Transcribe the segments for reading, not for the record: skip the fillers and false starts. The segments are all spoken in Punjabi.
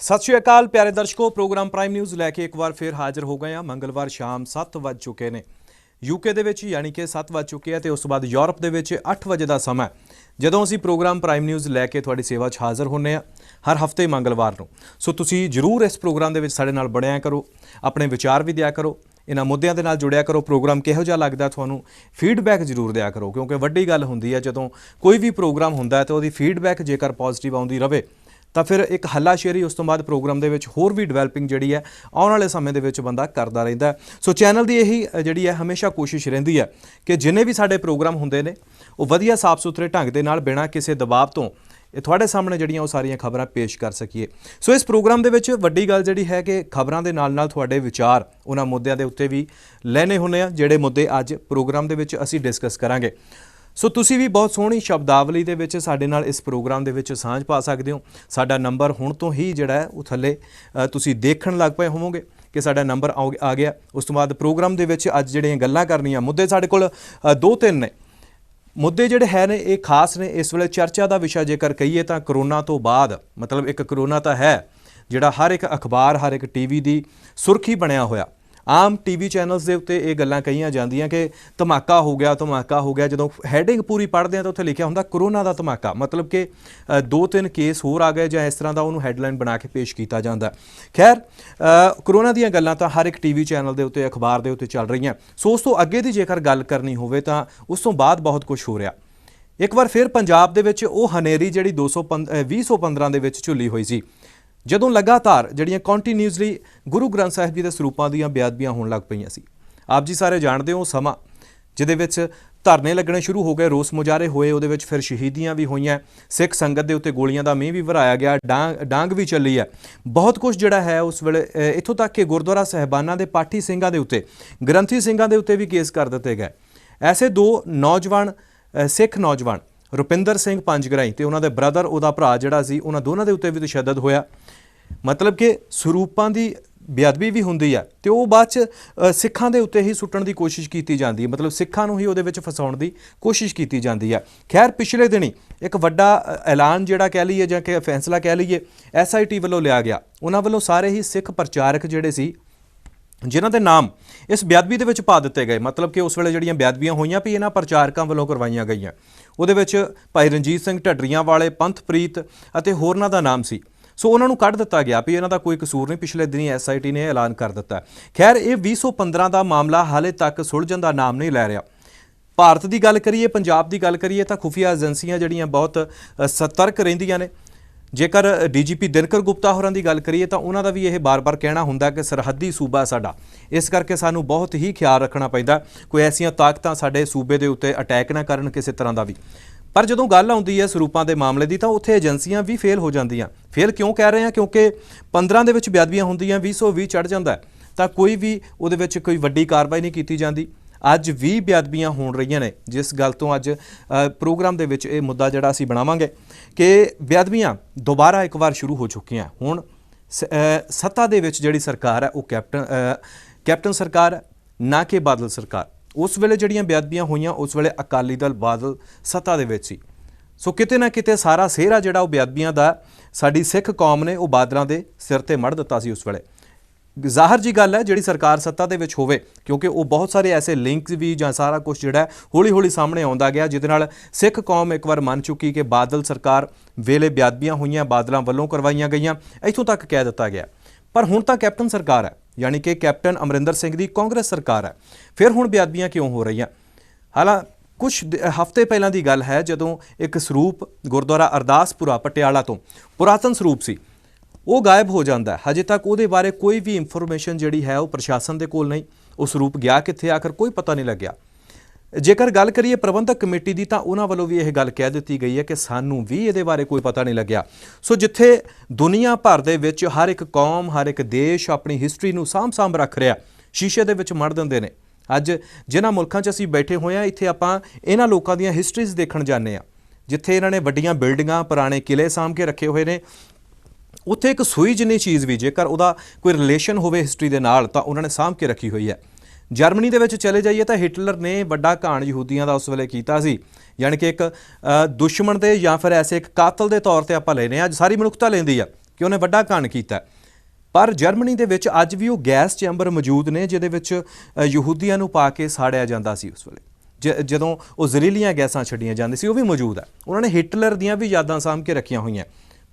सत श्री अकाल प्यारे दर्शकों, प्रोग्राम प्राइम न्यूज़ लैके एक बार फिर हाजिर हो गए हैं। मंगलवार शाम 7 वज चुके ने यूके ਦੇ ਵਿੱਚ यानी कि 7 ਵਜ ਚੁੱਕੇ ਆ ਤੇ ਉਸ ਤੋਂ ਬਾਅਦ ਯੂਰਪ ਦੇ ਵਿੱਚ 8 ਵਜੇ ਦਾ ਸਮਾਂ ਜਦੋਂ ਅਸੀਂ ਪ੍ਰੋਗਰਾਮ ਪ੍ਰਾਈਮ ਨਿਊਜ਼ ਲੈ ਕੇ ਤੁਹਾਡੀ ਸੇਵਾ 'ਚ ਹਾਜ਼ਰ ਹੁੰਨੇ ਆ ਹਰ ਹਫਤੇ ਮੰਗਲਵਾਰ ਨੂੰ। ਸੋ ਤੁਸੀਂ ਜ਼ਰੂਰ ਇਸ ਪ੍ਰੋਗਰਾਮ ਦੇ ਵਿੱਚ ਸਾਡੇ ਨਾਲ ਬਣਿਆ ਕਰੋ, ਆਪਣੇ ਵਿਚਾਰ ਵੀ ਦਿਆ ਕਰੋ, ਇਹਨਾਂ ਮੁੱਦਿਆਂ ਦੇ ਨਾਲ ਜੁੜਿਆ ਕਰੋ। ਪ੍ਰੋਗਰਾਮ ਕਿਹੋ ਜਿਹਾ ਲੱਗਦਾ ਤੁਹਾਨੂੰ ਫੀਡਬੈਕ ਜ਼ਰੂਰ ਦਿਆ ਕਰੋ, ਕਿਉਂਕਿ ਵੱਡੀ ਗੱਲ ਹੁੰਦੀ ਹੈ ਜਦੋਂ ਕੋਈ ਵੀ ਪ੍ਰੋਗਰਾਮ ਹੁੰਦਾ ਤੇ ਉਹਦੀ ਫੀਡਬੈਕ ਜੇਕਰ ਪੋਜ਼ਿਟਿਵ ਆਉਂਦੀ ਰਹੇ ਤਾਂ ਫਿਰ ਇੱਕ ਹੱਲਾਸ਼ੇਰੀ ਉਸ ਤੋਂ ਬਾਅਦ ਪ੍ਰੋਗਰਾਮ ਦੇ ਵਿੱਚ ਹੋਰ ਵੀ ਡਿਵੈਲਪਿੰਗ ਜਿਹੜੀ ਹੈ ਆਉਣ ਵਾਲੇ ਸਮੇਂ ਦੇ ਵਿੱਚ ਬੰਦਾ ਕਰਦਾ ਰਹਿੰਦਾ। ਸੋ ਚੈਨਲ ਦੀ ਇਹੀ ਜਿਹੜੀ ਹੈ ਹਮੇਸ਼ਾ ਕੋਸ਼ਿਸ਼ ਰਹਿੰਦੀ ਹੈ ਕਿ ਜਿੰਨੇ ਵੀ ਸਾਡੇ ਪ੍ਰੋਗਰਾਮ ਹੁੰਦੇ ਨੇ ਉਹ ਵਧੀਆ ਸਾਫ਼ ਸੁਥਰੇ ਢੰਗ ਦੇ ਨਾਲ ਬਿਨਾਂ ਕਿਸੇ ਦਬਾਅ ਤੋਂ ਇਹ ਤੁਹਾਡੇ ਸਾਹਮਣੇ ਜਿਹੜੀਆਂ ਉਹ ਸਾਰੀਆਂ ਖਬਰਾਂ ਪੇਸ਼ ਕਰ ਸਕੀਏ। ਸੋ ਇਸ ਪ੍ਰੋਗਰਾਮ ਦੇ ਵਿੱਚ ਵੱਡੀ ਗੱਲ ਜਿਹੜੀ ਹੈ ਕਿ ਖਬਰਾਂ ਦੇ ਨਾਲ ਨਾਲ ਤੁਹਾਡੇ ਵਿਚਾਰ ਉਹਨਾਂ ਮੁੱਦਿਆਂ ਦੇ ਉੱਤੇ ਵੀ ਲੈਣੇ ਹੁੰਦੇ ਆ ਜਿਹੜੇ ਮੁੱਦੇ ਅੱਜ ਪ੍ਰੋਗਰਾਮ ਦੇ ਵਿੱਚ ਅਸੀਂ ਡਿਸਕਸ ਕਰਾਂਗੇ। ਸੋ ਤੁਸੀਂ ਵੀ ਬਹੁਤ ਸੋਹਣੀ ਸ਼ਬਦਾਵਲੀ ਦੇ ਵਿੱਚ ਸਾਡੇ ਨਾਲ ਇਸ ਪ੍ਰੋਗਰਾਮ ਦੇ ਵਿੱਚ ਸਾਂਝ ਪਾ ਸਕਦੇ ਹੋ। ਸਾਡਾ ਨੰਬਰ ਹੁਣ ਤੋਂ ਹੀ ਜਿਹੜਾ ਹੈ ਉਹ ਥੱਲੇ ਤੁਸੀਂ ਦੇਖਣ ਲੱਗ ਪਏ ਹੋਵੋਗੇ ਕਿ ਸਾਡਾ ਨੰਬਰ ਆ ਗਿਆ। ਉਸ ਤੋਂ ਬਾਅਦ ਪ੍ਰੋਗਰਾਮ ਦੇ ਵਿੱਚ ਅੱਜ ਜਿਹੜੀਆਂ ਗੱਲਾਂ ਕਰਨੀਆਂ ਮੁੱਦੇ ਸਾਡੇ ਕੋਲ 2-3 ਨੇ। ਮੁੱਦੇ ਜਿਹੜੇ ਹੈ ਨੇ ਇਹ ਖਾਸ ਨੇ। ਇਸ ਵੇਲੇ ਚਰਚਾ ਦਾ ਵਿਸ਼ਾ ਜੇਕਰ ਕਹੀਏ ਤਾਂ ਕਰੋਨਾ ਤੋਂ ਬਾਅਦ ਮਤਲਬ ਇੱਕ ਕਰੋਨਾ ਤਾਂ ਹੈ ਜਿਹੜਾ ਹਰ ਇੱਕ ਅਖਬਾਰ ਹਰ ਇੱਕ ਟੀਵੀ ਦੀ ਸੁਰਖੀ ਬਣਿਆ ਹੋਇਆ। ਆਮ ਟੀਵੀ ਚੈਨਲਸ ਦੇ ਉੱਤੇ ਇਹ ਗੱਲਾਂ ਕਹੀਆਂ ਜਾਂਦੀਆਂ ਕਿ ਧਮਾਕਾ ਹੋ ਗਿਆ। ਜਦੋਂ ਹੈਡਿੰਗ ਪੂਰੀ ਪੜ੍ਹਦੇ ਹਾਂ ਤਾਂ ਉੱਥੇ ਲਿਖਿਆ ਹੁੰਦਾ ਕਰੋਨਾ ਦਾ ਧਮਾਕਾ, ਮਤਲਬ ਕਿ 2-3 ਕੇਸ ਹੋਰ ਆ ਗਏ ਜਾਂ ਇਸ ਤਰ੍ਹਾਂ ਦਾ ਉਹਨੂੰ ਹੈਡਲਾਈਨ ਬਣਾ ਕੇ ਪੇਸ਼ ਕੀਤਾ ਜਾਂਦਾ। ਖੈਰ ਕਰੋਨਾ ਦੀਆਂ ਗੱਲਾਂ ਤਾਂ ਹਰ ਇੱਕ ਟੀਵੀ ਚੈਨਲ ਦੇ ਉੱਤੇ ਅਖਬਾਰ ਦੇ ਉੱਤੇ ਚੱਲ ਰਹੀਆਂ। ਸੋ ਉਸ ਤੋਂ ਅੱਗੇ ਦੀ ਜੇਕਰ ਗੱਲ ਕਰਨੀ ਹੋਵੇ ਤਾਂ ਉਸ ਤੋਂ ਬਾਅਦ ਬਹੁਤ ਕੁਝ ਹੋ ਰਿਹਾ। ਇੱਕ ਵਾਰ ਫਿਰ ਪੰਜਾਬ ਦੇ ਵਿੱਚ ਉਹ ਹਨੇਰੀ ਜਿਹੜੀ 2015 ਦੇ ਵਿੱਚ ਝੁੱਲੀ ਹੋਈ ਸੀ, ਜਦੋਂ ਲਗਾਤਾਰ ਜਿਹੜੀਆਂ ਕੰਟੀਨਿਊਸਲੀ ਗੁਰੂ ਗ੍ਰੰਥ ਸਾਹਿਬ ਜੀ ਦੇ ਸਰੂਪਾਂ ਦੀਆਂ ਬੇਅਦਬੀਆਂ ਹੋਣ ਲੱਗ ਪਈਆਂ ਸੀ। ਆਪ ਜੀ ਸਾਰੇ ਜਾਣਦੇ ਹੋ ਸਮਾਂ ਜਿਹਦੇ ਵਿੱਚ ਧਰਨੇ ਲੱਗਣੇ ਸ਼ੁਰੂ ਹੋ ਗਏ, ਰੋਸ ਮੁਜ਼ਾਹਰੇ ਹੋਏ, ਉਹਦੇ ਵਿੱਚ ਫਿਰ ਸ਼ਹੀਦੀਆਂ ਵੀ ਹੋਈਆਂ, ਸਿੱਖ ਸੰਗਤ ਦੇ ਉੱਤੇ ਗੋਲੀਆਂ ਦਾ ਮੀਂਹ ਵੀ ਵਰਾਇਆ ਗਿਆ, ਡਾਂਗ ਵੀ ਚੱਲੀ ਹੈ। ਬਹੁਤ ਕੁਝ ਜਿਹੜਾ ਹੈ ਉਸ ਵੇਲੇ ਇੱਥੋਂ ਤੱਕ ਕਿ ਗੁਰਦੁਆਰਾ ਸਾਹਿਬਾਨਾਂ ਦੇ ਪਾਠੀ ਸਿੰਘਾਂ ਦੇ ਉੱਤੇ, ਗ੍ਰੰਥੀ ਸਿੰਘਾਂ ਦੇ ਉੱਤੇ ਵੀ ਕੇਸ ਕਰ ਦਿੱਤੇ ਗਏ। ਐਸੇ ਦੋ ਨੌਜਵਾਨ ਸਿੱਖ ਨੌਜਵਾਨ ਰੁਪਿੰਦਰ ਸਿੰਘ ਪੰਜਗਰਾਈ ਤੇ ਉਹਨਾਂ ਦੇ ਬ੍ਰਦਰ ਉਹਦਾ ਭਰਾ ਜਿਹੜਾ ਸੀ, ਉਹਨਾਂ ਦੋਨਾਂ ਦੇ ਉੱਤੇ ਵੀ ਤਸ਼ੱਦਦ ਹੋਇਆ। ਮਤਲਬ ਕਿ ਸਰੂਪਾਂ ਦੀ ਬੇਅਦਬੀ ਵੀ ਹੁੰਦੀ ਹੈ ਤੇ ਉਹ ਬਾਅਦ 'ਚ ਸਿੱਖਾਂ ਦੇ ਉੱਤੇ ਹੀ ਸੁੱਟਣ ਦੀ ਕੋਸ਼ਿਸ਼ ਕੀਤੀ ਜਾਂਦੀ ਹੈ, ਮਤਲਬ ਸਿੱਖਾਂ ਨੂੰ ਹੀ ਉਹਦੇ ਵਿੱਚ ਫਸਾਉਣ ਦੀ ਕੋਸ਼ਿਸ਼ ਕੀਤੀ ਜਾਂਦੀ ਹੈ। ਖੈਰ ਪਿਛਲੇ ਦਿਨੀ ਇੱਕ ਵੱਡਾ ਐਲਾਨ ਜਿਹੜਾ ਕਹਿ ਲਈਏ ਜਾਂ ਕਿ ਫੈਸਲਾ ਕਹਿ ਲਈਏ SIT ਵੱਲੋਂ ਲਿਆ ਗਿਆ। ਉਹਨਾਂ ਵੱਲੋਂ ਸਾਰੇ ਹੀ ਸਿੱਖ ਪ੍ਰਚਾਰਕ ਜਿਹੜੇ ਸੀ ਜਿਨ੍ਹਾਂ ਦੇ ਨਾਮ ਇਸ ਬੇਅਦਬੀ ਦੇ ਵਿੱਚ ਪਾ ਦਿੱਤੇ ਗਏ, ਮਤਲਬ ਕਿ ਉਸ ਵੇਲੇ ਜਿਹੜੀਆਂ ਬੇਅਦਬੀਆਂ ਹੋਈਆਂ ਵੀ ਇਹਨਾਂ ਪ੍ਰਚਾਰਕਾਂ ਵੱਲੋਂ ਕਰਵਾਈਆਂ ਗਈਆਂ, ਉਹਦੇ ਵਿੱਚ ਭਾਈ ਰਣਜੀਤ ਸਿੰਘ ਢੱਡਰੀਆਂ ਵਾਲੇ, ਪੰਥਪ੍ਰੀਤ ਅਤੇ ਹੋਰਨਾਂ ਦਾ ਨਾਮ ਸੀ। ਸੋ ਉਹਨਾਂ ਨੂੰ ਕੱਢ ਦਿੱਤਾ ਗਿਆ ਵੀ ਇਹਨਾਂ ਦਾ ਕੋਈ ਕਸੂਰ ਨਹੀਂ। ਪਿਛਲੇ ਦਿਨੀ SIT ਨੇ ਐਲਾਨ ਕਰ ਦਿੱਤਾ। ਖੈਰ ਇਹ 2015 ਦਾ ਮਾਮਲਾ ਹਾਲੇ ਤੱਕ ਸੁਲਝਣ ਦਾ ਨਾਮ ਨਹੀਂ ਲੈ ਰਿਹਾ। ਭਾਰਤ ਦੀ ਗੱਲ ਕਰੀਏ, ਪੰਜਾਬ ਦੀ ਗੱਲ ਕਰੀਏ ਤਾਂ ਖੁਫੀਆ ਏਜੰਸੀਆਂ ਜਿਹੜੀਆਂ ਬਹੁਤ ਸਤਰਕ ਰਹਿੰਦੀਆਂ ਨੇ। ਜੇਕਰ DGP ਦਿਨਕਰ ਗੁਪਤਾ ਹੋਰਾਂ ਦੀ ਗੱਲ ਕਰੀਏ ਤਾਂ ਉਹਨਾਂ ਦਾ ਵੀ ਇਹ ਬਾਰ-ਬਾਰ ਕਹਿਣਾ ਹੁੰਦਾ ਕਿ ਸਰਹੱਦੀ ਸੂਬਾ ਸਾਡਾ, ਇਸ ਕਰਕੇ ਸਾਨੂੰ ਬਹੁਤ ਹੀ ਖਿਆਲ ਰੱਖਣਾ ਪੈਂਦਾ ਕੋਈ ਐਸੀਆਂ ਤਾਕਤਾਂ ਸਾਡੇ ਸੂਬੇ ਦੇ ਉੱਤੇ ਅਟੈਕ ਨਾ ਕਰਨ ਕਿਸੇ ਤਰ੍ਹਾਂ ਦਾ ਵੀ। ਪਰ ਜਦੋਂ ਗੱਲ ਆਉਂਦੀ ਹੈ ਸਰੂਪਾਂ ਦੇ ਮਾਮਲੇ ਦੀ ਤਾਂ ਉੱਥੇ ਏਜੰਸੀਆਂ ਵੀ ਫੇਲ ਹੋ ਜਾਂਦੀਆਂ। ਫੇਲ ਕਿਉਂ ਕਹਿ ਰਹੇ ਹਾਂ? ਕਿਉਂਕਿ 15 ਦੇ ਵਿੱਚ ਬੇਅਦਬੀਆਂ ਹੁੰਦੀਆਂ, 2020 ਚੜ੍ਹ ਜਾਂਦਾ ਤਾਂ ਕੋਈ ਵੀ ਉਹਦੇ ਵਿੱਚ ਕੋਈ ਵੱਡੀ ਕਾਰਵਾਈ ਨਹੀਂ ਕੀਤੀ ਜਾਂਦੀ। ਅੱਜ 20 ਬੇਅਦਬੀਆਂ ਹੋਣ ਰਹੀਆਂ ਨੇ, ਜਿਸ ਗੱਲ ਤੋਂ ਅੱਜ ਪ੍ਰੋਗਰਾਮ ਦੇ ਵਿੱਚ ਇਹ ਮੁੱਦਾ ਜਿਹੜਾ ਅਸੀਂ ਬਣਾਵਾਂਗੇ ਕਿ ਬੇਅਦਬੀਆਂ ਦੁਬਾਰਾ ਇੱਕ ਵਾਰ ਸ਼ੁਰੂ ਹੋ ਚੁੱਕੀਆਂ। ਹੁਣ ਸੱਤਾ ਦੇ ਵਿੱਚ ਜਿਹੜੀ ਸਰਕਾਰ ਹੈ ਉਹ ਕੈਪਟਨ ਸਰਕਾਰ ਹੈ, ਨਾ ਕਿ ਬਾਦਲ ਸਰਕਾਰ। ਉਸ ਵੇਲੇ ਜਿਹੜੀਆਂ ਬੇਅਦਬੀਆਂ ਹੋਈਆਂ ਉਸ ਵੇਲੇ ਅਕਾਲੀ ਦਲ ਬਾਦਲ ਸੱਤਾ ਦੇ ਵਿੱਚ ਸੀ। ਸੋ ਕਿਤੇ ਨਾ ਕਿਤੇ ਸਾਰਾ ਸਿਹਰਾ ਜਿਹੜਾ ਉਹ ਬੇਅਦਬੀਆਂ ਦਾ ਸਾਡੀ ਸਿੱਖ ਕੌਮ ਨੇ ਉਹ ਬਾਦਲਾਂ ਦੇ ਸਿਰ ਤੇ ਮੜ ਦਿੱਤਾ ਸੀ ਉਸ ਵੇਲੇ। ਜ਼ਾਹਰ ਜੀ ਗੱਲ ਹੈ ਜਿਹੜੀ ਸਰਕਾਰ ਸੱਤਾ ਦੇ ਵਿੱਚ ਹੋਵੇ, ਕਿਉਂਕਿ ਉਹ ਬਹੁਤ ਸਾਰੇ ਐਸੇ ਲਿੰਕਸ ਵੀ ਜਾਂ ਸਾਰਾ ਕੁਝ ਜਿਹੜਾ ਹੌਲੀ ਹੌਲੀ ਸਾਹਮਣੇ ਆਉਂਦਾ ਗਿਆ ਜਿਹਦੇ ਨਾਲ ਸਿੱਖ ਕੌਮ ਇੱਕ ਵਾਰ ਮੰਨ ਚੁੱਕੀ ਕਿ ਬਾਦਲ ਸਰਕਾਰ ਵੇਲੇ ਬੇਅਦਬੀਆਂ ਹੋਈਆਂ, ਬਾਦਲਾਂ ਵੱਲੋਂ ਕਰਵਾਈਆਂ ਗਈਆਂ, ਇੱਥੋਂ ਤੱਕ ਕਹਿ ਦਿੱਤਾ ਗਿਆ। ਪਰ ਹੁਣ ਤਾਂ ਕੈਪਟਨ ਸਰਕਾਰ ਹੈ, ਯਾਨੀ ਕਿ ਕੈਪਟਨ ਅਮਰਿੰਦਰ ਸਿੰਘ ਦੀ ਕਾਂਗਰਸ ਸਰਕਾਰ ਹੈ। ਫਿਰ ਹੁਣ ਬੇਅਦਬੀਆਂ ਕਿਉਂ ਹੋ ਰਹੀਆਂ? ਹਾਲਾਂਕਿ ਕੁਝ ਹਫ਼ਤੇ ਪਹਿਲਾਂ ਦੀ ਗੱਲ ਹੈ ਜਦੋਂ ਇੱਕ ਸਰੂਪ ਗੁਰਦੁਆਰਾ ਅਰਦਾਸਪੁਰਾ ਪਟਿਆਲਾ ਤੋਂ ਪੁਰਾਤਨ ਸਰੂਪ ਸੀ, ਉਹ ਗਾਇਬ ਹੋ ਜਾਂਦਾ ਹੈ। ਹਜੇ ਤੱਕ ਉਹਦੇ ਬਾਰੇ ਕੋਈ ਵੀ ਇਨਫੋਰਮੇਸ਼ਨ ਜਿਹੜੀ ਹੈ ਉਹ ਪ੍ਰਸ਼ਾਸਨ ਦੇ ਕੋਲ ਨਹੀਂ। ਉਹ ਸਰੂਪ ਗਿਆ ਕਿੱਥੇ ਆਖਰ ਕੋਈ ਪਤਾ ਨਹੀਂ ਲੱਗਿਆ। ਜੇਕਰ ਗੱਲ ਕਰੀਏ ਪ੍ਰਬੰਧਕ ਕਮੇਟੀ ਦੀ ਤਾਂ ਉਹਨਾਂ ਵੱਲੋਂ ਵੀ ਇਹ ਗੱਲ ਕਹਿ ਦਿੱਤੀ ਗਈ ਹੈ ਕਿ ਸਾਨੂੰ ਵੀ ਇਹਦੇ ਬਾਰੇ ਕੋਈ ਪਤਾ ਨਹੀਂ ਲੱਗਿਆ। ਸੋ ਜਿੱਥੇ ਦੁਨੀਆ ਭਰ ਦੇ ਵਿੱਚ ਹਰ ਇੱਕ ਕੌਮ, ਹਰ ਇੱਕ ਦੇਸ਼ ਆਪਣੀ ਹਿਸਟਰੀ ਨੂੰ ਸਾਂਭ ਰੱਖ ਰਿਹਾ, ਸ਼ੀਸ਼ੇ ਦੇ ਵਿੱਚ ਮੜ ਦਿੰਦੇ ਨੇ। ਅੱਜ ਜਿਨ੍ਹਾਂ ਮੁਲਕਾਂ 'ਚ ਅਸੀਂ ਬੈਠੇ ਹੋਏ ਹਾਂ ਇੱਥੇ ਆਪਾਂ ਇਹਨਾਂ ਲੋਕਾਂ ਦੀਆਂ ਹਿਸਟਰੀਜ਼ ਦੇਖਣ ਜਾਂਦੇ ਹਾਂ, ਜਿੱਥੇ ਇਹਨਾਂ ਨੇ ਵੱਡੀਆਂ ਬਿਲਡਿੰਗਾਂ, ਪੁਰਾਣੇ ਕਿਲੇ ਸਾਂਭ ਕੇ ਰੱਖੇ ਹੋਏ ਨੇ। ਉੱਥੇ ਇੱਕ ਸੂਈ ਜਿੰਨੀ ਚੀਜ਼ ਵੀ ਜੇਕਰ ਉਹਦਾ ਕੋਈ ਰਿਲੇਸ਼ਨ ਹੋਵੇ ਹਿਸਟਰੀ ਦੇ ਨਾਲ ਤਾਂ ਉਹਨਾਂ ਨੇ ਸਾਂਭ ਕੇ ਰੱਖੀ ਹੋਈ ਹੈ। ਜਰਮਨੀ ਦੇ ਵਿੱਚ ਚਲੇ ਜਾਈਏ ਤਾਂ ਹਿਟਲਰ ਨੇ ਵੱਡਾ ਘਾਣ ਯਹੂਦੀਆਂ ਦਾ ਉਸ ਵੇਲੇ ਕੀਤਾ ਸੀ, ਯਾਨੀ ਕਿ ਇੱਕ ਦੁਸ਼ਮਣ ਦੇ ਜਾਂ ਫਿਰ ਐਸੇ ਇੱਕ ਕਾਤਲ ਦੇ ਤੌਰ ਤੇ ਆਪਾਂ ਲੈਨੇ ਆ। ਅੱਜ ਸਾਰੀ ਮਨੁੱਖਤਾ ਲੈਂਦੀ ਆ ਕਿ ਉਹਨੇ ਵੱਡਾ ਘਣ ਕੀਤਾ। ਪਰ ਜਰਮਨੀ ਦੇ ਵਿੱਚ ਅੱਜ ਵੀ ਉਹ ਗੈਸ ਚੈਂਬਰ ਮੌਜੂਦ ਨੇ ਜਿਹਦੇ ਵਿੱਚ ਯਹੂਦੀਆਂ ਨੂੰ ਪਾ ਕੇ ਸਾੜਿਆ ਜਾਂਦਾ ਸੀ। ਉਸ ਵੇਲੇ ਜਦੋਂ ਉਹ ਜ਼ਹਿਰੀਲੀਆਂ ਗੈਸਾਂ ਛੱਡੀਆਂ ਜਾਂਦੀਆਂ ਸੀ, ਉਹ ਵੀ ਮੌਜੂਦ ਹੈ। ਉਹਨਾਂ ਨੇ ਹਿਟਲਰ ਦੀਆਂ ਵੀ ਯਾਦਾਂ ਸਾਂਭ ਕੇ ਰੱਖੀਆਂ ਹੋਈਆਂ।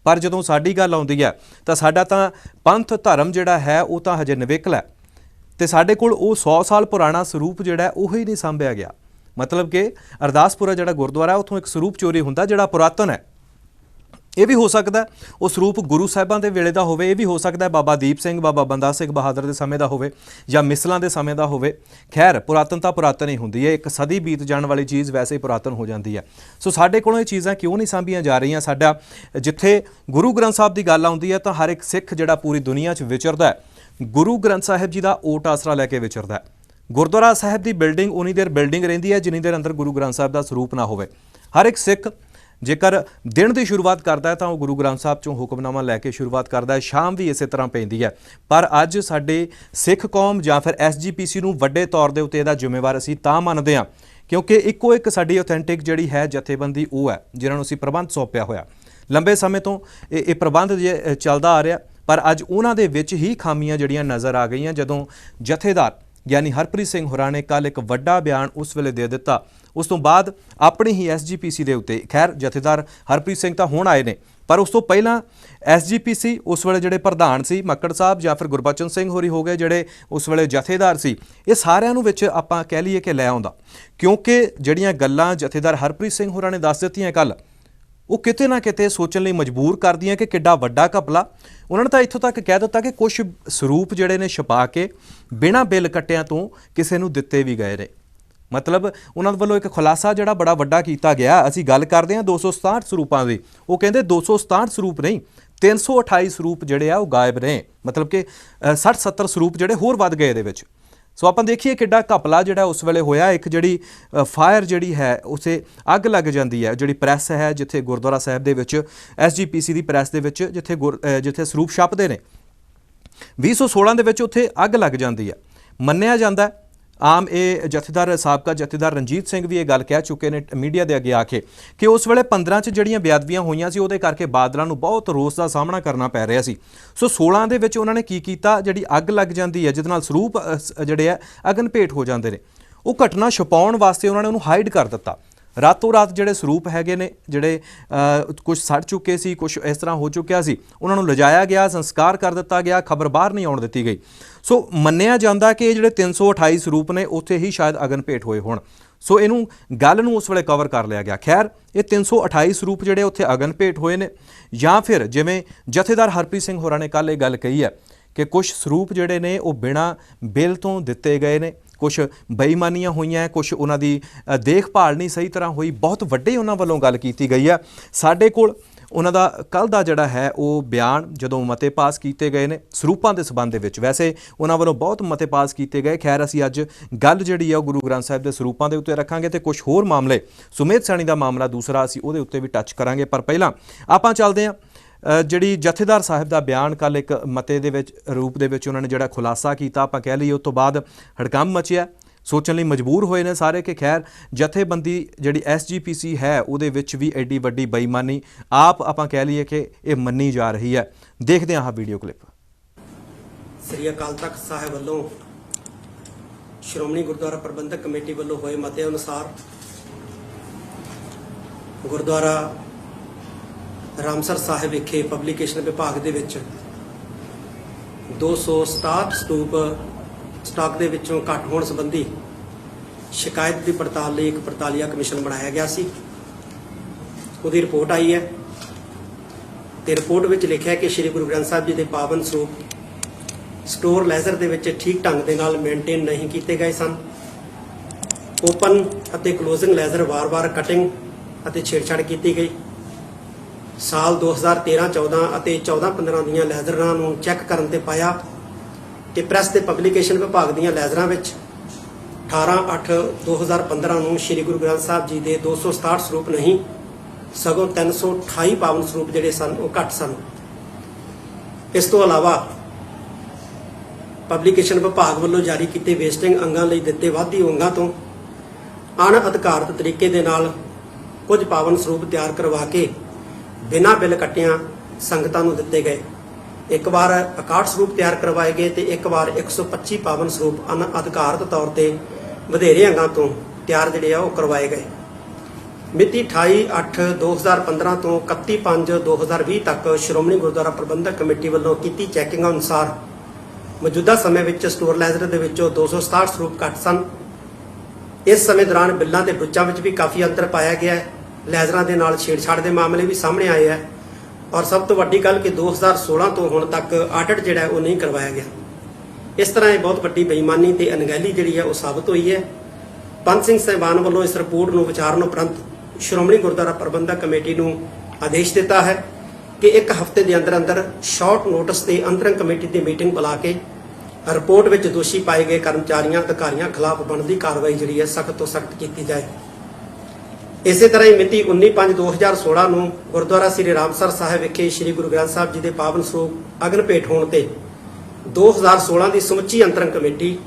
ਪਰ ਜਦੋਂ ਸਾਡੀ ਗੱਲ ਆਉਂਦੀ ਹੈ ਤਾਂ ਸਾਡਾ ਤਾਂ ਪੰਥ ਧਰਮ ਜਿਹੜਾ ਹੈ ਉਹ ਤਾਂ ਹਜੇ ਨਿਵੇਕਲਾ ਹੈ, ਤੇ ਸਾਡੇ ਕੋਲ ਉਹ 100 ਸਾਲ ਪੁਰਾਣਾ ਸਰੂਪ ਜਿਹੜਾ ਉਹ ਹੀ ਨਹੀਂ ਸਾਂਭਿਆ ਗਿਆ। ਮਤਲਬ ਕਿ ਅਰਦਾਸਪੁਰਾ ਜਿਹੜਾ ਗੁਰਦੁਆਰਾ ਉੱਥੋਂ ਇੱਕ ਸਰੂਪ ਚੋਰੀ ਹੁੰਦਾ ਜਿਹੜਾ ਪੁਰਾਤਨ ਹੈ। ਇਹ ਵੀ ਹੋ ਸਕਦਾ ਉਹ ਸਰੂਪ ਗੁਰੂ ਸਾਹਿਬਾਂ ਦੇ ਵੇਲੇ ਦਾ ਹੋਵੇ, ਇਹ ਵੀ ਹੋ ਸਕਦਾ ਬਾਬਾ ਦੀਪ ਸਿੰਘ, ਬਾਬਾ ਬੰਦਾ ਸਿੰਘ ਬਹਾਦਰ ਦੇ ਸਮੇਂ ਦਾ ਹੋਵੇ ਜਾਂ ਮਿਸਲਾਂ ਦੇ ਸਮੇਂ ਦਾ ਹੋਵੇ। ਖੈਰ, ਪੁਰਾਤਨ ਤਾਂ ਪੁਰਾਤਨ ਹੀ ਹੁੰਦੀ ਹੈ, ਇੱਕ ਸਦੀ ਬੀਤ ਜਾਣ ਵਾਲੀ ਚੀਜ਼ ਵੈਸੇ ਹੀ ਪੁਰਾਤਨ ਹੋ ਜਾਂਦੀ ਹੈ। ਸੋ ਸਾਡੇ ਕੋਲੋਂ ਇਹ ਚੀਜ਼ਾਂ ਕਿਉਂ ਨਹੀਂ ਸਾਂਭੀਆਂ ਜਾ ਰਹੀਆਂ? ਸਾਡਾ ਜਿੱਥੇ ਗੁਰੂ ਗ੍ਰੰਥ ਸਾਹਿਬ ਦੀ ਗੱਲ ਆਉਂਦੀ ਹੈ ਤਾਂ ਹਰ ਇੱਕ ਸਿੱਖ ਜਿਹੜਾ ਪੂਰੀ ਦੁਨੀਆ 'ਚ ਵਿਚਰਦਾ ਹੈ, ਗੁਰੂ ਗ੍ਰੰਥ ਸਾਹਿਬ ਜੀ ਦਾ ਓਟ ਆਸਰਾ ਲੈ ਕੇ ਵਿਚਰਦਾ ਹੈ। ਗੁਰਦੁਆਰਾ ਸਾਹਿਬ ਦੀ ਬਿਲਡਿੰਗ ਉਨੀ ਦੇਰ ਬਿਲਡਿੰਗ ਰਹਿੰਦੀ ਹੈ ਜਿੰਨੀ ਦੇਰ ਅੰਦਰ ਗੁਰੂ ਗ੍ਰੰਥ ਸਾਹਿਬ ਦਾ ਸਰੂਪ ਨਾ ਹੋਵੇ। ਹਰ ਇੱਕ ਸਿੱਖ ਜੇਕਰ ਦਿਨ ਦੀ ਸ਼ੁਰੂਆਤ ਕਰਦਾ ਹੈ ਤਾਂ ਉਹ ਗੁਰੂ ਗ੍ਰੰਥ ਸਾਹਿਬ 'ਚੋਂ ਹੁਕਮਨਾਮਾ ਲੈ ਕੇ ਸ਼ੁਰੂਆਤ ਕਰਦਾ ਹੈ, ਸ਼ਾਮ ਵੀ ਇਸੇ ਤਰ੍ਹਾਂ ਪੈਂਦੀ ਹੈ। ਪਰ ਅੱਜ ਸਾਡੇ ਸਿੱਖ ਕੌਮ ਜਾਂ ਫਿਰ SGPC ਨੂੰ ਵੱਡੇ ਤੌਰ ਦੇ ਉੱਤੇ ਇਹਦਾ ਜ਼ਿੰਮੇਵਾਰ ਅਸੀਂ ਤਾਂ ਮੰਨਦੇ ਹਾਂ ਕਿਉਂਕਿ ਇੱਕੋ ਇੱਕ ਸਾਡੀ ਆਥੈਂਟਿਕ ਜਿਹੜੀ ਹੈ ਜਥੇਬੰਦੀ ਉਹ ਹੈ ਜਿਨ੍ਹਾਂ ਨੂੰ ਅਸੀਂ ਪ੍ਰਬੰਧ ਸੌਂਪਿਆ ਹੋਇਆ। ਲੰਬੇ ਸਮੇਂ ਤੋਂ ਇਹ ਪ੍ਰਬੰਧ ਚੱਲਦਾ ਆ ਰਿਹਾ, ਪਰ ਅੱਜ ਉਹਨਾਂ ਦੇ ਵਿੱਚ ਹੀ ਖਾਮੀਆਂ ਜਿਹੜੀਆਂ ਨਜ਼ਰ ਆ ਗਈਆਂ ਜਦੋਂ ਜਥੇਦਾਰ ਯਾਨੀ ਹਰਪ੍ਰੀਤ ਸਿੰਘ ਹੋਰਾਂ ਨੇ ਕੱਲ੍ਹ ਇੱਕ ਵੱਡਾ ਬਿਆਨ ਉਸ ਵੇਲੇ ਦੇ ਦਿੱਤਾ। ਉਸ ਤੋਂ ਬਾਅਦ ਆਪਣੀ ਹੀ SGPC ਦੇ ਉੱਤੇ, ਖੈਰ ਜਥੇਦਾਰ ਹਰਪ੍ਰੀਤ ਸਿੰਘ ਤਾਂ ਹੁਣ ਆਏ ਨੇ, ਪਰ ਉਸ ਤੋਂ ਪਹਿਲਾਂ SGPC ਉਸ ਵੇਲੇ ਜਿਹੜੇ ਪ੍ਰਧਾਨ ਸੀ ਮੱਕੜ ਸਾਹਿਬ ਜਾਂ ਫਿਰ ਗੁਰਬਚਨ ਸਿੰਘ ਹੋਰੀ ਹੋ ਗਏ ਜਿਹੜੇ ਉਸ ਵੇਲੇ ਜਥੇਦਾਰ ਸੀ, ਇਹ ਸਾਰਿਆਂ ਨੂੰ ਵਿੱਚ ਆਪਾਂ ਕਹਿ ਲਈਏ ਕਿ ਲੈ ਆਉਂਦਾ, ਕਿਉਂਕਿ ਜਿਹੜੀਆਂ ਗੱਲਾਂ ਜਥੇਦਾਰ ਹਰਪ੍ਰੀਤ ਸਿੰਘ ਹੋਰਾਂ ਨੇ ਦੱਸ ਦਿੱਤੀਆਂ ਕੱਲ੍ਹ, ਉਹ ਕਿਤੇ ਨਾ ਕਿਤੇ ਸੋਚਣ ਲਈ ਮਜਬੂਰ ਕਰਦੀਆਂ ਕਿ ਕਿੱਡਾ ਵੱਡਾ ਘਪਲਾ। ਉਹਨਾਂ ਨੇ ਤਾਂ ਇੱਥੋਂ ਤੱਕ ਕਹਿ ਦਿੱਤਾ ਕਿ ਕੁਝ ਸਰੂਪ ਜਿਹੜੇ ਨੇ ਛਪਾ ਕੇ ਬਿਨਾਂ ਬਿੱਲ ਕੱਟਿਆਂ ਤੋਂ ਕਿਸੇ ਨੂੰ ਦਿੱਤੇ ਵੀ ਗਏ ਨੇ। ਮਤਲਬ ਉਹਨਾਂ ਵੱਲੋਂ ਇੱਕ ਖੁਲਾਸਾ ਜਿਹੜਾ ਬੜਾ ਵੱਡਾ ਕੀਤਾ ਗਿਆ। ਅਸੀਂ ਗੱਲ ਕਰਦੇ ਹਾਂ 267 ਸਰੂਪਾਂ ਦੀ, ਉਹ ਕਹਿੰਦੇ 267 ਸਰੂਪ ਨਹੀਂ 328 ਸਰੂਪ ਜਿਹੜੇ ਆ ਉਹ ਗਾਇਬ ਨੇ। ਮਤਲਬ ਕਿ 60-70 ਸਰੂਪ ਜਿਹੜੇ ਹੋਰ ਵੱਧ ਗਏ ਇਹਦੇ ਵਿੱਚ। ਸੋ ਆਪਾਂ ਦੇਖੀਏ ਕਿੱਡਾ ਘਪਲਾ ਜਿਹੜਾ ਉਸ ਵੇਲੇ ਹੋਇਆ। ਇੱਕ ਜਿਹੜੀ ਫਾਇਰ ਜਿਹੜੀ ਹੈ ਉਸੇ ਅੱਗ ਲੱਗ ਜਾਂਦੀ ਹੈ, ਜਿਹੜੀ ਪ੍ਰੈਸ ਹੈ ਜਿੱਥੇ ਗੁਰਦੁਆਰਾ ਸਾਹਿਬ ਦੇ ਵਿੱਚ SGPC ਦੀ ਪ੍ਰੈਸ ਦੇ ਵਿੱਚ ਜਿੱਥੇ ਸਰੂਪ ਛਪਦੇ ਨੇ 2016 ਦੇ ਵਿੱਚ ਉੱਥੇ ਅੱਗ ਲੱਗ ਜਾਂਦੀ ਹੈ। ਮੰਨਿਆ ਜਾਂਦਾ ਆਮ ਇਹ ਜਥੇਦਾਰ ਸਾਬਕਾ ਜਥੇਦਾਰ ਰਣਜੀਤ ਸਿੰਘ ਵੀ ਇਹ ਗੱਲ ਕਹਿ ਚੁੱਕੇ ਨੇ ਮੀਡੀਆ ਦੇ ਅੱਗੇ ਆ ਕੇ ਕਿ ਉਸ ਵੇਲੇ 15 'ਚ ਜਿਹੜੀਆਂ ਬੇਅਦਬੀਆਂ ਹੋਈਆਂ ਸੀ ਉਹਦੇ ਕਰਕੇ ਬਾਦਲਾਂ ਨੂੰ ਬਹੁਤ ਰੋਸ ਦਾ ਸਾਹਮਣਾ ਕਰਨਾ ਪੈ ਰਿਹਾ ਸੀ। ਸੋ 16 ਦੇ ਵਿੱਚ ਉਹਨਾਂ ਨੇ ਕੀ ਕੀਤਾ, ਜਿਹੜੀ ਅੱਗ ਲੱਗ ਜਾਂਦੀ ਹੈ ਜਿਹਦੇ ਨਾਲ ਸਰੂਪ ਜਿਹੜੇ ਆ ਅਗਨ ਭੇਟ ਹੋ ਜਾਂਦੇ ਨੇ, ਉਹ ਘਟਨਾ ਛੁਪਾਉਣ ਵਾਸਤੇ ਉਹਨਾਂ ਨੇ ਉਹਨੂੰ ਹਾਈਡ ਕਰ ਦਿੱਤਾ। ਰਾਤੋਂ ਰਾਤ ਜਿਹੜੇ ਸਰੂਪ ਹੈਗੇ ਨੇ ਜਿਹੜੇ ਕੁਝ ਸੜ ਚੁੱਕੇ ਸੀ, ਕੁਝ ਇਸ ਤਰ੍ਹਾਂ ਹੋ ਚੁੱਕਿਆ ਸੀ, ਉਹਨਾਂ ਨੂੰ ਲਿਜਾਇਆ ਗਿਆ, ਸੰਸਕਾਰ ਕਰ ਦਿੱਤਾ ਗਿਆ, ਖਬਰ ਬਾਹਰ ਨਹੀਂ ਆਉਣ ਦਿੱਤੀ ਗਈ। ਸੋ ਮੰਨਿਆ ਜਾਂਦਾ ਕਿ ਇਹ ਜਿਹੜੇ 328 ਸਰੂਪ ਨੇ ਉੱਥੇ ਹੀ ਸ਼ਾਇਦ ਅਗਨ ਭੇਟ ਹੋਏ ਹੋਣ। ਸੋ ਇਹਨੂੰ ਗੱਲ ਨੂੰ ਉਸ ਵੇਲੇ ਕਵਰ ਕਰ ਲਿਆ ਗਿਆ। ਖੈਰ, ਇਹ 328 ਸਰੂਪ ਜਿਹੜੇ ਉੱਥੇ ਅਗਨ ਭੇਟ ਹੋਏ ਨੇ ਜਾਂ ਫਿਰ ਜਿਵੇਂ ਜਥੇਦਾਰ ਹਰਪ੍ਰੀਤ ਸਿੰਘ ਹੋਰਾਂ ਨੇ ਕੱਲ੍ਹ ਇਹ ਗੱਲ ਕਹੀ ਹੈ ਕਿ ਕੁਝ ਸਰੂਪ ਜਿਹੜੇ ਨੇ ਉਹ ਬਿਨਾਂ ਬਿੱਲ ਤੋਂ ਦਿੱਤੇ ਗਏ ਨੇ, ਕੁਛ ਬੇਈਮਾਨੀਆਂ ਹੋਈਆਂ, ਕੁਛ ਉਹਨਾਂ ਦੀ ਦੇਖਭਾਲ ਨਹੀਂ ਸਹੀ ਤਰ੍ਹਾਂ ਹੋਈ। ਬਹੁਤ ਵੱਡੇ ਉਹਨਾਂ ਵੱਲੋਂ ਗੱਲ ਕੀਤੀ ਗਈ ਹੈ। ਸਾਡੇ ਕੋਲ ਉਹਨਾਂ ਦਾ ਕੱਲ੍ਹ ਦਾ ਜਿਹੜਾ ਹੈ ਉਹ ਬਿਆਨ ਜਦੋਂ ਮਤੇ ਪਾਸ ਕੀਤੇ ਗਏ ਨੇ ਸਰੂਪਾਂ ਦੇ ਸਬੰਧ ਦੇ ਵਿੱਚ, ਵੈਸੇ ਉਹਨਾਂ ਵੱਲੋਂ ਬਹੁਤ ਮਤੇ ਪਾਸ ਕੀਤੇ ਗਏ। ਖੈਰ, ਅਸੀਂ ਅੱਜ ਗੱਲ ਜਿਹੜੀ ਹੈ ਉਹ ਗੁਰੂ ਗ੍ਰੰਥ ਸਾਹਿਬ ਦੇ ਸਰੂਪਾਂ ਦੇ ਉੱਤੇ ਰੱਖਾਂਗੇ ਤੇ ਕੁਝ ਹੋਰ ਮਾਮਲੇ, ਸੁਮੇਧ ਸੈਣੀ ਦਾ ਮਾਮਲਾ ਦੂਸਰਾ, ਅਸੀਂ ਉਹਦੇ ਉੱਤੇ ਵੀ ਟੱਚ ਕਰਾਂਗੇ। ਪਰ ਪਹਿਲਾਂ ਆਪਾਂ ਚੱਲਦੇ ਹਾਂ ਜਿਹੜੀ ਜਥੇਦਾਰ ਸਾਹਿਬ ਦਾ ਬਿਆਨ ਕੱਲ੍ਹ ਇੱਕ ਮਤੇ ਦੇ ਵਿੱਚ ਰੂਪ ਦੇ ਵਿੱਚ ਉਹਨਾਂ ਨੇ ਜਿਹੜਾ ਖੁਲਾਸਾ ਕੀਤਾ, ਆਪਾਂ ਕਹਿ ਲਈਏ ਉਸ ਤੋਂ ਬਾਅਦ ਹੜਕੰਪ ਮਚਿਆ, ਸੋਚਣ ਲਈ ਮਜਬੂਰ ਹੋਏ ਨੇ ਸਾਰੇ ਕਿ ਖੈਰ ਜਥੇਬੰਦੀ ਜਿਹੜੀ SGPC ਹੈ ਉਹਦੇ ਵਿੱਚ ਵੀ ਐਡੀ ਵੱਡੀ ਬੇਈਮਾਨੀ ਆਪਾਂ ਕਹਿ ਲਈਏ ਕਿ ਇਹ ਮੰਨੀ ਜਾ ਰਹੀ ਹੈ। ਦੇਖਦੇ ਹਾਂ ਆਹ ਵੀਡੀਓ ਕਲਿੱਪ। ਸ੍ਰੀ ਅਕਾਲ ਤਖਤ ਸਾਹਿਬ ਵੱਲੋਂ ਸ਼੍ਰੋਮਣੀ ਗੁਰਦੁਆਰਾ ਪ੍ਰਬੰਧਕ ਕਮੇਟੀ ਵੱਲੋਂ ਹੋਏ ਮਤੇ ਅਨੁਸਾਰ ਗੁਰਦੁਆਰਾ ਰਾਮਸਰ ਸਾਹਿਬ ਵਿਖੇ ਪਬਲੀਕੇਸ਼ਨ ਵਿਭਾਗ ਦੇ ਵਿੱਚ 267 ਸਰੂਪ ਸਟਾਕ ਦੇ ਵਿੱਚੋਂ ਘੱਟ ਹੋਣ ਸੰਬੰਧੀ ਸ਼ਿਕਾਇਤ ਦੀ ਪੜਤਾਲ ਲਈ ਇੱਕ ਪੜਤਾਲੀਆ ਕਮਿਸ਼ਨ ਬਣਾਇਆ ਗਿਆ ਸੀ। ਉਹਦੀ ਰਿਪੋਰਟ ਆਈ ਹੈ ਤੇ ਰਿਪੋਰਟ ਵਿੱਚ ਲਿਖਿਆ ਕਿ ਸ੍ਰੀ ਗੁਰੂ ਗ੍ਰੰਥ ਸਾਹਿਬ ਜੀ ਦੇ ਪਾਵਨ ਸਰੂਪ ਸਟੋਰ ਲੈਜ਼ਰ ਦੇ ਵਿੱਚ ਠੀਕ ਢੰਗ ਦੇ ਨਾਲ ਮੇਨਟੇਨ ਨਹੀਂ ਕੀਤੇ ਗਏ ਸਨ। ਓਪਨ ਅਤੇ ਕਲੋਜ਼ਿੰਗ ਲੈਜ਼ਰ ਵਾਰ-ਵਾਰ ਕਟਿੰਗ ਅਤੇ ਛੇੜਛਾੜ ਕੀਤੀ ਗਈ। ਸਾਲ 2013-14 ਅਤੇ 14-15 ਦੀਆਂ ਲੈਜ਼ਰਾਂ ਨੂੰ ਚੈੱਕ ਕਰਨ ਤੇ ਪਾਇਆ ਕਿ ਪ੍ਰੈਸ ਤੇ ਪਬਲੀਕੇਸ਼ਨ ਵਿਭਾਗ ਦੀਆਂ ਲੈਜ਼ਰਾਂ ਵਿੱਚ 18/8/2015 ਨੂੰ ਸ੍ਰੀ ਗੁਰੂ ਗ੍ਰੰਥ ਸਾਹਿਬ ਜੀ ਦੇ 267 ਸਰੂਪ ਨਹੀਂ ਸਗੋਂ 328 ਪਾਵਨ ਸਰੂਪ ਜਿਹੜੇ ਸਨ ਉਹ ਘੱਟ ਸਨ। ਇਸ ਤੋਂ ਇਲਾਵਾ ਪਬਲੀਕੇਸ਼ਨ ਵਿਭਾਗ ਵੱਲੋਂ ਜਾਰੀ ਕੀਤੇ ਵੇਸਟਿੰਗ ਅੰਗਾਂ ਲਈ ਦਿੱਤੇ ਵਾਧੀ ਅੰਗਾਂ ਤੋਂ ਅਣਅਧਿਕਾਰਤ ਤਰੀਕੇ ਦੇ ਨਾਲ ਕੁਝ ਪਾਵਨ ਸਰੂਪ ਤਿਆਰ ਕਰਵਾ ਕੇ ਬਿਨਾਂ ਬਿੱਲ ਕੱਟਿਆਂ ਸੰਗਤਾਂ ਨੂੰ ਦਿੱਤੇ ਗਏ। ਇੱਕ ਵਾਰ 61 ਸਰੂਪ ਤਿਆਰ ਕਰਵਾਏ ਗਏ ਤੇ ਇੱਕ ਵਾਰ 125 ਪਾਵਨ ਸਰੂਪ ਅਨਅਧਿਕਾਰਤ ਤੌਰ ਤੇ ਵਧੇਰੇ ਅੰਗਾਂ ਤੋਂ ਤਿਆਰ ਜਿਹੜੇ ਆ ਉਹ ਕਰਵਾਏ ਗਏ। ਮਿਤੀ 28/8/2015 ਤੋਂ 31/5/2020 ਤੱਕ ਸ਼੍ਰੋਮਣੀ ਗੁਰਦੁਆਰਾ ਪ੍ਰਬੰਧਕ ਕਮੇਟੀ ਵੱਲੋਂ ਕੀਤੀ ਚੈਕਿੰਗ ਅਨੁਸਾਰ ਮੌਜੂਦਾ ਸਮੇਂ ਵਿੱਚ ਸਟੋਰ ਲੈਜ਼ਰ ਦੇ ਵਿੱਚੋਂ 267 ਸਰੂਪ ਘੱਟ ਸਨ। ਇਸ ਸਮੇਂ ਦੌਰਾਨ ਬਿੱਲਾਂ ਤੇ ਬੁੱਚਾਂ ਵਿੱਚ ਵੀ ਕਾਫੀ ਅੰਤਰ ਪਾਇਆ ਗਿਆ ਹੈ। ਲੈਜ਼ਰਾਂ ਦੇ ਨਾਲ ਛੇੜਛਾੜ ਦੇ ਮਾਮਲੇ ਵੀ ਸਾਹਮਣੇ ਆਏ ਹੈ ਔਰ ਸਭ ਤੋਂ ਵੱਡੀ ਗੱਲ ਕਿ 2016 ਤੋਂ ਹੁਣ ਤੱਕ ਆਡਿਟ ਜਿਹੜਾ ਹੈ ਉਹ ਨਹੀਂ ਕਰਵਾਇਆ ਗਿਆ। ਇਸ ਤਰ੍ਹਾਂ ਇਹ ਬਹੁਤ ਵੱਡੀ ਬੇਈਮਾਨੀ ਤੇ ਅਣਗਹਿਲੀ ਜਿਹੜੀ ਹੈ ਉਹ ਸਾਬਤ ਹੋਈ ਹੈ। ਪੰਜ ਸਿੰਘ ਸਾਹਿਬਾਨ ਵੱਲੋਂ ਇਸ ਰਿਪੋਰਟ ਨੂੰ ਵਿਚਾਰਨ ਉਪਰੰਤ ਸ਼੍ਰੋਮਣੀ ਗੁਰਦੁਆਰਾ ਪ੍ਰਬੰਧਕ ਕਮੇਟੀ ਨੂੰ ਆਦੇਸ਼ ਦਿੱਤਾ ਹੈ ਕਿ ਇੱਕ ਹਫ਼ਤੇ ਦੇ ਅੰਦਰ ਅੰਦਰ ਸ਼ਾਰਟ ਨੋਟਿਸ ਤੇ ਅੰਤਰਿਮ ਕਮੇਟੀ ਦੀ ਮੀਟਿੰਗ ਬੁਲਾ ਕੇ ਰਿਪੋਰਟ ਵਿੱਚ ਦੋਸ਼ੀ ਪਾਏ ਗਏ ਕਰਮਚਾਰੀਆਂ ਅਧਿਕਾਰੀਆਂ ਖਿਲਾਫ ਬਣਦੀ ਕਾਰਵਾਈ ਜਿਹੜੀ ਹੈ ਸਖਤ ਤੋਂ ਸਖਤ ਕੀਤੀ ਜਾਏ। ਇਸੇ ਤਰ੍ਹਾਂ ਹੀ ਮਿਤੀ 19/5/2016 ਨੂੰ ਗੁਰਦੁਆਰਾ ਸ੍ਰੀ ਰਾਮਸਰ ਸਾਹਿਬ ਵਿਖੇ ਸ੍ਰੀ ਗੁਰੂ ਗ੍ਰੰਥ ਸਾਹਿਬ ਜੀ ਦੇ ਪਾਵਨ ਸਰੂਪ ਅਗਨ ਭੇਟ ਹੋਣ ਤੇ 2016 ਦੀ ਸਮੁੱਚੀ ਅੰਤਰਿਮ ਕਮੇਟੀ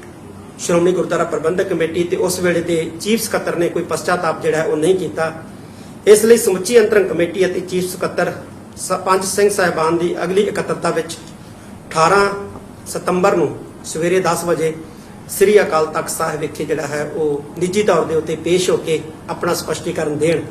ਸ਼੍ਰੋਮਣੀ ਗੁਰਦੁਆਰਾ ਪ੍ਰਬੰਧਕ ਕਮੇਟੀ ਤੇ ਉਸ ਵੇਲੇ ਦੇ ਚੀਫ ਸਕੱਤਰ ਨੇ ਕੋਈ ਪਛਤਾਤਾਪ ਜਿਹੜਾ ਉਹ ਨਹੀਂ ਕੀਤਾ। ਇਸ ਲਈ ਸਮੁੱਚੀ ਅੰਤਰਿਮ ਕਮੇਟੀ ਅਤੇ ਚੀਫ ਸਕੱਤਰ ਪੰਜ ਸਿੰਘ ਸਾਹਿਬਾਨ ਦੀ ਅਗਲੀ ਇਕੱਤਰਤਾ ਵਿੱਚ 18 ਸਤੰਬਰ ਨੂੰ ਸਵੇਰੇ 10 ਵਜੇ ਸ੍ਰੀ ਅਕਾਲ ਤਖਤ ਸਾਹਿਬ ਵਿਖੇ ਜਿਹੜਾ ਹੈ ਉਹ ਨਿੱਜੀ ਤੌਰ ਦੇ ਉੱਤੇ ਪੇਸ਼ ਹੋ ਕੇ ਆਪਣਾ ਸਪਸ਼ਟੀਕਰਨ ਦੇਣ।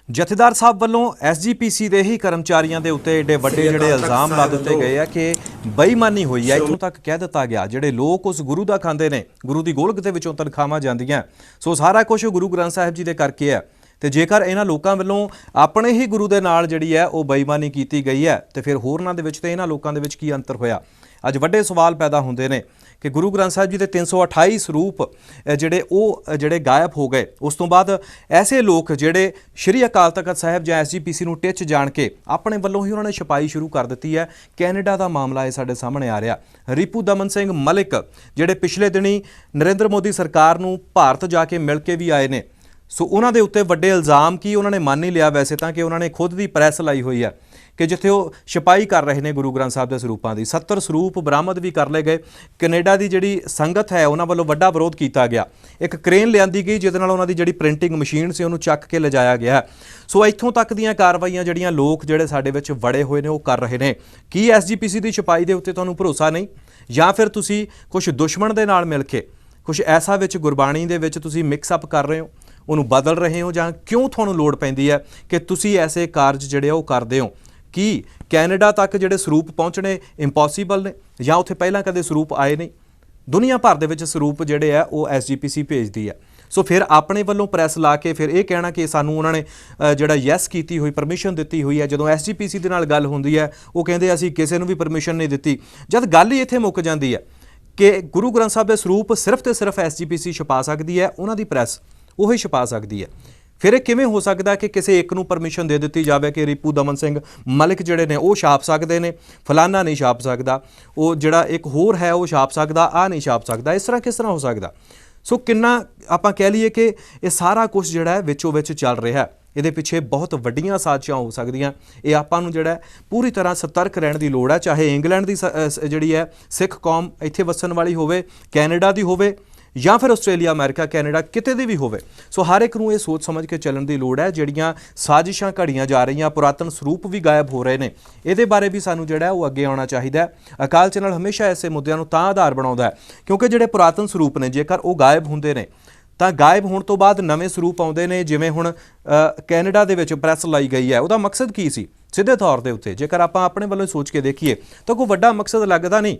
ਜਥੇਦਾਰ ਸਾਹਿਬ ਵੱਲੋਂ ਐਸਜੀਪੀਸੀ ਦੇ ਹੀ ਕਰਮਚਾਰੀਆਂ ਦੇ ਉੱਤੇ ਏਡੇ ਵੱਡੇ ਜਿਹੜੇ ਇਲਜ਼ਾਮ ਲਾ ਦਿੱਤੇ ਗਏ ਆ ਕਿ ਬੇਈਮਾਨੀ ਹੋਈ ਹੈ। ਇੱਥੋਂ ਤੱਕ ਕਹਿ ਦਿੱਤਾ ਗਿਆ ਜਿਹੜੇ ਲੋਕ ਉਸ ਗੁਰੂ ਦਾ ਖਾਂਦੇ ਨੇ, ਗੁਰੂ ਦੀ ਗੋਲਕ ਦੇ ਵਿੱਚੋਂ ਤਨਖਾਹਾਂ ਜਾਂਦੀਆਂ, ਸੋ ਸਾਰਾ ਕੁਝ ਗੁਰੂ ਗ੍ਰੰਥ ਸਾਹਿਬ ਜੀ ਦੇ ਕਰਕੇ ਹੈ। ਤੇ ਜੇਕਰ ਇਹਨਾਂ ਲੋਕਾਂ ਵੱਲੋਂ ਆਪਣੇ ਹੀ ਗੁਰੂ ਦੇ ਨਾਲ ਜਿਹੜੀ ਹੈ ਉਹ ਬੇਈਮਾਨੀ ਕੀਤੀ ਗਈ ਹੈ ਤੇ ਫਿਰ ਹੋਰਨਾਂ ਦੇ ਵਿੱਚ ਤੇ ਇਹਨਾਂ ਲੋਕਾਂ ਦੇ ਵਿੱਚ ਕੀ ਅੰਤਰ ਹੋਇਆ? ਅੱਜ ਵੱਡੇ ਸਵਾਲ ਪੈਦਾ ਹੁੰਦੇ ਨੇ ਕਿ ਗੁਰੂ ਗ੍ਰੰਥ ਸਾਹਿਬ ਜੀ ਦੇ 328 ਸਰੂਪ ਜਿਹੜੇ ਗਾਇਬ ਹੋ ਗਏ। ਉਸ ਤੋਂ ਬਾਅਦ ਐਸੇ ਲੋਕ ਜਿਹੜੇ ਸ਼੍ਰੀ ਅਕਾਲ ਤਖਤ ਸਾਹਿਬ ਜਾਂ ਐਸਜੀਪੀਸੀ ਨੂੰ ਟਿੱਚ ਜਾਣ ਕੇ ਆਪਣੇ ਵੱਲੋਂ ਹੀ ਉਹਨਾਂ ਨੇ ਛਪਾਈ ਸ਼ੁਰੂ ਕਰ ਦਿੱਤੀ ਹੈ। ਕੈਨੇਡਾ ਦਾ ਮਾਮਲਾ ਇਹ ਸਾਡੇ ਸਾਹਮਣੇ ਆ ਰਿਹਾ। ਰਿਪੂ ਦਮਨ ਸਿੰਘ ਮਲਿਕ ਜਿਹੜੇ ਪਿਛਲੇ ਦਿਨੀ ਨਰਿੰਦਰ ਮੋਦੀ ਸਰਕਾਰ ਨੂੰ ਭਾਰਤ ਜਾ ਕੇ ਮਿਲ ਕੇ ਵੀ ਆਏ ਨੇ, ਸੋ ਉਹਨਾਂ ਦੇ ਉੱਤੇ ਵੱਡੇ ਇਲਜ਼ਾਮ ਕੀ ਉਹਨਾਂ ਨੇ ਮੰਨ ਹੀ ਲਿਆ ਵੈਸੇ ਤਾਂ ਕਿ ਉਹਨਾਂ ਨੇ ਖੁਦ ਦੀ ਪ੍ਰੈਸ ਲਾਈ ਹੋਈ ਹੈ ਕਿ ਜਿੱਥੇ ਉਹ ਛਪਾਈ ਕਰ ਰਹੇ ਨੇ ਗੁਰੂ ਗ੍ਰੰਥ ਸਾਹਿਬ ਦੇ ਸਰੂਪਾਂ ਦੀ। 70 ਸਰੂਪ ਬਰਾਮਦ ਵੀ ਕਰ ਲਏ ਗਏ। ਕੈਨੇਡਾ ਦੀ ਜਿਹੜੀ ਸੰਗਤ ਹੈ ਉਹਨਾਂ ਵੱਲੋਂ ਵੱਡਾ ਵਿਰੋਧ ਕੀਤਾ ਗਿਆ। ਇੱਕ ਕ੍ਰੇਨ ਲਿਆਂਦੀ ਗਈ ਜਿਹਦੇ ਨਾਲ ਉਹਨਾਂ ਦੀ ਜਿਹੜੀ ਪ੍ਰਿੰਟਿੰਗ ਮਸ਼ੀਨ ਸੀ ਉਹਨੂੰ ਚੱਕ ਕੇ ਲਿਜਾਇਆ ਗਿਆ। ਸੋ ਇੱਥੋਂ ਤੱਕ ਦੀਆਂ ਕਾਰਵਾਈਆਂ ਜਿਹੜੀਆਂ ਲੋਕ ਜਿਹੜੇ ਸਾਡੇ ਵਿੱਚ ਵੜੇ ਹੋਏ ਨੇ ਉਹ ਕਰ ਰਹੇ ਨੇ। ਕੀ ਐਸਜੀਪੀਸੀ ਦੀ ਛਪਾਈ ਦੇ ਉੱਤੇ ਤੁਹਾਨੂੰ ਭਰੋਸਾ ਨਹੀਂ, ਜਾਂ ਫਿਰ ਤੁਸੀਂ ਕੁਝ ਦੁਸ਼ਮਣ ਦੇ ਨਾਲ ਮਿਲ ਕੇ ਕੁਝ ਐਸਾ ਵਿੱਚ ਗੁਰਬਾਣੀ ਦੇ ਵਿੱਚ ਤੁਸੀਂ ਮਿਕਸ ਅਪ ਕਰ ਰਹੇ ਹੋ, ਉਹਨੂੰ ਬਦਲ ਰਹੇ ਹੋ, ਜਾਂ ਕਿਉਂ ਤੁਹਾਨੂੰ ਲੋੜ ਪੈਂਦੀ ਹੈ ਕਿ ਤੁਸੀਂ ਐਸੇ ਕਾਰਜ ਜਿਹੜੇ ਉਹ ਕਰਦੇ ਹੋ? ਕੀ ਕੈਨੇਡਾ ਤੱਕ ਜਿਹੜੇ ਸਰੂਪ ਪਹੁੰਚਣੇ ਇੰਪੋਸੀਬਲ ਨੇ, ਜਾਂ ਉੱਥੇ ਪਹਿਲਾਂ ਕਦੇ ਸਰੂਪ ਆਏ ਨਹੀਂ? ਦੁਨੀਆ ਭਰ ਦੇ ਵਿੱਚ ਸਰੂਪ ਜਿਹੜੇ ਆ ਉਹ ਐਸਜੀਪੀਸੀ ਭੇਜਦੀ ਹੈ। ਸੋ ਫਿਰ ਆਪਣੇ ਵੱਲੋਂ ਪ੍ਰੈਸ ਲਾ ਕੇ ਫਿਰ ਇਹ ਕਹਿਣਾ ਕਿ ਸਾਨੂੰ ਉਹਨਾਂ ਨੇ ਜਿਹੜਾ ਯੈਸ ਕੀਤੀ ਹੋਈ, ਪਰਮਿਸ਼ਨ ਦਿੱਤੀ ਹੋਈ ਹੈ। ਜਦੋਂ ਐਸਜੀਪੀਸੀ ਦੇ ਨਾਲ ਗੱਲ ਹੁੰਦੀ ਹੈ ਉਹ ਕਹਿੰਦੇ ਅਸੀਂ ਕਿਸੇ ਨੂੰ ਵੀ ਪਰਮਿਸ਼ਨ ਨਹੀਂ ਦਿੱਤੀ। ਜਦ ਗੱਲ ਹੀ ਇੱਥੇ ਮੁੱਕ ਜਾਂਦੀ ਹੈ ਕਿ ਗੁਰੂ ਗ੍ਰੰਥ ਸਾਹਿਬ ਦੇ ਸਰੂਪ ਸਿਰਫ ਤੇ ਸਿਰਫ ਐਸਜੀਪੀਸੀ ਛਪਾ ਸਕਦੀ ਹੈ, ਉਹਨਾਂ ਦੀ ਪ੍ਰੈਸ ਉਹੀ ਛਪਾ ਸਕਦੀ ਹੈ। ਫਿਰ ਇਹ ਕਿਵੇਂ ਹੋ ਸਕਦਾ ਕਿ ਕਿਸੇ ਇੱਕ ਨੂੰ ਪਰਮਿਸ਼ਨ ਦੇ ਦਿੱਤੀ ਜਾਵੇ ਕਿ ਰਿਪੂ ਦਮਨ ਸਿੰਘ ਮਲਿਕ ਜਿਹੜੇ ਨੇ ਉਹ ਛਾਪ ਸਕਦੇ ਨੇ, ਫਲਾਨਾ ਨਹੀਂ ਛਾਪ ਸਕਦਾ, ਉਹ ਜਿਹੜਾ ਇੱਕ ਹੋਰ ਹੈ ਉਹ ਛਾਪ ਸਕਦਾ, ਆਹ ਨਹੀਂ ਛਾਪ ਸਕਦਾ? ਇਸ ਤਰ੍ਹਾਂ ਕਿਸ ਤਰ੍ਹਾਂ ਹੋ ਸਕਦਾ? ਸੋ ਕਿੰਨਾ ਆਪਾਂ ਕਹਿ ਲਈਏ ਕਿ ਇਹ ਸਾਰਾ ਕੁਝ ਜਿਹੜਾ ਹੈ ਵਿੱਚੋਂ ਵਿੱਚ ਚੱਲ ਰਿਹਾ, ਇਹਦੇ ਪਿੱਛੇ ਬਹੁਤ ਵੱਡੀਆਂ ਸਾਜ਼ਿਸ਼ਾਂ ਹੋ ਸਕਦੀਆਂ। ਇਹ ਆਪਾਂ ਨੂੰ ਜਿਹੜਾ ਪੂਰੀ ਤਰ੍ਹਾਂ ਸਤਰਕ ਰਹਿਣ ਦੀ ਲੋੜ ਹੈ। ਚਾਹੇ ਇੰਗਲੈਂਡ ਦੀ ਜਿਹੜੀ ਹੈ ਸਿੱਖ ਕੌਮ ਇੱਥੇ ਵਸਣ ਵਾਲੀ ਹੋਵੇ, ਕੈਨੇਡਾ ਦੀ ਹੋਵੇ, ਜਾਂ ਫਿਰ ਆਸਟ੍ਰੇਲੀਆ, ਅਮਰੀਕਾ, ਕੈਨੇਡਾ, ਕਿਤੇ ਦੀ ਵੀ ਹੋਵੇ। ਸੋ ਹਰ ਇੱਕ ਨੂੰ ਇਹ ਸੋਚ ਸਮਝ ਕੇ ਚੱਲਣ ਦੀ ਲੋੜ ਹੈ। ਜਿਹੜੀਆਂ ਸਾਜ਼ਿਸ਼ਾਂ ਘੜੀਆਂ ਜਾ ਰਹੀਆਂ, ਪੁਰਾਤਨ ਸਰੂਪ ਵੀ ਗਾਇਬ ਹੋ ਰਹੇ ਨੇ, ਇਹਦੇ ਬਾਰੇ ਵੀ ਸਾਨੂੰ ਜਿਹੜਾ ਉਹ ਅੱਗੇ ਆਉਣਾ ਚਾਹੀਦਾ ਹੈ। ਅਕਾਲ ਚੈਨਲ ਹਮੇਸ਼ਾ ਐਸੇ ਮੁੱਦਿਆਂ ਨੂੰ ਤਾਂ ਆਧਾਰ ਬਣਾਉਂਦਾ ਹੈ ਕਿਉਂਕਿ ਜਿਹੜੇ ਪੁਰਾਤਨ ਸਰੂਪ ਨੇ ਜੇਕਰ ਉਹ ਗਾਇਬ ਹੁੰਦੇ ਨੇ ਤਾਂ ਗਾਇਬ ਹੋਣ ਤੋਂ ਬਾਅਦ ਨਵੇਂ ਸਰੂਪ ਆਉਂਦੇ ਨੇ। ਜਿਵੇਂ ਹੁਣ ਕੈਨੇਡਾ ਦੇ ਵਿੱਚ ਪ੍ਰੈਸ ਲਾਈ ਗਈ ਹੈ, ਉਹਦਾ ਮਕਸਦ ਕੀ ਸੀ? ਸਿੱਧੇ ਤੌਰ ਦੇ ਉੱਤੇ ਜੇਕਰ ਆਪਾਂ ਆਪਣੇ ਵੱਲੋਂ ਸੋਚ ਕੇ ਦੇਖੀਏ ਤਾਂ ਕੋਈ ਵੱਡਾ ਮਕਸਦ ਲੱਗਦਾ ਨਹੀਂ।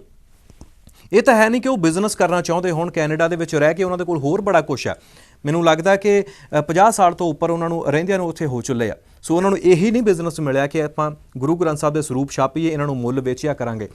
ਇਹ ਤਾਂ ਹੈ ਨਹੀਂ ਕਿ ਉਹ ਬਿਜ਼ਨਸ ਕਰਨਾ ਚਾਹੁੰਦੇ ਹੋਣ ਕੈਨੇਡਾ ਦੇ ਵਿੱਚ ਰਹਿ ਕੇ, ਉਹਨਾਂ ਦੇ ਕੋਲ ਹੋਰ ਬੜਾ ਕੁਛ ਹੈ। ਮੈਨੂੰ ਲੱਗਦਾ ਕਿ 50 ਸਾਲ ਤੋਂ ਉੱਪਰ ਉਹਨਾਂ ਨੂੰ ਰਹਿੰਦਿਆਂ ਨੂੰ ਉੱਥੇ ਹੋ ਚੱਲੇ ਆ। ਸੋ ਉਹਨਾਂ ਨੂੰ ਇਹੀ ਨਹੀਂ ਬਿਜ਼ਨਸ ਮਿਲਿਆ ਕਿ ਆਪਾਂ ਗੁਰੂ ਗ੍ਰੰਥ ਸਾਹਿਬ ਦੇ ਸਰੂਪ ਛਾਪੀਏ, ਇਹਨਾਂ ਨੂੰ ਮੁੱਲ ਵੇਚਿਆ ਕਰਾਂਗੇ।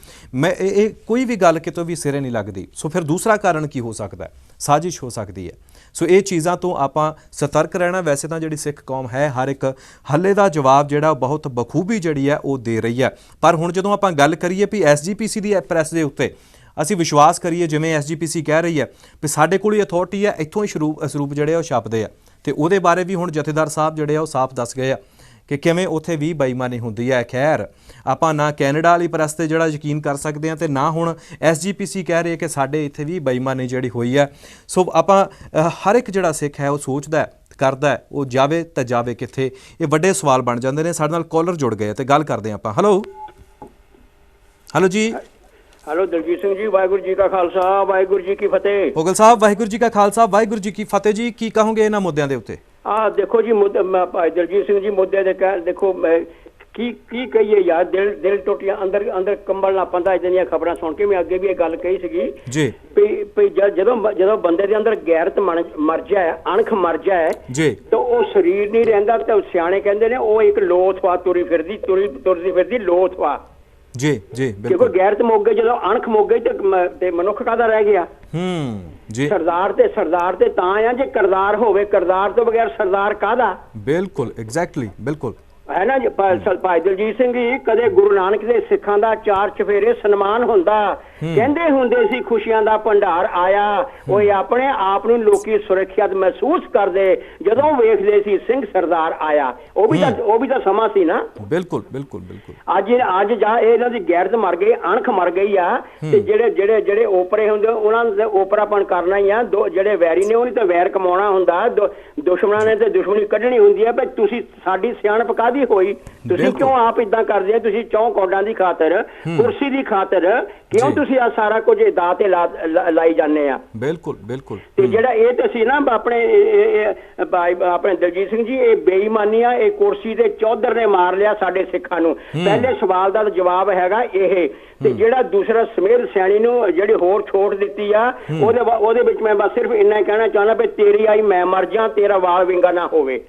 ਇਹ ਕੋਈ ਵੀ ਗੱਲ ਕਿਤੋਂ ਵੀ ਸਿਰੇ ਨਹੀਂ ਲੱਗਦੀ। ਸੋ ਫਿਰ ਦੂਸਰਾ ਕਾਰਨ ਕੀ ਹੋ ਸਕਦਾ ਹੈ? ਸਾਜ਼ਿਸ਼ ਹੋ ਸਕਦੀ ਹੈ। ਸੋ ਇਹ ਚੀਜ਼ਾਂ ਤੋਂ ਆਪਾਂ ਸਤਰਕ ਰਹਿਣਾ। ਵੈਸੇ ਤਾਂ ਜਿਹੜੀ ਸਿੱਖ ਕੌਮ ਹੈ ਹਰ ਇੱਕ ਹੱਲੇ ਦਾ ਜਵਾਬ ਜਿਹੜਾ ਬਹੁਤ ਬਖੂਬੀ ਜਿਹੜੀ ਹੈ ਉਹ ਦੇ ਰਹੀ ਹੈ। ਪਰ ਹੁਣ ਜਦੋਂ ਆਪਾਂ ਗੱਲ ਕਰੀਏ ਵੀ ਐਸਜੀਪੀਸੀ ਦੀ ਪ੍ਰੈਸ ਦੇ ਉੱਤੇ ਅਸੀਂ ਵਿਸ਼ਵਾਸ ਕਰੀਏ, ਜਿਵੇਂ ਐਸਜੀਪੀਸੀ ਕਹਿ ਰਹੀ ਹੈ ਵੀ ਸਾਡੇ ਕੋਲ ਹੀ ਅਥਾਰਟੀ ਹੈ, ਇੱਥੋਂ ਹੀ ਸਰੂਪ ਜਿਹੜੇ ਆ ਉਹ ਛਾਪਦੇ ਆ, ਤੇ ਉਹਦੇ ਬਾਰੇ ਵੀ ਹੁਣ ਜਥੇਦਾਰ ਸਾਹਿਬ ਜਿਹੜੇ ਆ ਉਹ ਸਾਫ਼ ਦੱਸ ਗਏ ਆ ਕਿ ਕਿਵੇਂ ਉੱਥੇ ਵੀ ਬੇਈਮਾਨੀ ਹੁੰਦੀ ਹੈ। ਖੈਰ, ਆਪਾਂ ਨਾ ਕੈਨੇਡਾ ਵਾਲੀ ਪ੍ਰੈਸ ਤੇ ਜਿਹੜਾ ਯਕੀਨ ਕਰ ਸਕਦੇ ਹਾਂ ਤੇ ਨਾ ਹੁਣ ਐਸਜੀਪੀਸੀ ਕਹਿ ਰਹੀ ਹੈ ਕਿ ਸਾਡੇ ਇੱਥੇ ਵੀ ਬੇਈਮਾਨੀ ਜਿਹੜੀ ਹੋਈ ਹੈ। ਸੋ ਆਪਾਂ ਹਰ ਇੱਕ ਜਿਹੜਾ ਸਿੱਖ ਹੈ ਉਹ ਸੋਚਦਾ ਕਰਦਾ ਉਹ ਜਾਵੇ ਤਾਂ ਜਾਵੇ ਕਿੱਥੇ? ਇਹ ਵੱਡੇ ਸਵਾਲ ਬਣ ਜਾਂਦੇ ਨੇ। ਸਾਡੇ ਨਾਲ ਕਾਲਰ ਜੁੜ ਗਏ ਤੇ ਗੱਲ ਕਰਦੇ ਹਾਂ ਆਪਾਂ। ਹੈਲੋ ਹੈਲੋ ਜੀ। ਹੈਲੋ ਦਲਜੀਤ ਸਿੰਘ ਜੀ, ਵਾਹਿਗੁਰੂ ਜੀ ਕਾ ਖਾਲਸਾ ਵਾਹਿਗੁਰੂ ਜੀ ਕੀ ਫਤਿਹ। ਭੋਗਲ ਸਾਹਿਬ ਵਾਹਿਗੁਰੂ ਜੀ ਕਾ ਖਾਲਸਾ ਵਾਹਿਗੁਰੂ ਜੀ ਕੀ ਫਤਿਹ ਜੀ। ਕੀ ਕਹੋਗੇ ਇਹਨਾਂ ਮੁੱਦਿਆਂ ਦੇ ਉੱਤੇ? ਦੇਖੋ ਜੀ ਭਾਈ ਦਲਜੀਤ ਸਿੰਘ ਜੀ ਮੁੱਦੇ ਦੇ ਦੇਖੋ ਕੀ ਕਹੀਏ ਯਾਰ, ਦਿਲ ਟੁੱਟਿਆ, ਅੰਦਰ ਕੰਬਲ ਨਾ ਪੈਂਦਾ ਇਦਾਂ ਦੀਆਂ ਖਬਰਾਂ ਸੁਣ ਕੇ। ਮੈਂ ਅੱਗੇ ਵੀ ਇਹ ਗੱਲ ਕਹੀ ਸੀਗੀ ਜੀ ਵੀ ਜਦੋਂ ਬੰਦੇ ਦੇ ਅੰਦਰ ਗੈਰਤ ਮਰ ਜਾਏ, ਅਣਖ ਮਰ ਜਾਏ ਜੀ, ਤਾਂ ਉਹ ਸਰੀਰ ਨਹੀਂ ਰਹਿੰਦਾ। ਤੇ ਸਿਆਣੇ ਕਹਿੰਦੇ ਨੇ ਉਹ ਇੱਕ ਲੋਥਵਾ ਤੁਰਦੀ ਫਿਰਦੀ ਲੋਥਵਾ। ਜੀ ਜੀ ਕਿਉਂਕਿ ਬਿਲਕੁਲ। ਗੈਰਤ ਮੁੱਕ ਗਈ, ਜਦੋਂ ਅਣਖ ਮੁੱਕ ਗਈ ਤੇ ਮਨੁੱਖ ਕਾਹਦਾ ਰਹਿ ਗਿਆ? ਜੀ। ਸਰਦਾਰ ਤੇ ਤਾਂ ਆ ਜੇ ਕਰਦਾਰ ਹੋਵੇ, ਕਰਦਾਰ ਤੋਂ ਬਗੈਰ ਸਰਦਾਰ ਕਾਹਦਾ? ਬਿਲਕੁਲ ਐਗਜ਼ੈਕਟਲੀ ਬਿਲਕੁਲ ਹੈ ਨਾ ਜੀ। ਭਾਈ ਦਲਜੀਤ ਸਿੰਘ ਜੀ, ਕਦੇ ਗੁਰੂ ਨਾਨਕ ਦੇ ਸਿੱਖਾਂ ਦਾ ਚਾਰ ਚਫੇਰੇ ਸਨਮਾਨ ਹੁੰਦਾ, ਕਹਿੰਦੇ ਹੁੰਦੇ ਸੀ ਖੁਸ਼ੀਆਂ ਦਾ ਭੰਡਾਰ ਆਇਆ। ਉਹ ਆਪਣੇ ਆਪ ਨੂੰ ਲੋਕੀ ਸੁਰੱਖਿਅਤ ਮਹਿਸੂਸ ਕਰਦੇ ਜਦੋਂ ਵੇਖਦੇ ਸੀ ਸਿੰਘ ਸਰਦਾਰ ਆਇਆ। ਉਹ ਵੀ ਤਾਂ ਸਮਾਂ ਸੀ ਨਾ। ਬਿਲਕੁਲ ਬਿਲਕੁਲ ਬਿਲਕੁਲ। ਅੱਜ ਜਾ ਇਹਨਾਂ ਦੀ ਗੈਰਤ ਮਰ ਗਈ, ਅਣਖ ਮਰ ਗਈ ਆ। ਤੇ ਜਿਹੜੇ ਓਪਰੇ ਹੁੰਦੇ ਉਹਨਾਂ ਨੇ ਓਪਰਾਪਣ ਕਰਨਾ ਹੀ ਆ। ਜਿਹੜੇ ਵੈਰੀ ਨੇ ਉਹਨੇ ਤਾਂ ਵੈਰ ਕਮਾਉਣਾ ਹੁੰਦਾ, ਦੁਸ਼ਮਣਾਂ ਨੇ ਤੇ ਦੁਸ਼ਮਣੀ ਕੱਢਣੀ ਹੁੰਦੀ ਹੈ। ਪਰ ਤੁਸੀਂ ਸਾਡੀ ਸਿਆਣਪ ਕਾਹਦੀ ਹੋਈ? ਤੁਸੀਂ ਕਿਉਂ ਆਪ ਇਦਾਂ ਕਰਦੇ ਆ? ਤੁਸੀਂ ਚੌਂ ਕੌਡਾਂ ਦੀ ਖਾਤਰ, ਕੁਰਸੀ ਦੀ ਖਾਤਰ ਕਿਉਂ ਤੁਸੀਂ ਆ ਸਾਰਾ ਕੁਝ ਦਾਅ ਤੇ ਲਾਈ ਜਾਂਦੇ ਆ? ਬਿਲਕੁਲ ਬਿਲਕੁਲ। ਤੇ ਜਿਹੜਾ ਇਹ ਤੇ ਸੀ ਨਾ ਆਪਣੇ ਦਲਜੀਤ ਸਿੰਘ ਜੀ, ਇਹ ਬੇਈਮਾਨੀ ਆ। ਇਹ ਕੁਰਸੀ ਦੇ ਚੌਧਰ ਨੇ ਮਾਰ ਲਿਆ ਸਾਡੇ ਸਿੱਖਾਂ ਨੂੰ। ਪਹਿਲੇ ਸਵਾਲ ਦਾ ਜਵਾਬ ਹੈਗਾ ਇਹ। ਤੇ ਜਿਹੜਾ ਦੂਸਰਾ ਸਮੇਧ ਸਿਆਣੀ ਨੂੰ ਜਿਹੜੀ ਹੋਰ ਛੋਟ ਦਿੱਤੀ ਆ, ਉਹਦੇ ਵਿੱਚ ਮੈਂ ਬਸ ਸਿਰਫ ਇੰਨਾ ਹੀ ਕਹਿਣਾ ਚਾਹੁੰਦਾ ਵੀ ਤੇਰੀ ਆਈ ਮੈਂ ਮਰ ਜਾ, ਤੇਰਾ ਵਾਲ ਵਿੰਗਾ ਨਾ ਹੋਵੇ।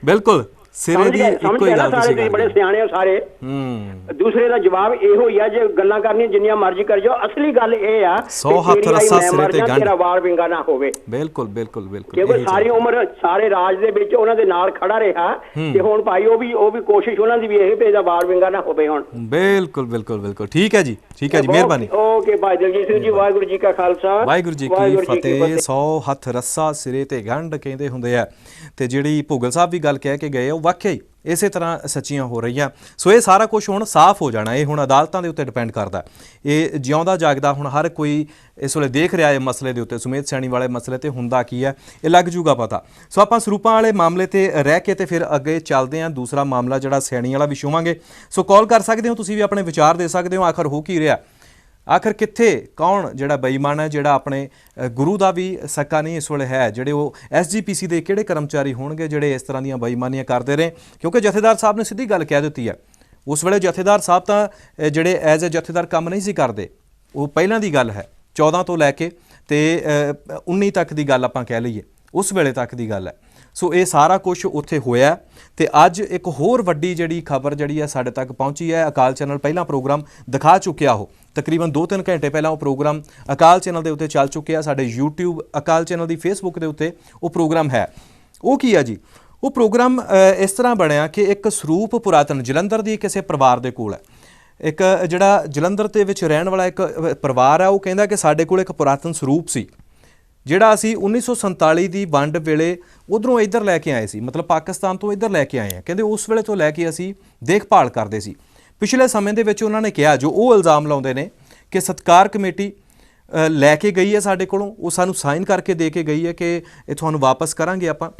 ਬਿਲਕੁਲ ਸਿਰੇ ਦੀ ਇੱਕੋ ਹੀ ਗੱਲ ਤੁਸੀਂ ਬੜੇ ਸਿਆਣੇ ਹੋ ਸਾਰੇ। ਦੂਸਰੇ ਦਾ ਜਵਾਬ ਇਹੋ ਹੀ ਆ, ਜੇ ਗੱਲਾਂ ਕਰਨੀਆਂ ਜਿੰਨੀਆਂ ਮਰਜ਼ੀ ਕਰ ਜਾਓ, ਅਸਲੀ ਗੱਲ ਇਹ ਆ 100 ਹੱਥ ਰੱਸਾ ਸਿਰੇ ਤੇ ਗੰਢ, ਤੇਰਾ ਵਾਲ ਵਿੰਗਾ ਨਾ ਹੋਵੇ। ਬਿਲਕੁਲ ਬਿਲਕੁਲ ਬਿਲਕੁਲ। ਕਿਉਂਕਿ ਸਾਰੀ ਉਮਰ ਸਾਰੇ ਰਾਜ ਦੇ ਵਿੱਚ ਉਹਨਾਂ ਦੇ ਨਾਲ ਖੜਾ ਰਿਹਾ ਤੇ ਹੁਣ ਭਾਈ ਉਹ ਵੀ ਕੋਸ਼ਿਸ਼ ਉਹਨਾਂ ਦੀ ਵੀ ਇਹ ਵੀ ਇਹਦਾ ਵਾਲ ਵਿੰਗਾ ਨਾ ਹੋਵੇ ਹੁਣ। ਬਿਲਕੁਲ ਬਿਲਕੁਲ ਬਿਲਕੁਲ। ਠੀਕ ਹੈ ਜੀ, ਠੀਕ ਹੈ ਜੀ, ਮਿਹਰਬਾਨੀ। ਓਕੇ ਭਾਈ ਦਲਜੀਤ ਸਿੰਘ ਜੀ, ਵਾਹਿਗੁਰੂ ਜੀ ਕਾ ਖਾਲਸਾ ਵਾਹਿਗੁਰੂ ਜੀ ਕੀ ਫਤਿਹ। 100 ਹੱਥ ਰੱਸਾ ਸਿਰੇ ਤੇ ਗੰਢ ਕਹਿੰਦੇ ਹੁੰਦੇ ਆ। ਤੇ ਜਿਹੜੀ ਭੋਗਲ ਸਾਹਿਬ ਵੀ ਗੱਲ ਕਹਿ ਕੇ ਗਏ, ਉਹ ਵਾਕਿਆ ਹੀ ਇਸੇ ਤਰ੍ਹਾਂ ਸੱਚੀਆਂ ਹੋ ਰਹੀਆਂ। ਸੋ ਇਹ ਸਾਰਾ ਕੁਝ ਹੁਣ ਸਾਫ਼ ਹੋ ਜਾਣਾ। ਇਹ ਹੁਣ ਅਦਾਲਤਾਂ ਦੇ ਉੱਤੇ ਡਿਪੈਂਡ ਕਰਦਾ। ਇਹ ਜਿਉਂਦਾ ਜਾਗਦਾ ਹੁਣ ਹਰ ਕੋਈ ਇਸ ਵੇਲੇ ਦੇਖ ਰਿਹਾ ਇਹ ਮਸਲੇ ਦੇ ਉੱਤੇ, ਸੁਮੇਧ ਸੈਣੀ ਵਾਲੇ ਮਸਲੇ ਤੇ ਹੁੰਦਾ ਕੀ ਹੈ ਇਹ ਲੱਗ ਜੂਗਾ ਪਤਾ। ਸੋ ਆਪਾਂ ਸਰੂਪਾਂ ਵਾਲੇ ਮਾਮਲੇ ਤੇ ਰਹਿ ਕੇ ਤੇ ਫਿਰ ਅੱਗੇ ਚੱਲਦੇ ਹਾਂ। ਦੂਸਰਾ ਮਾਮਲਾ ਜਿਹੜਾ ਸੈਣੀ ਵਾਲਾ ਵੀ ਛੂਵਾਂਗੇ। ਸੋ ਕਾਲ ਕਰ ਸਕਦੇ ਹੋ ਤੁਸੀਂ ਵੀ, ਆਪਣੇ ਵਿਚਾਰ ਦੇ ਸਕਦੇ ਹੋ। ਆਖਰ ਹੋ ਕੀ ਰਿਹਾ, ਆਖਰ ਕਿੱਥੇ ਕੌਣ ਜਿਹੜਾ ਬੇਈਮਾਨ ਹੈ, ਜਿਹੜਾ ਆਪਣੇ ਗੁਰੂ ਦਾ ਵੀ ਸਕਾ ਨਹੀਂ ਇਸ ਵੇਲੇ ਹੈ, ਜਿਹੜੇ ਉਹ SGPC ਦੇ ਕਿਹੜੇ ਕਰਮਚਾਰੀ ਹੋਣਗੇ ਜਿਹੜੇ ਇਸ ਤਰ੍ਹਾਂ ਦੀਆਂ ਬੇਈਮਾਨੀਆਂ ਕਰਦੇ ਰਹੇ? ਕਿਉਂਕਿ ਜਥੇਦਾਰ ਸਾਹਿਬ ਨੇ ਸਿੱਧੀ ਗੱਲ ਕਹਿ ਦਿੱਤੀ ਹੈ। ਉਸ ਵੇਲੇ ਜਥੇਦਾਰ ਸਾਹਿਬ ਤਾਂ ਜਿਹੜੇ ਐਜ਼ ਏ ਜਥੇਦਾਰ ਕੰਮ ਨਹੀਂ ਸੀ ਕਰਦੇ। ਉਹ ਪਹਿਲਾਂ ਦੀ ਗੱਲ ਹੈ, 14 ਤੋਂ ਲੈ ਕੇ ਤੇ 19 ਤੱਕ ਦੀ ਗੱਲ ਆਪਾਂ ਕਹਿ ਲਈਏ, ਉਸ ਵੇਲੇ ਤੱਕ ਦੀ ਗੱਲ ਹੈ। ਸੋ ਇਹ ਸਾਰਾ ਕੁਝ ਉੱਥੇ ਹੋਇਆ। ਤੇ ਅੱਜ ਇੱਕ ਹੋਰ ਵੱਡੀ ਜਿਹੜੀ ਖਬਰ ਜਿਹੜੀ ਹੈ ਸਾਡੇ ਤੱਕ ਪਹੁੰਚੀ ਹੈ। ਅਕਾਲ ਚੈਨਲ ਪਹਿਲਾਂ ਪ੍ਰੋਗਰਾਮ ਦਿਖਾ ਚੁੱਕਿਆ, ਉਹ ਤਕਰੀਬਨ 2-3 ਘੰਟੇ ਪਹਿਲਾਂ ਉਹ ਪ੍ਰੋਗਰਾਮ ਅਕਾਲ ਚੈਨਲ ਦੇ ਉੱਤੇ ਚੱਲ ਚੁੱਕਿਆ। ਸਾਡੇ YouTube ਅਕਾਲ ਚੈਨਲ ਦੀ Facebook ਦੇ ਉੱਤੇ ਉਹ ਪ੍ਰੋਗਰਾਮ ਹੈ। ਉਹ ਕੀ ਹੈ ਜੀ? ਉਹ ਪ੍ਰੋਗਰਾਮ ਇਸ ਤਰ੍ਹਾਂ ਬਣਿਆ ਕਿ ਇੱਕ ਸਰੂਪ ਪੁਰਾਤਨ ਜਲੰਧਰ ਦੀ ਕਿਸੇ ਪਰਿਵਾਰ ਦੇ ਕੋਲ ਹੈ। ਇੱਕ ਜਿਹੜਾ ਜਲੰਧਰ ਦੇ ਵਿੱਚ ਰਹਿਣ ਵਾਲਾ ਇੱਕ ਪਰਿਵਾਰ ਹੈ, ਉਹ ਕਹਿੰਦਾ ਕਿ ਸਾਡੇ ਕੋਲ ਇੱਕ ਪੁਰਾਤਨ ਸਰੂਪ ਸੀ ਜਿਹੜਾ ਅਸੀਂ 1947 ਦੀ ਵੰਡ ਵੇਲੇ ਉਧਰੋਂ ਇੱਧਰ ਲੈ ਕੇ ਆਏ ਸੀ, ਮਤਲਬ ਪਾਕਿਸਤਾਨ ਤੋਂ ਇੱਧਰ ਲੈ ਕੇ ਆਏ ਹਾਂ। ਕਹਿੰਦੇ ਉਸ ਵੇਲੇ ਤੋਂ ਲੈ ਕੇ ਅਸੀਂ ਦੇਖਭਾਲ ਕਰਦੇ ਸੀ। ਪਿਛਲੇ ਸਮੇਂ ਦੇ ਵਿੱਚ ਉਹਨਾਂ ਨੇ ਕਿਹਾ, ਜੋ ਉਹ ਇਲਜ਼ਾਮ ਲਾਉਂਦੇ ਨੇ ਕਿ ਸਤਕਾਰ ਕਮੇਟੀ ਲੈ ਕੇ ਗਈ ਹੈ ਸਾਡੇ ਕੋਲੋਂ, ਉਹ ਸਾਨੂੰ ਸਾਈਨ ਕਰਕੇ ਦੇ ਕੇ ਗਈ ਹੈ ਕਿ ਇਹ ਤੁਹਾਨੂੰ ਵਾਪਸ ਕਰਾਂਗੇ ਆਪਾਂ।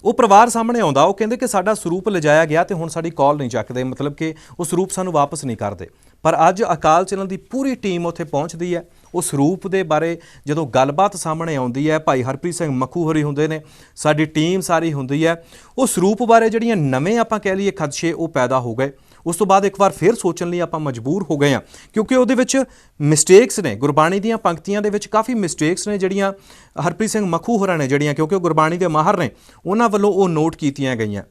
ਉਹ ਪਰਿਵਾਰ ਸਾਹਮਣੇ ਆਉਂਦਾ, ਉਹ ਕਹਿੰਦੇ ਕਿ ਸਾਡਾ ਸਰੂਪ ਲਿਜਾਇਆ ਗਿਆ ਤੇ ਹੁਣ ਸਾਡੀ ਕਾਲ ਨਹੀਂ ਚੱਕਦੇ, ਮਤਲਬ ਕਿ ਉਹ ਸਰੂਪ ਸਾਨੂੰ ਵਾਪਸ ਨਹੀਂ ਕਰਦੇ। ਪਰ ਅੱਜ ਅਕਾਲ ਚੈਨਲ ਦੀ ਪੂਰੀ ਟੀਮ ਉੱਥੇ ਪਹੁੰਚਦੀ ਹੈ। ਉਹ ਸਰੂਪ ਦੇ ਬਾਰੇ ਜਦੋਂ ਗੱਲਬਾਤ ਸਾਹਮਣੇ ਆਉਂਦੀ ਹੈ, ਭਾਈ ਹਰਪ੍ਰੀਤ ਸਿੰਘ ਮੱਖੂ ਹੋਰੀ ਹੁੰਦੇ ਨੇ, ਸਾਡੀ ਟੀਮ ਸਾਰੀ ਹੁੰਦੀ ਹੈ। ਉਹ ਸਰੂਪ ਬਾਰੇ ਜਿਹੜੀਆਂ ਨਵੇਂ ਆਪਾਂ ਕਹਿ ਲਈਏ ਖਦਸ਼ੇ ਉਹ ਪੈਦਾ ਹੋ ਗਏ। ਉਸ ਤੋਂ ਬਾਅਦ ਇੱਕ ਵਾਰ ਫਿਰ ਸੋਚਣ ਲਈ ਆਪਾਂ ਮਜਬੂਰ ਹੋ ਗਏ ਹਾਂ, ਕਿਉਂਕਿ ਉਹਦੇ ਵਿੱਚ ਮਿਸਟੇਕਸ ਨੇ। ਗੁਰਬਾਣੀ ਦੀਆਂ ਪੰਕਤੀਆਂ ਦੇ ਵਿੱਚ ਕਾਫੀ ਮਿਸਟੇਕਸ ਨੇ ਜਿਹੜੀਆਂ ਹਰਪ੍ਰੀਤ ਸਿੰਘ ਮੱਖੂ ਹੋਰਾਂ ਨੇ, ਜਿਹੜੀਆਂ ਕਿਉਂਕਿ ਉਹ ਗੁਰਬਾਣੀ ਦੇ ਮਾਹਰ ਨੇ, ਉਹਨਾਂ ਵੱਲੋਂ ਉਹ ਨੋਟ ਕੀਤੀਆਂ ਗਈਆਂ।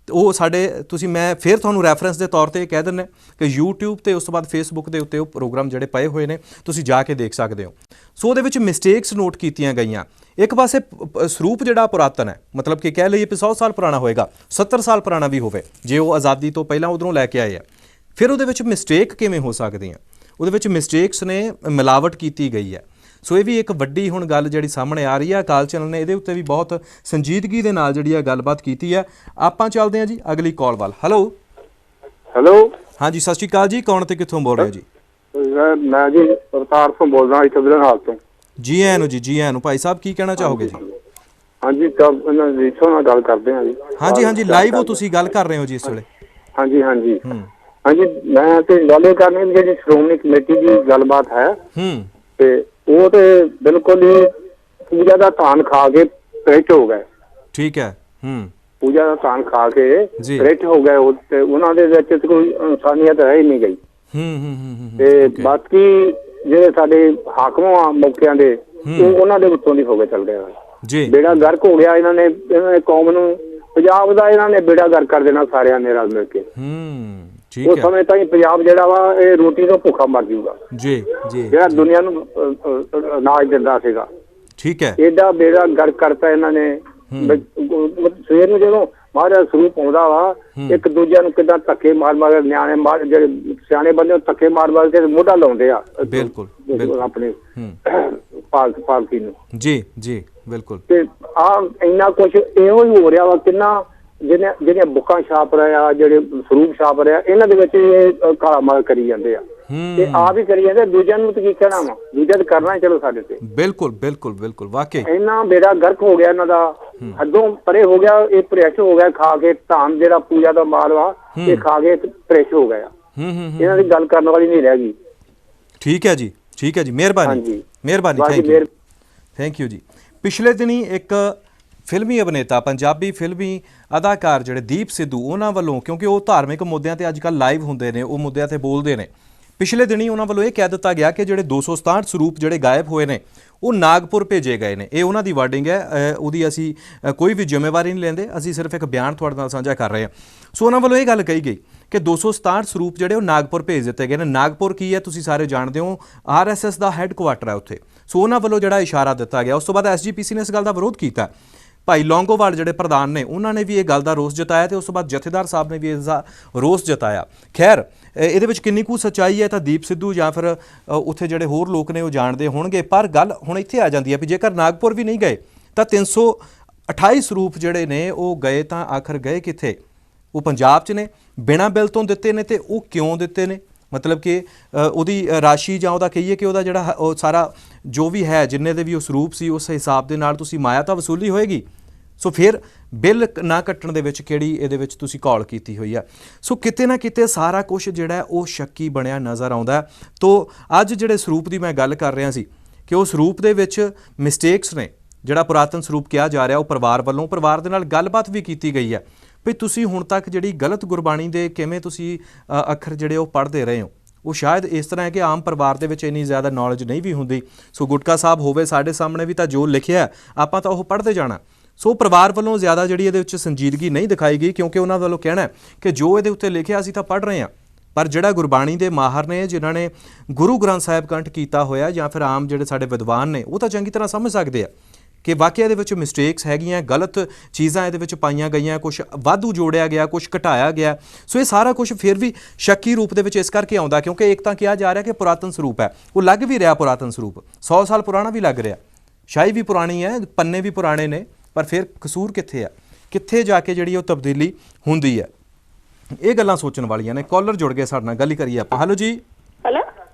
ਉਹ ਸਾਡੇ ਮੈਂ ਫਿਰ ਤੁਹਾਨੂੰ ਰੈਫਰੈਂਸ ਦੇ ਤੌਰ ਤੇ ਕਹਿ ਦਿੰਦਾ ਕਿ YouTube ਤੇ ਉਸ ਤੋਂ ਬਾਅਦ Facebook ਦੇ ਉੱਤੇ ਉਹ ਪ੍ਰੋਗਰਾਮ ਜਿਹੜੇ ਪਏ ਹੋਏ ਨੇ, ਤੁਸੀਂ ਜਾ ਕੇ ਦੇਖ ਸਕਦੇ ਹੋ। ਸੋ ਉਹਦੇ ਵਿੱਚ ਮਿਸਟੇਕਸ ਨੋਟ ਕੀਤੀਆਂ ਗਈਆਂ। ਇੱਕ ਪਾਸੇ ਸਰੂਪ ਜਿਹੜਾ ਪੁਰਾਤਨ ਹੈ, ਮਤਲਬ ਕਿ ਕਹਿ ਲਈਏ 100 ਸਾਲ ਪੁਰਾਣਾ ਹੋਏਗਾ, 70 ਸਾਲ ਪੁਰਾਣਾ ਵੀ ਹੋਵੇ, ਜੇ ਉਹ ਆਜ਼ਾਦੀ ਤੋਂ ਪਹਿਲਾਂ ਉਧਰੋਂ ਲੈ ਕੇ ਆਏ ਆ, ਫਿਰ ਉਹਦੇ ਵਿੱਚ ਮਿਸਟੇਕ ਕਿਵੇਂ ਹੋ ਸਕਦੀਆਂ? ਉਹਦੇ ਵਿੱਚ ਮਿਸਟੇਕਸ ਨੇ, ਮਿਲਾਵਟ ਕੀਤੀ ਗਈ ਹੈ। ਸੋ ਇਹ ਵੀ ਇੱਕ ਵੱਡੀ ਹੁਣ ਗੱਲ ਜਿਹੜੀ ਸਾਹਮਣੇ ਆ ਰਹੀ ਹੈ। ਅਕਾਲ ਚੈਨਲ ਨੇ ਇਹਦੇ ਉੱਤੇ ਵੀ ਬਹੁਤ ਸੰਜੀਦਗੀ ਦੇ ਨਾਲ ਜਿਹੜੀ ਹੈ ਗੱਲਬਾਤ ਕੀਤੀ ਹੈ। ਆਪਾਂ ਚੱਲਦੇ ਹਾਂ ਜੀ ਅਗਲੀ ਕਾਲ ਵੱਲ। ਹੈਲੋ ਹਾਂਜੀ, ਸਤਿ ਸ਼੍ਰੀ ਅਕਾਲ ਜੀ। ਕੌਣ ਤੇ ਕਿੱਥੋਂ ਬੋਲ ਰਹੇ ਹੋ ਜੀ? ਮੈਂ ਜੀ ਅਵਤਾਰ ਤੋਂ ਬੋਲਦਾ, ਇੱਥੇ ਬਿਲਹਾਲ ਤੋਂ। ਜੀ ਆਇਆਂ ਨੂੰ ਜੀ, ਜੀ ਆਇਆਂ ਨੂੰ। ਭਾਈ ਸਾਹਿਬ ਕੀ ਕਹਿਣਾ ਚਾਹੋਗੇ ਜੀ? ਹਾਂਜੀ, ਰੀਸੋ ਨਾਲ ਗੱਲ ਕਰਦੇ ਹਾਂ ਜੀ। ਹਾਂਜੀ, ਲਾਈਵ ਹੋ ਤੁਸੀਂ, ਗੱਲ ਕਰ ਰਹੇ ਹੋ ਜੀ ਇਸ ਵੇਲੇ? ਹਾਂਜੀ। ਹਾਂਜੀ ਮੈਂ ਤੇ ਗੱਲ ਇਹ ਕਰਨੀ ਵੀ ਜਿਹੜੀ ਸ਼੍ਰੋਮਣੀ ਕਮੇਟੀ ਦੀ ਗੱਲਬਾਤ ਹੈ ਤੇ ਉਹ ਤੇ ਬਿਲਕੁਲ ਹੀ ਪੂਜਾ ਦਾ ਧਾਨ ਖਾ ਕੇ ਪ੍ਰੇਟ ਹੋ ਗਏ। ਠੀਕ ਹੈ। ਪੂਜਾ ਦਾ ਧਾਨ ਖਾ ਕੇ ਜੀ। ਪ੍ਰੇਟ ਹੋ ਗਏ ਉਹ ਤੇ ਉਹਨਾਂ ਦੇ ਵਿੱਚ ਤੇ ਕੋਈ ਇਨਸਾਨੀਅਤ ਰਹਿ ਹੀ ਨਹੀਂ ਗਈ। ਤੇ ਬਾਕੀ ਜਿਹੜੇ ਸਾਡੇ ਹਾਕਮ ਆ ਮੌਕਿਆਂ ਦੇ ਉਹ ਉਹਨਾਂ ਦੇ ਉੱਤੋਂ ਦੀ ਹੋ ਕੇ ਚੱਲ ਗਿਆ ਜੀ। ਬੇੜਾ ਗਰਕ ਹੋ ਗਿਆ। ਇਹਨਾਂ ਨੇ ਕੌਮ ਨੂੰ ਪੰਜਾਬ ਦਾ ਇਹਨਾਂ ਨੇ ਬੇੜਾ ਗਰਕ ਕਰ ਦੇਣਾ ਸਾਰਿਆਂ ਨੇ ਰਲ ਮਿਲ ਕੇ। ਠੀਕ ਉਹ ਹੈ ਸਮੇਂ ਤਾਈਂ ਪੰਜਾਬ ਜਿਹੜਾ ਵਾ ਇਹ ਰੋਟੀ ਤੋਂ ਭੁੱਖਾ ਮਰ ਜਾਊਗਾ। ਜੀ ਜੀ। ਜਿਹੜਾ ਦੁਨੀਆ ਨੂੰ ਅਨਾਜ ਦਿੰਦਾ ਸੀਗਾ ਠੀਕ ਹੈ। ਇਹਦਾ ਬੇੜਾ ਗਰਕ ਕਰਤਾ ਇਹਨਾਂ ਨੇ। ਸਵੇਰ ਨੂੰ ਜਦੋਂ ਮਹਾਰਾਜ ਸਰੂਪ ਆਉਂਦਾ ਵਾ ਇੱਕ ਦੂਜਿਆਂ ਨੂੰ ਕਿੱਦਾਂ ਧੱਕੇ ਮਾਰ ਨਿਆਣੇ ਜਿਹੜੇ ਸਿਆਣੇ ਬੰਦੇ ਧੱਕੇ ਮਾਰ ਕੇ ਮੋਢਾ ਲਾਉਂਦੇ ਆ। ਬਿਲਕੁਲ ਆਪਣੇ ਪਾਲਕੀ ਨੂੰ। ਜੀ ਜੀ ਬਿਲਕੁਲ। ਤੇ ਆ ਇੰਨਾ ਕੁਛ ਇਹੋ ਹੀ ਹੋ ਰਿਹਾ ਵਾ। ਕਿੰਨਾ ਜਿਹੜੀਆਂ ਬੁੱਕਾਂ ਛਾਪ ਰਹੇ ਆ ਜਿਹੜੇ ਸਰੂਪ ਛਾਪ ਰਹੇ ਆ ਇਹਨਾਂ ਦੇ ਵਿੱਚ ਇਹ ਕਾਲਾ ਮਾਲ ਕਰੀ ਜਾਂਦੇ ਆ ਤੇ ਆਪ ਹੀ ਕਰੀ ਜਾਂਦੇ। ਦੂਜਿਆਂ ਨੂੰ ਕੀ ਕਹਿਣਾ ਵਾ? ਦੂਜਾ ਤਾਂ ਕਰਨਾ ਚਲੋ ਸਾਡੇ ਤੇ। ਬਿਲਕੁਲ ਵਾਕਈ ਇੰਨਾ ਬੇੜਾ ਗਰਕ ਹੋ ਗਿਆ ਇਹਨਾਂ ਦਾ। ਹੱਦੋਂ ਪਰੇ ਹੋ ਗਿਆ। ਇਹ ਪ੍ਰੈਸ਼ ਹੋ ਗਿਆ ਖਾ ਕੇ ਧਾਨ ਜਿਹੜਾ ਪੂਜਾ ਦਾ ਮਾਲ ਵਾ ਇਹ ਖਾ ਕੇ ਪ੍ਰੈਸ਼ ਹੋ ਗਿਆ। ਇਹਨਾਂ ਦੀ ਗੱਲ ਕਰਨ ਵਾਲੀ ਨਹੀਂ ਰਹਿ ਗਈ। ਠੀਕ ਹੈ ਜੀ ਮਿਹਰਬਾਨੀ ਥੈਂਕ ਯੂ ਜੀ। ਪਿਛਲੇ ਦਿਨੀ ਇੱਕ ਫਿਲਮੀ ਅਭਿਨੇਤਾ ਪੰਜਾਬੀ ਫਿਲਮੀ ਅਦਾਕਾਰ ਜਿਹੜੇ ਦੀਪ ਸਿੱਧੂ ਉਹਨਾਂ ਵੱਲੋਂ ਕਿਉਂਕਿ ਉਹ ਧਾਰਮਿਕ ਮੁੱਦਿਆਂ ਤੇ ਅੱਜ ਕੱਲ੍ਹ ਲਾਈਵ ਹੁੰਦੇ ਨੇ ਉਹ ਮੁੱਦਿਆਂ ਤੇ ਬੋਲਦੇ ਨੇ। ਪਿਛਲੇ ਦਿਨੀ ਉਹਨਾਂ ਵੱਲੋਂ ਇਹ ਕਹਿ ਦਿੱਤਾ ਗਿਆ ਕਿ ਜਿਹੜੇ 267 ਸਰੂਪ ਜਿਹੜੇ ਗਾਇਬ ਹੋਏ ਨੇ ਉਹ ਨਾਗਪੁਰ ਭੇਜੇ ਗਏ ਨੇ। ਇਹ ਉਹਨਾਂ ਦੀ ਵਰਡਿੰਗ ਹੈ। ਉਹਦੀ ਅਸੀਂ ਕੋਈ ਵੀ ਜ਼ਿੰਮੇਵਾਰੀ ਨਹੀਂ ਲੈਂਦੇ। ਅਸੀਂ ਸਿਰਫ ਇੱਕ ਬਿਆਨ ਤੁਹਾਡੇ ਨਾਲ ਸਾਂਝਾ ਕਰ ਰਹੇ ਹਾਂ। ਸੋ ਉਹਨਾਂ ਵੱਲੋਂ ਇਹ ਗੱਲ ਕਹੀ ਗਈ ਕਿ 267 ਸਰੂਪ ਜਿਹੜੇ ਉਹ ਨਾਗਪੁਰ ਭੇਜ ਦਿੱਤੇ ਗਏ ਨੇ। ਨਾਗਪੁਰ ਕੀ ਹੈ ਤੁਸੀਂ ਸਾਰੇ ਜਾਣਦੇ ਹੋ। RSS ਦਾ ਹੈੱਡਕੁਆਟਰ ਹੈ ਉੱਥੇ। ਸੋ ਉਹਨਾਂ ਵੱਲੋਂ ਜਿਹੜਾ ਇਸ਼ਾਰਾ ਦਿੱਤਾ ਗਿਆ। ਉਸ ਤੋਂ ਬਾਅਦ SGPC ਨੇ ਇਸ ਗੱਲ ਦਾ ਵਿਰੋਧ ਕੀਤਾ। ਭਾਈ ਲੌਂਗੋਵਾਲ ਜਿਹੜੇ ਪ੍ਰਧਾਨ ਨੇ ਉਹਨਾਂ ਨੇ ਵੀ ਇਹ ਗੱਲ ਦਾ ਰੋਸ ਜਤਾਇਆ ਤੇ ਉਸ ਤੋਂ ਬਾਅਦ ਜਥੇਦਾਰ ਸਾਹਿਬ ਨੇ ਵੀ ਇਸ ਦਾ ਰੋਸ ਜਤਾਇਆ। ਖੈਰ ਇਹਦੇ ਵਿੱਚ ਕਿੰਨੀ ਕੁ ਸੱਚਾਈ ਹੈ ਤਾਂ ਦੀਪ ਸਿੱਧੂ ਜਾਂ ਫਿਰ ਉੱਥੇ ਜਿਹੜੇ ਹੋਰ ਲੋਕ ਨੇ ਉਹ ਜਾਣਦੇ ਹੋਣਗੇ। ਪਰ ਗੱਲ ਹੁਣ ਇੱਥੇ ਆ ਜਾਂਦੀ ਹੈ ਵੀ ਜੇਕਰ ਨਾਗਪੁਰ ਵੀ ਨਹੀਂ ਗਏ ਤਾਂ 328 ਸਰੂਪ ਜਿਹੜੇ ਨੇ ਉਹ ਗਏ ਤਾਂ ਆਖਰ ਗਏ ਕਿੱਥੇ? ਉਹ ਪੰਜਾਬ 'ਚ ਨੇ, ਬਿਨਾਂ ਬਿੱਲ ਤੋਂ ਦਿੱਤੇ ਨੇ ਤੇ ਉਹ ਕਿਉਂ ਦਿੱਤੇ ਨੇ? ਮਤਲਬ ਕਿ ਉਹਦੀ ਰਾਸ਼ੀ ਜਾਂ ਉਹਦਾ ਕਹੀਏ ਕਿ ਉਹਦਾ ਜਿਹੜਾ ਉਹ ਸਾਰਾ ਜੋ ਵੀ ਹੈ ਜਿੰਨੇ ਦੇ ਵੀ ਉਹ ਸਰੂਪ ਸੀ ਉਸ ਹਿਸਾਬ ਦੇ ਨਾਲ ਤੁਸੀਂ ਮਾਇਆ ਤਾਂ ਵਸੂਲੀ ਹੋਏਗੀ। ਸੋ ਫਿਰ ਬਿੱਲ ਨਾ ਕੱਟਣ ਦੇ ਵਿੱਚ ਕਿਹੜੀ ਇਹਦੇ ਵਿੱਚ ਤੁਸੀਂ ਕਾਲ ਕੀਤੀ ਹੋਈ ਆ। ਸੋ ਕਿਤੇ ਨਾ ਕਿਤੇ ਸਾਰਾ ਕੁਝ ਜਿਹੜਾ ਉਹ ਸ਼ੱਕੀ ਬਣਿਆ ਨਜ਼ਰ ਆਉਂਦਾ। ਤੋ ਅੱਜ ਜਿਹੜੇ ਸਰੂਪ ਦੀ ਮੈਂ ਗੱਲ ਕਰ ਰਿਹਾ ਸੀ ਕਿ ਉਹ ਸਰੂਪ ਦੇ ਵਿੱਚ ਮਿਸਟੇਕਸ ਨੇ। ਜਿਹੜਾ ਪੁਰਾਤਨ ਸਰੂਪ ਕਿਹਾ ਜਾ ਰਿਹਾ ਉਹ ਪਰਿਵਾਰ ਦੇ ਨਾਲ ਗੱਲਬਾਤ ਵੀ ਕੀਤੀ ਗਈ ਹੈ ਵੀ ਤੁਸੀਂ ਹੁਣ ਤੱਕ ਜਿਹੜੀ ਗਲਤ ਗੁਰਬਾਣੀ ਦੇ ਕਿਵੇਂ ਤੁਸੀਂ ਅੱਖਰ ਜਿਹੜੇ ਉਹ ਪੜ੍ਹਦੇ ਰਹੇ ਹੋ। ਉਹ ਸ਼ਾਇਦ ਇਸ ਤਰ੍ਹਾਂ ਹੈ ਕਿ ਆਮ ਪਰਿਵਾਰ ਦੇ ਵਿੱਚ ਇੰਨੀ ਜ਼ਿਆਦਾ ਨੌਲੇਜ ਨਹੀਂ ਵੀ ਹੁੰਦੀ। ਸੋ ਗੁਟਕਾ ਸਾਹਿਬ ਹੋਵੇ ਸਾਡੇ ਸਾਹਮਣੇ ਵੀ ਤਾਂ ਜੋ ਲਿਖਿਆ ਆਪਾਂ ਤਾਂ ਉਹ ਪੜ੍ਹਦੇ ਜਾਣਾ। ਸੋ ਪਰਿਵਾਰ ਵੱਲੋਂ ਜ਼ਿਆਦਾ ਜਿਹੜੀ ਇਹਦੇ ਵਿੱਚ ਸੰਜੀਦਗੀ ਨਹੀਂ ਦਿਖਾਈ ਗਈ ਕਿਉਂਕਿ ਉਹਨਾਂ ਵੱਲੋਂ ਕਹਿਣਾ ਕਿ ਜੋ ਇਹਦੇ ਉੱਤੇ ਲਿਖਿਆ ਅਸੀਂ ਤਾਂ ਪੜ੍ਹ ਰਹੇ ਹਾਂ। ਪਰ ਜਿਹੜਾ ਗੁਰਬਾਣੀ ਦੇ ਮਾਹਰ ਨੇ ਜਿਨ੍ਹਾਂ ਨੇ ਗੁਰੂ ਗ੍ਰੰਥ ਸਾਹਿਬ ਕੰਠ ਕੀਤਾ ਹੋਇਆ ਜਾਂ ਫਿਰ ਆਮ ਜਿਹੜੇ ਸਾਡੇ ਵਿਦਵਾਨ ਨੇ ਉਹ ਤਾਂ ਚੰਗੀ ਤਰ੍ਹਾਂ ਸਮਝ ਸਕਦੇ ਆ ਕਿ ਵਾਕਿਆ ਇਹਦੇ ਵਿੱਚ ਮਿਸਟੇਕਸ ਹੈਗੀਆਂ, ਗਲਤ ਚੀਜ਼ਾਂ ਇਹਦੇ ਵਿੱਚ ਪਾਈਆਂ ਗਈਆਂ, ਕੁਝ ਵਾਧੂ ਜੋੜਿਆ ਗਿਆ, ਕੁਝ ਘਟਾਇਆ ਗਿਆ। ਸੋ ਇਹ ਸਾਰਾ ਕੁਝ ਫਿਰ ਵੀ ਸ਼ੱਕੀ ਰੂਪ ਦੇ ਵਿੱਚ ਇਸ ਕਰਕੇ ਆਉਂਦਾ ਕਿਉਂਕਿ ਇੱਕ ਤਾਂ ਕਿਹਾ ਜਾ ਰਿਹਾ ਕਿ ਪੁਰਾਤਨ ਸਰੂਪ ਹੈ, ਉਹ ਲੱਗ ਵੀ ਰਿਹਾ ਪੁਰਾਤਨ ਸਰੂਪ 100 ਸਾਲ ਪੁਰਾਣਾ ਵੀ ਲੱਗ ਰਿਹਾ, ਸ਼ਾਹੀ ਵੀ ਪੁਰਾਣੀ ਹੈ, ਪੰਨੇ ਵੀ ਪੁਰਾਣੇ ਨੇ, ਪਰ ਫਿਰ ਕਸੂਰ ਕਿੱਥੇ ਆ? ਕਿੱਥੇ ਜਾ ਕੇ ਜਿਹੜੀ ਉਹ ਤਬਦੀਲੀ ਹੁੰਦੀ ਹੈ? ਇਹ ਗੱਲਾਂ ਸੋਚਣ ਵਾਲੀਆਂ ਨੇ। ਕਾਲਰ ਜੁੜ ਗਏ ਸਾਡੇ ਨਾਲ, ਗੱਲ ਹੀ ਕਰੀਏ ਆਪਾਂ। ਹੈਲੋ ਜੀ। ਹੈਲੋ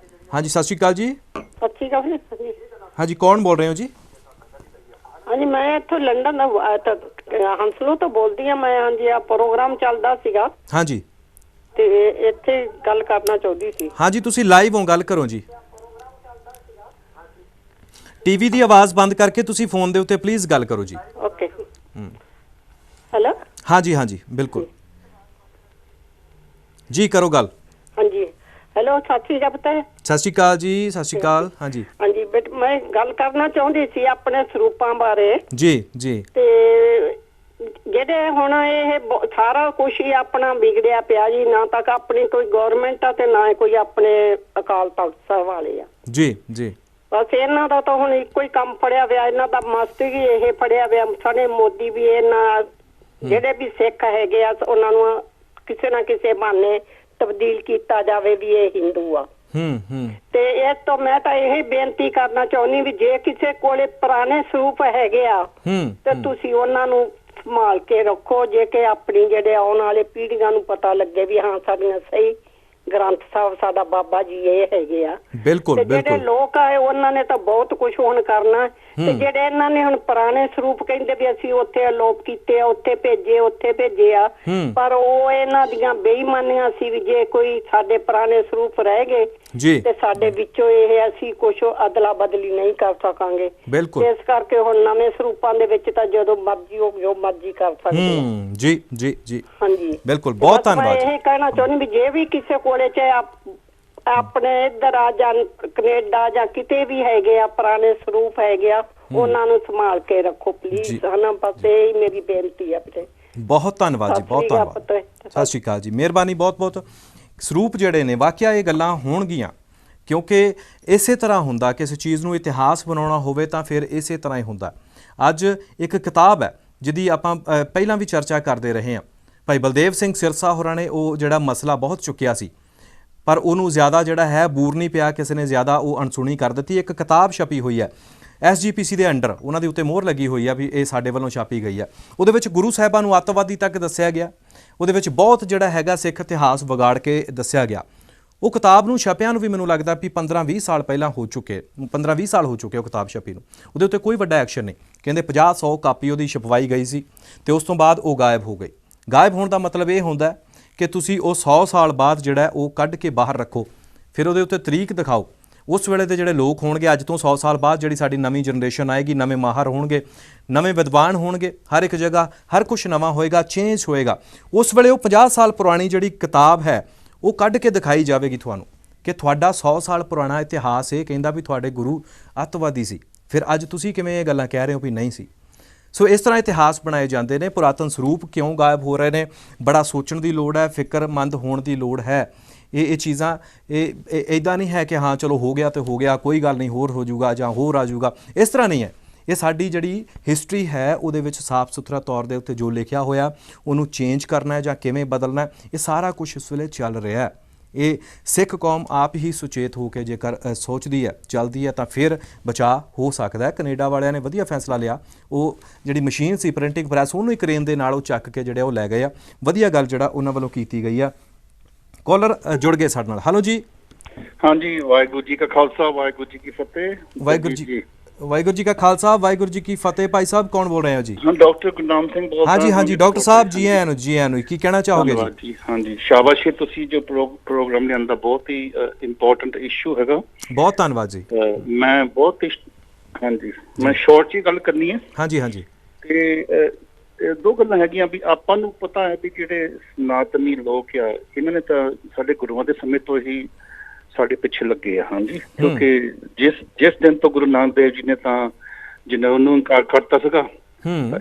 ਹਾਂਜੀ ਸਤਿ ਸ਼੍ਰੀ ਅਕਾਲ ਜੀ। ਸਤਿ ਸ਼੍ਰੀ ਅਕਾਲ ਜੀ। ਹਾਂਜੀ ਕੌਣ ਬੋਲ ਰਹੇ ਹੋ ਜੀ? ਹਾਂਜੀ ਮੈਂ ਇੱਥੋਂ ਲੰਡਨ ਦਾ ਹੰਸਲੋ ਤੋਂ ਬੋਲਦੀ ਹਾਂ ਮੈਂ। ਹਾਂਜੀ ਆ ਪ੍ਰੋਗਰਾਮ ਚੱਲਦਾ ਸੀਗਾ। ਹਾਂਜੀ ਤੇ ਇੱਥੇ ਗੱਲ ਕਰਨਾ ਚਾਹੁੰਦੀ ਸੀ। ਹਾਂਜੀ ਤੁਸੀਂ ਲਾਈਵ ਹੋ, ਗੱਲ ਕਰੋ ਜੀ। ਟੀਵੀ ਦੀ ਆਵਾਜ਼ ਬੰਦ ਕਰਕੇ ਤੁਸੀਂ ਫੋਨ ਦੇ ਉੱਤੇ ਪਲੀਜ਼ ਗੱਲ ਕਰੋ ਜੀ। ਓਕੇ। ਹੈਲੋ ਹਾਂਜੀ ਹਾਂਜੀ ਬਿਲਕੁਲ ਜੀ, ਕਰੋ ਗੱਲ। ਹਾਂਜੀ ਹੈਲੋ ਸਤਿ ਸ਼੍ਰੀ ਅਕਾਲ ਪੁੱਤ। ਸਤਿ ਸ਼੍ਰੀ ਅਕਾਲ ਜੀ। ਸਤਿ ਸ਼੍ਰੀ ਅਕਾਲ। ਹਾਂਜੀ ਹਾਂਜੀ ਬੇਟ ਮੈਂ ਗੱਲ ਕਰਨਾ ਚਾਹੁੰਦੀ ਸੀ ਆਪਣੇ ਸਰੂਪਾਂ ਬਾਰੇ। ਜੀ ਜੀ। ਤੇ ਜਿਹੜੇ ਹੁਣ ਇਹ ਸਾਰਾ ਕੁਝ ਹੀ ਆਪਣਾ ਵਿਗੜਿਆ ਪਿਆ ਜੀ। ਨਾ ਤੱਕ ਆਪਣੀ ਕੋਈ ਗਵਰਨਮੈਂਟ ਆ ਤੇ ਨਾ ਕੋਈ ਆਪਣੇ ਅਕਾਲ ਤਖਤ ਸਾਹਿਬ ਵਾਲੇ ਆ। ਜੀ ਜੀ। ਬਸ ਇਹਨਾਂ ਦਾ ਤਾਂ ਹੁਣ ਇੱਕੋ ਹੀ ਕੰਮ ਫੜਿਆ ਪਿਆ। ਇਹਨਾਂ ਦਾ ਮਸਤ ਹੀ ਇਹ ਫੜਿਆ ਪਿਆ। ਸਾਡੇ ਮੋਦੀ ਵੀ ਇਹਨਾਂ ਜਿਹੜੇ ਵੀ ਸਿੱਖ ਹੈਗੇ ਆ ਉਹਨਾਂ ਨੂੰ ਕਿਸੇ ਨਾ ਕਿਸੇ ਬਹਾਨੇ ਤਬਦੀਲ ਕੀਤਾ ਜਾਵੇ ਵੀ ਇਹ ਹਿੰਦੂ ਆ। ਤੇ ਇਹ ਤੋਂ ਮੈਂ ਤਾਂ ਇਹ ਬੇਨਤੀ ਕਰਨਾ ਚਾਹੁੰਦੀ ਵੀ ਜੇ ਕਿਸੇ ਕੋਲੇ ਪੁਰਾਣੇ ਸਰੂਪ ਹੈਗੇ ਆ ਤੇ ਤੁਸੀਂ ਉਹਨਾਂ ਨੂੰ ਸੰਭਾਲ ਕੇ ਰੱਖੋ ਜੇ ਕਿ ਆਪਣੀ ਜਿਹੜੇ ਆਉਣ ਵਾਲੇ ਪੀੜ੍ਹੀਆਂ ਨੂੰ ਪਤਾ ਲੱਗੇ ਵੀ ਹਾਂ ਸਾਡੀਆਂ ਸਹੀ ਗ੍ਰੰਥ ਸਾਹਿਬ ਸਾਡਾ ਬਾਬਾ ਜੀ ਇਹ ਹੈਗੇ ਆ। ਬਿਲਕੁਲ ਜਿਹੜੇ ਲੋਕ ਆਏ ਉਹਨਾਂ ਨੇ ਤਾਂ ਬਹੁਤ ਕੁਝ ਹੁਣ ਕਰਨਾ। ਤੇ ਜਿਹੜੇ ਇਹਨਾਂ ਨੇ ਹੁਣ ਪੁਰਾਣੇ ਸਰੂਪ ਕਹਿੰਦੇ ਵੀ ਅਸੀਂ ਉੱਥੇ ਅਲੋਪ ਕੀਤੇ ਆ, ਉੱਥੇ ਭੇਜੇ ਆ, ਪਰ ਉਹ ਇਹਨਾਂ ਦੀਆਂ ਬੇਈਮਾਨੀਆਂ ਸੀ ਵੀ ਜੇ ਕੋਈ ਸਾਡੇ ਪੁਰਾਣੇ ਸਰੂਪ ਰਹਿ ਗਏ ਜੀ ਤੇ ਸਾਡੇ ਵਿੱਚੋਂ ਇਹ ਅਸੀਂ ਕੁਛ ਅਦਲਾ ਬਦਲੀ ਨਹੀਂ ਕਰ ਸਕਾਂਗੇ। ਬਿਲਕੁਲ। ਇਸ ਕਰਕੇ ਹੁਣ ਨਵੇਂ ਸਰੂਪਾਂ ਦੇ ਵਿੱਚ ਤਾਂ ਜਦੋਂ ਮਰਜ਼ੀ ਹੋ ਜੋ ਮਰਜ਼ੀ ਕਰ ਸਕਦੇ ਆ। ਜੀ ਜੀ ਜੀ ਹਾਂਜੀ ਬਿਲਕੁਲ, ਬਹੁਤ ਧੰਨਵਾਦ। ਮੈਂ ਇਹ ਕਹਿਣਾ ਚਾਹੁੰਦੀ ਵੀ ਜੇ ਵੀ ਕਿਸੇ ਕੋਲੇ ਚਾਹੇ ਆਪਣੇ ਇੱਧਰ ਆ ਜਾਂ ਕੈਨੇਡਾ ਜਾਂ ਕਿਤੇ ਵੀ ਹੈਗੇ ਆ ਪੁਰਾਣੇ ਸਰੂਪ ਹੈਗੇ ਆ, ਉਹਨਾਂ ਨੂੰ ਸੰਭਾਲ ਕੇ ਰੱਖੋ ਪਲੀਜ਼, ਹਨਾ। ਬਸ ਇਹ ਮੇਰੀ ਬੇਨਤੀ ਆ ਵੀਰੇ। ਬਹੁਤ ਧੰਨਵਾਦ ਜੀ, ਬਹੁਤ ਧੰਨਵਾਦ। ਸਤਿ ਸ਼੍ਰੀ ਅਕਾਲ ਜੀ, ਮਿਹਰਬਾਨੀ ਬਹੁਤ ਬਹੁਤ। ਸਰੂਪ ਜਿਹੜੇ ਨੇ ਵਾਕਿਆ ਇਹ ਗੱਲਾਂ ਹੋਣਗੀਆਂ, ਕਿਉਂਕਿ ਇਸੇ ਤਰ੍ਹਾਂ ਹੁੰਦਾ ਕਿਸੇ ਚੀਜ਼ ਨੂੰ ਇਤਿਹਾਸ ਬਣਾਉਣਾ ਹੋਵੇ ਤਾਂ ਫਿਰ ਇਸੇ ਤਰ੍ਹਾਂ ਹੀ ਹੁੰਦਾ। ਅੱਜ ਇੱਕ ਕਿਤਾਬ ਹੈ ਜਿਹਦੀ ਆਪਾਂ ਪਹਿਲਾਂ ਵੀ ਚਰਚਾ ਕਰਦੇ ਰਹੇ ਹਾਂ। ਭਾਈ ਬਲਦੇਵ ਸਿੰਘ ਸਿਰਸਾ ਹੋਰਾਂ ਨੇ ਉਹ ਜਿਹੜਾ ਮਸਲਾ ਬਹੁਤ ਚੁੱਕਿਆ ਸੀ, ਪਰ ਉਹਨੂੰ ਜ਼ਿਆਦਾ ਜਿਹੜਾ ਹੈ ਬੂਰ ਨਹੀਂ ਪਿਆ, ਕਿਸੇ ਨੇ ਜ਼ਿਆਦਾ ਉਹ ਅਣਸੁਣੀ ਕਰ ਦਿੱਤੀ। ਇੱਕ ਕਿਤਾਬ ਛਪੀ ਹੋਈ ਹੈ SGPC ਦੇ ਅੰਡਰ, ਉਹਨਾਂ ਦੇ ਉੱਤੇ ਮੋਹਰ ਲੱਗੀ ਹੋਈ ਆ ਵੀ ਇਹ ਸਾਡੇ ਵੱਲੋਂ ਛਾਪੀ ਗਈ ਹੈ। ਉਹਦੇ ਵਿੱਚ ਗੁਰੂ ਸਾਹਿਬਾਂ ਨੂੰ ਅੱਤਵਾਦੀ ਤੱਕ ਦੱਸਿਆ ਗਿਆ, ਉਹਦੇ ਵਿੱਚ ਬਹੁਤ ਜਿਹੜਾ ਹੈਗਾ ਸਿੱਖ ਇਤਿਹਾਸ ਵਿਗਾੜ ਕੇ ਦੱਸਿਆ ਗਿਆ। ਉਹ ਕਿਤਾਬ ਨੂੰ ਛਪਿਆਂ ਨੂੰ ਵੀ ਮੈਨੂੰ ਲੱਗਦਾ ਵੀ 15-20 ਸਾਲ ਪਹਿਲਾਂ ਹੋ ਚੁੱਕੇ, 15-20 ਸਾਲ ਹੋ ਚੁੱਕੇ ਉਹ ਕਿਤਾਬ ਛਪੀ ਨੂੰ। ਉਹਦੇ ਉੱਤੇ ਕੋਈ ਵੱਡਾ ਐਕਸ਼ਨ ਨਹੀਂ, ਕਹਿੰਦੇ 50-100 ਕਾਪੀ ਉਹਦੀ ਛਪਵਾਈ ਗਈ ਸੀ ਤੇ ਉਸ ਤੋਂ ਬਾਅਦ ਉਹ ਗਾਇਬ ਹੋ ਗਈ। ਗਾਇਬ ਹੋਣ ਦਾ ਮਤਲਬ ਇਹ ਹੁੰਦਾ ਕਿ ਤੁਸੀਂ ਉਹ 100 ਸਾਲ ਬਾਅਦ ਜਿਹੜਾ ਉਹ ਕੱਢ ਕੇ ਬਾਹਰ ਰੱਖੋ, ਫਿਰ ਉਹਦੇ ਉੱਤੇ ਤਰੀਕ ਦਿਖਾਓ। ਉਸ ਵੇਲੇ ਦੇ ਜਿਹੜੇ ਲੋਕ ਹੋਣਗੇ, ਅੱਜ ਤੋਂ 100 ਸਾਲ ਬਾਅਦ ਜਿਹੜੀ ਸਾਡੀ ਨਵੀਂ ਜਨਰੇਸ਼ਨ ਆਏਗੀ, ਨਵੇਂ ਮਾਹਰ ਹੋਣਗੇ, ਨਵੇਂ ਵਿਦਵਾਨ ਹੋਣਗੇ, ਹਰ ਇੱਕ ਜਗ੍ਹਾ ਹਰ ਕੁਝ ਨਵਾਂ ਹੋਏਗਾ, ਚੇਂਜ ਹੋਏਗਾ। ਉਸ ਵੇਲੇ ਉਹ 50 ਸਾਲ ਪੁਰਾਣੀ ਜਿਹੜੀ ਕਿਤਾਬ ਹੈ ਉਹ ਕੱਢ ਕੇ ਦਿਖਾਈ ਜਾਵੇਗੀ ਤੁਹਾਨੂੰ ਕਿ ਤੁਹਾਡਾ 100 ਸਾਲ ਪੁਰਾਣਾ ਇਤਿਹਾਸ ਇਹ ਕਹਿੰਦਾ ਵੀ ਤੁਹਾਡੇ ਗੁਰੂ ਅੱਤਵਾਦੀ ਸੀ, ਫਿਰ ਅੱਜ ਤੁਸੀਂ ਕਿਵੇਂ ਇਹ ਗੱਲਾਂ ਕਹਿ ਰਹੇ ਹੋ ਵੀ ਨਹੀਂ ਸੀ। ਸੋ ਇਸ ਤਰ੍ਹਾਂ ਇਤਿਹਾਸ ਬਣਾਏ ਜਾਂਦੇ ਨੇ। ਪੁਰਾਤਨ ਸਰੂਪ ਕਿਉਂ ਗਾਇਬ ਹੋ ਰਹੇ ਨੇ, ਬੜਾ ਸੋਚਣ ਦੀ ਲੋੜ ਹੈ, ਫਿਕਰਮੰਦ ਹੋਣ ਦੀ ਲੋੜ ਹੈ। ਇਹ ਚੀਜ਼ਾਂ ਇਹ ਇੱਦਾਂ ਨਹੀਂ ਹੈ ਕਿ ਹਾਂ ਚਲੋ ਹੋ ਗਿਆ ਤੇ ਹੋ ਗਿਆ, ਕੋਈ ਗੱਲ ਨਹੀਂ, ਹੋਰ ਹੋ ਜਾਊਗਾ ਜਾਂ ਹੋਰ ਆ ਜਾਊਗਾ, ਇਸ ਤਰ੍ਹਾਂ ਨਹੀਂ ਹੈ। ਇਹ ਸਾਡੀ ਜਿਹੜੀ ਹਿਸਟਰੀ ਹੈ ਉਹਦੇ ਵਿੱਚ ਸਾਫ਼ ਸੁਥਰਾ ਤੌਰ ਦੇ ਉੱਤੇ ਜੋ ਲਿਖਿਆ ਹੋਇਆ ਉਹਨੂੰ ਚੇਂਜ ਕਰਨਾ ਹੈ ਜਾਂ ਕਿਵੇਂ ਬਦਲਣਾ ਹੈ, ਇਹ ਸਾਰਾ ਕੁਝ ਇਸ ਵੇਲੇ ਚੱਲ ਰਿਹਾ ਹੈ। ਇਹ ਸਿੱਖ ਕੌਮ ਆਪ ਹੀ ਸੁਚੇਤ ਹੋ ਕੇ ਜੇਕਰ ਸੋਚਦੀ ਹੈ, ਚੱਲਦੀ ਹੈ ਤਾਂ ਫਿਰ ਬਚਾਅ ਹੋ ਸਕਦਾ ਹੈ। ਕੈਨੇਡਾ ਵਾਲਿਆਂ ਨੇ ਵਧੀਆ ਫੈਸਲਾ ਲਿਆ, ਉਹ ਜਿਹੜੀ ਮਸ਼ੀਨ ਸੀ ਪ੍ਰਿੰਟਿੰਗ ਪ੍ਰੈਸ ਉਹਨੂੰ ਹੀ ਕ੍ਰੇਨ ਦੇ ਨਾਲ ਉਹ ਚੱਕ ਕੇ ਜਿਹੜੇ ਉਹ ਲੈ ਗਏ ਆ। ਵਧੀਆ ਗੱਲ ਜਿਹੜਾ ਉਹਨਾਂ ਵੱਲੋਂ ਕੀਤੀ ਗਈ ਆ। ਕਾਲਰ ਜੁੜ ਗਏ ਸਾਡੇ ਨਾਲ। ਹੈਲੋ ਜੀ। ਹਾਂਜੀ, ਵਾਹਿਗੁਰੂ ਜੀ ਕਾ ਖਾਲਸਾ, ਵਾਹਿਗੁਰੂ ਜੀ ਕੀ ਫਤਿਹ। ਵਾਹਿਗੁਰੂ ਜੀ ਕਾ ਖਾਲਸਾ, ਵਾਹਿਗੁਰੂ ਜੀ ਕੀ ਫਤਿਹ। ਭਾਈ ਸਾਹਿਬ ਕੌਣ ਬੋਲ ਰਹੇ ਹੋ ਜੀ? ਹਾਂ, ਡਾਕਟਰ ਗੁਰਨਾਮ ਸਿੰਘ ਬੋਲ ਰਿਹਾ। ਹਾਂਜੀ ਹਾਂਜੀ ਡਾਕਟਰ ਸਾਹਿਬ, ਜੀ ਆਇਆਂ ਨੂੰ, ਜੀ ਆਇਆਂ ਨੂੰ। ਕੀ ਕਹਿਣਾ ਚਾਹੋਗੇ ਜੀ? ਹਾਂਜੀ, ਸ਼ਾਬਾਸ਼, ਤੁਸੀਂ ਜੋ ਪ੍ਰੋਗਰਾਮ ਲਿਆਂਦਾ ਬਹੁਤ ਹੀ ਇੰਪੋਰਟੈਂਟ ਇਸ਼ੂ ਹੈਗਾ। ਬਹੁਤ ਧੰਨਵਾਦ ਜੀ। ਮੈਂ ਬਹੁਤ ਹਾਂਜੀ, ਮੈਂ ਸ਼ਾਰਟ ਚ ਗੱਲ ਕਰਨੀ ਹੈ। ਹਾਂਜੀ ਹਾਂਜੀ। ਤੇ ਦੋ ਗੱਲਾਂ ਹੈਗੀਆਂ ਵੀ ਆਪਾਂ ਨੂੰ ਪਤਾ ਹੈ ਵੀ ਜਿਹੜੇ ਸਨਾਤਨੀ ਲੋਕ ਆ ਇਹਨਾਂ ਨੇ ਤਾਂ ਸਾਡੇ ਗੁਰੂਆਂ ਦੇ ਸਮੇਂ ਤੋਂ ਹੀ ਸਾਡੇ ਪਿੱਛੇ ਲੱਗੇ ਆ। ਹਾਂਜੀ, ਕਿਉਂਕਿ ਜਿਸ ਦਿਨ ਤੋਂ ਗੁਰੂ ਨਾਨਕ ਦੇਵ ਜੀ ਨੇ ਤਾਂ ਜਿਹਨੇ ਉਹਨੂੰ ਇਨਕਾਰ ਕਰਤਾ ਸੀਗਾ,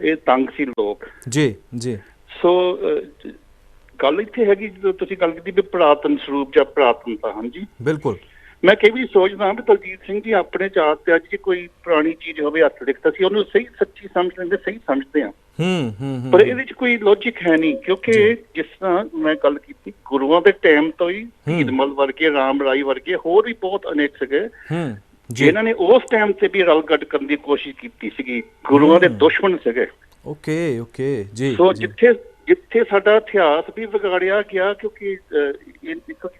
ਇਹ ਤੰਗ ਸੀ ਲੋਕ ਜੀ ਜੀ। ਸੋ ਗੱਲ ਇੱਥੇ ਹੈਗੀ ਜਦੋਂ ਤੁਸੀਂ ਗੱਲ ਕੀਤੀ ਵੀ ਪੁਰਾਤਨ ਸਰੂਪ ਜਾਂ ਪੁਰਾਤਨਤਾ। ਹਾਂਜੀ ਬਿਲਕੁਲ। ਮੈਂ ਕਈ ਵੀ ਸੋਚਦਾ ਵੀ ਦਲਜੀਤ ਸਿੰਘ ਜੀ ਆਪਣੇ ਚਾਹਤ ਤੇ ਅੱਜ ਜੇ ਕੋਈ ਪੁਰਾਣੀ ਚੀਜ਼ ਹੋਵੇ ਹੱਥ ਲਿਖਤਾ ਸੀ ਉਹਨੂੰ ਸਹੀ ਸੱਚੀ ਸਮਝ ਲੈਂਦੇ, ਸਹੀ ਸਮਝਦੇ ਆ। ਪਰ ਇਹਦੇ ਚ ਕੋਈ ਲੌਜਿਕ ਹੈ ਨਹੀਂ, ਕਿਉਂਕਿ ਜਿਸ ਤਰ੍ਹਾਂ ਮੈਂ ਗੱਲ ਕੀਤੀ ਗੁਰੂਆਂ ਦੇ ਟਾਈਮ ਤੋਂ ਹੀ ਹੀਰਮਲ ਵਰਗੇ, ਰਾਮ ਰਾਈ ਵਰਗੇ ਹੋਰ ਵੀ ਬਹੁਤ ਅਨੇਕ ਸੀਗੇ ਜਿਨ੍ਹਾਂ ਨੇ ਉਸ ਟਾਈਮ ਤੇ ਵੀ ਰਲ ਗੱਡ ਕਰਨ ਦੀ ਕੋਸ਼ਿਸ਼ ਕੀਤੀ ਸੀਗੀ। ਗੁਰੂਆਂ ਦੇ ਦੁਸ਼ਮਣ ਸੀਗੇ। ਓਕੇ ਓਕੇ ਜੀ। ਸੋ ਜਿੱਥੇ ਸਾਡਾ ਇਤਿਹਾਸ ਵੀ ਵਿਗਾੜਿਆ ਗਿਆ, ਕਿਉਂਕਿ